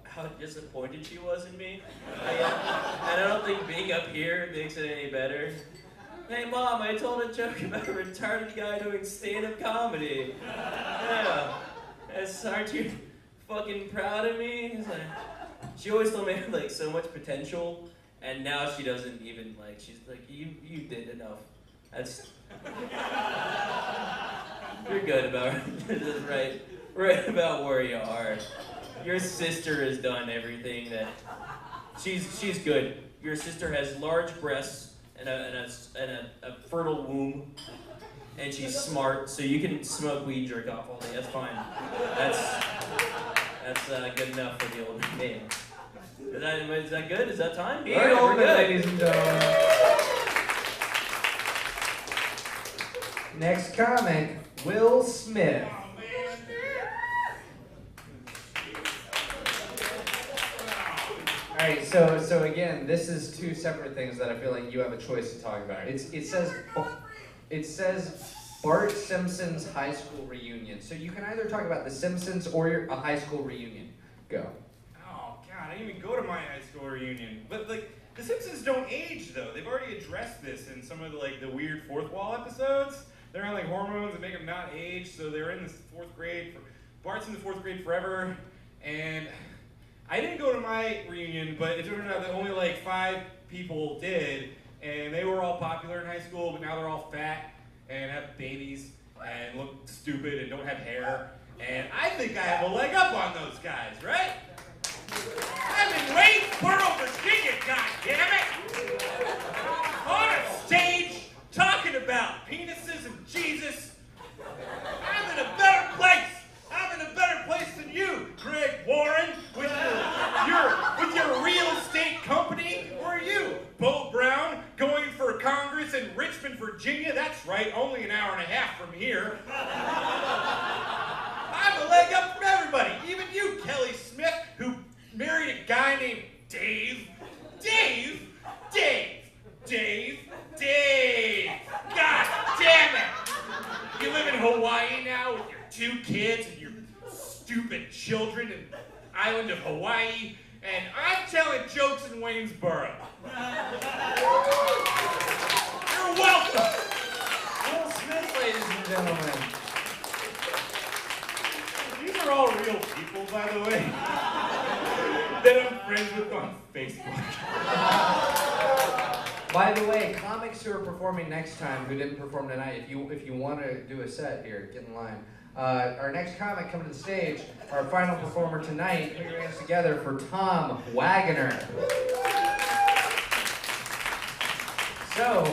How disappointed she was in me. I don't think being up here makes it any better. Hey Mom, I told a joke about a retarded guy doing stand-up comedy. Yeah. Aren't you fucking proud of me? It's like, she always told me I had like so much potential, and now she doesn't even like, she's like, you did enough. That's you're good about right about where you are. Your sister has done everything that she's good. Your sister has large breasts and a fertile womb, and she's smart, so you can smoke weed, jerk off all day. That's fine. That's good enough for the old man. Is that good? Is that time? All right, we're good. ladies and gentlemen. Next comic, Will Smith. Alright, so again, this is two separate things that I feel like you have a choice to talk about. It says Bart Simpson's high school reunion. So you can either talk about The Simpsons or a high school reunion. Go. Oh God, I didn't even go to my high school reunion. But like, The Simpsons don't age though. They've already addressed this in some of the weird fourth wall episodes. They're on like hormones that make them not age, so they're in the fourth grade. Bart's in the fourth grade forever, and I didn't go to my reunion, but it turned out that only like 5 people did, and they were all popular in high school, but now they're all fat and have babies and look stupid and don't have hair. And I think I have a leg up on those guys, right? I've been waiting for Virginia, goddammit! On a stage, talking about penises and Jesus. I'm in a better place! I'm in a better place than you, Greg Warren, with your real estate company. Where are you, Bo Brown, going for Congress in Richmond, Virginia? That's right, only an hour and a half from here. I'm a leg up from everybody, even you, Kelly Smith, who married a guy named Dave. Dave! Dave! Dave! Dave! God damn it! You live in Hawaii now with your 2 kids and your stupid children in the island of Hawaii, and I'm telling jokes in Waynesboro. You're welcome! Will Smith, ladies and gentlemen. These are all real people, by the way, that I'm friends with on Facebook. By the way, comics who are performing next time, who didn't perform tonight, if you want to do a set here, get in line. Our next comic coming to the stage, our final performer tonight, put your hands together for Tom Wagner. So,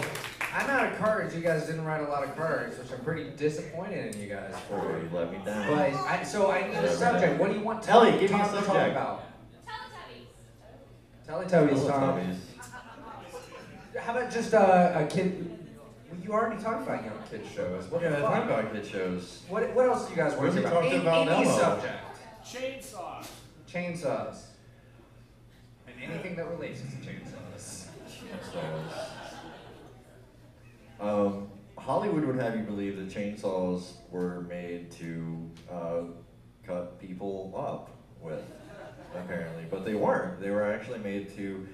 I'm out of cards. You guys didn't write a lot of cards, which I'm pretty disappointed in you guys for. Oh, you let me down. But I need a subject. What do you want Ellie, give me a Tom to talk subject. about? Teletubbies, Tom. Teletubbies. How about just a kid? Well, you already talked about young kid shows. What Yeah, the fuck? talk about kid shows. What else do you guys want to We talk talked about? about Any Elmo. subject. Chainsaw. Chainsaws. And anything that relates to chainsaws. Hollywood would have you believe that chainsaws were made to cut people up with, apparently, but they weren't. They were actually made to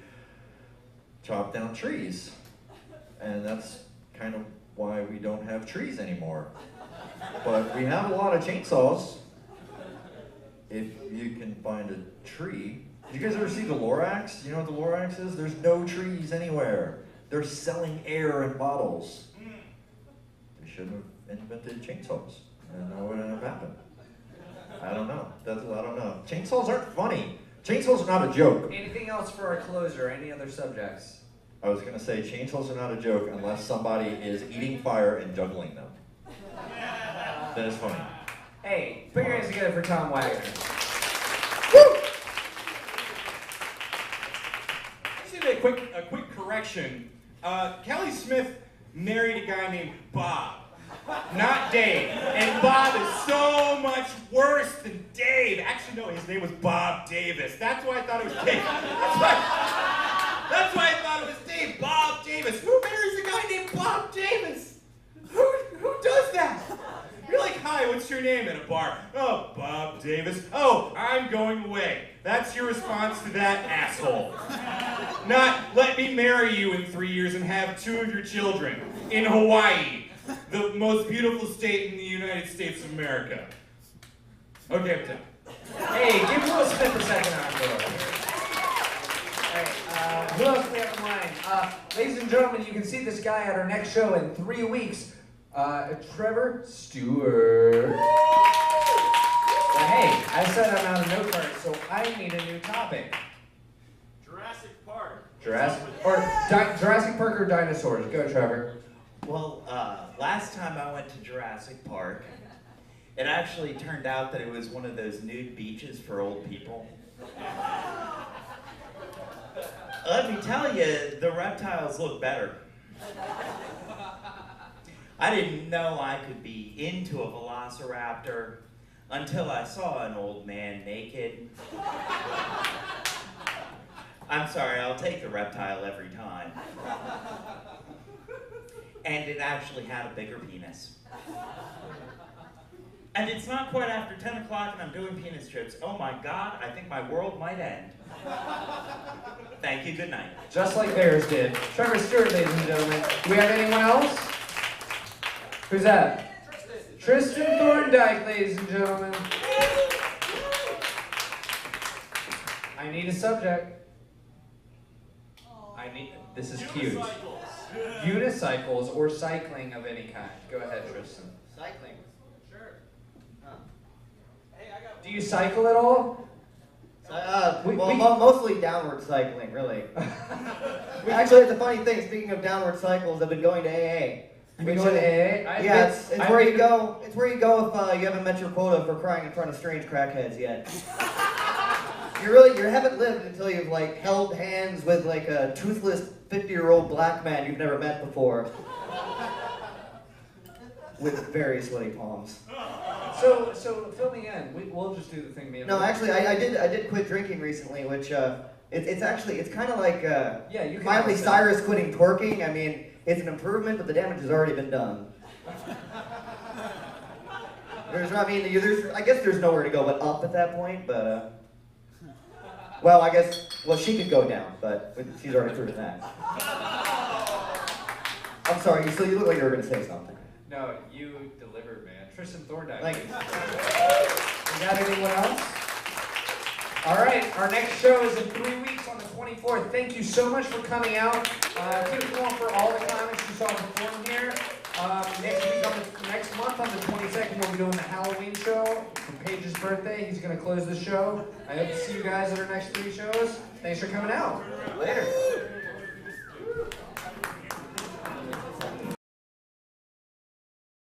chop down trees, and that's kind of why we don't have trees anymore. But we have a lot of chainsaws. If you can find a tree. Did you guys ever see the Lorax? You know what the Lorax is? There's no trees anywhere. They're selling air in bottles. They shouldn't have invented chainsaws. And that wouldn't have happened. I don't know. I don't know. Chainsaws aren't funny. Chainsaws are not a joke. Anything else for our closer? Any other subjects? I was gonna say chainsaws are not a joke unless somebody is eating fire and juggling them. Then it's funny. Hey, put your hands together for Tom Wagner. Just need a quick correction. Kelly Smith married a guy named Bob, not Dave. And Bob is so much worse than Dave. Actually, no, his name was Bob Davis. That's why I thought it was Dave. That's why I thought it was Dave. Bob Davis. Who marries a guy named Bob Davis? Who does that? You're like, hi, what's your name at a bar? Oh, Bob Davis. Oh, I'm going away. That's your response to that asshole. Not, let me marry you in 3 years and have 2 of your children in Hawaii, the most beautiful state in the United States of America. Okay, I'm done. Hey, give Will Smith a second encore. Alright, who else do we have in line? Ladies and gentlemen, you can see this guy at our next show in 3 weeks. Trevor Stewart. But hey, I said I'm out of note cards, So I need a new topic. Jurassic Park. Jurassic Park or dinosaurs? Go, Trevor. Well, last time I went to Jurassic Park, it actually turned out that it was one of those nude beaches for old people. Let me tell you, the reptiles look better. I didn't know I could be into a velociraptor until I saw an old man naked. I'm sorry, I'll take the reptile every time. And it actually had a bigger penis. And it's not quite after 10 o'clock and I'm doing penis trips. Oh my God, I think my world might end. Thank you, good night. Just like theirs did. Trevor Stewart, ladies and gentlemen. Do we have anyone else? Who's that? Tristan Thorndike, ladies and gentlemen. I need a subject. This is cute. Unicycles or cycling of any kind. Go ahead, Tristan. Cycling. Sure. Huh. Hey, Do you cycle at all? Mostly downward cycling, really. Actually, it's a funny thing. Speaking of downward cycles, I've been going to AA. You've been going to AA? Yeah, it's where you go. It's where you go if you haven't met your quota for crying in front of strange crackheads yet. You haven't lived until you've like held hands with like a toothless 50-year-old black man you've never met before, with very sweaty palms. So fill me in. We'll just do the thing. No, actually, I did quit drinking recently, which it's kind of like you Miley Cyrus quitting twerking. I mean, it's an improvement, but the damage has already been done. I guess there's nowhere to go but up at that point, but well, she could go down, but she's already proven that. I'm sorry, you look like you were going to say something. No, you delivered, man. Tristan Thorndike. Thank you. We got anyone else? All right, our next show is in 3 weeks on the 24th. Thank you so much for coming out. Keep it going for all the comics you saw perform here. Next month on the 22nd, we'll be doing the Halloween show for Paige's birthday. He's going to close the show. I hope to see you guys at our next 3 shows. Thanks for coming out. Later.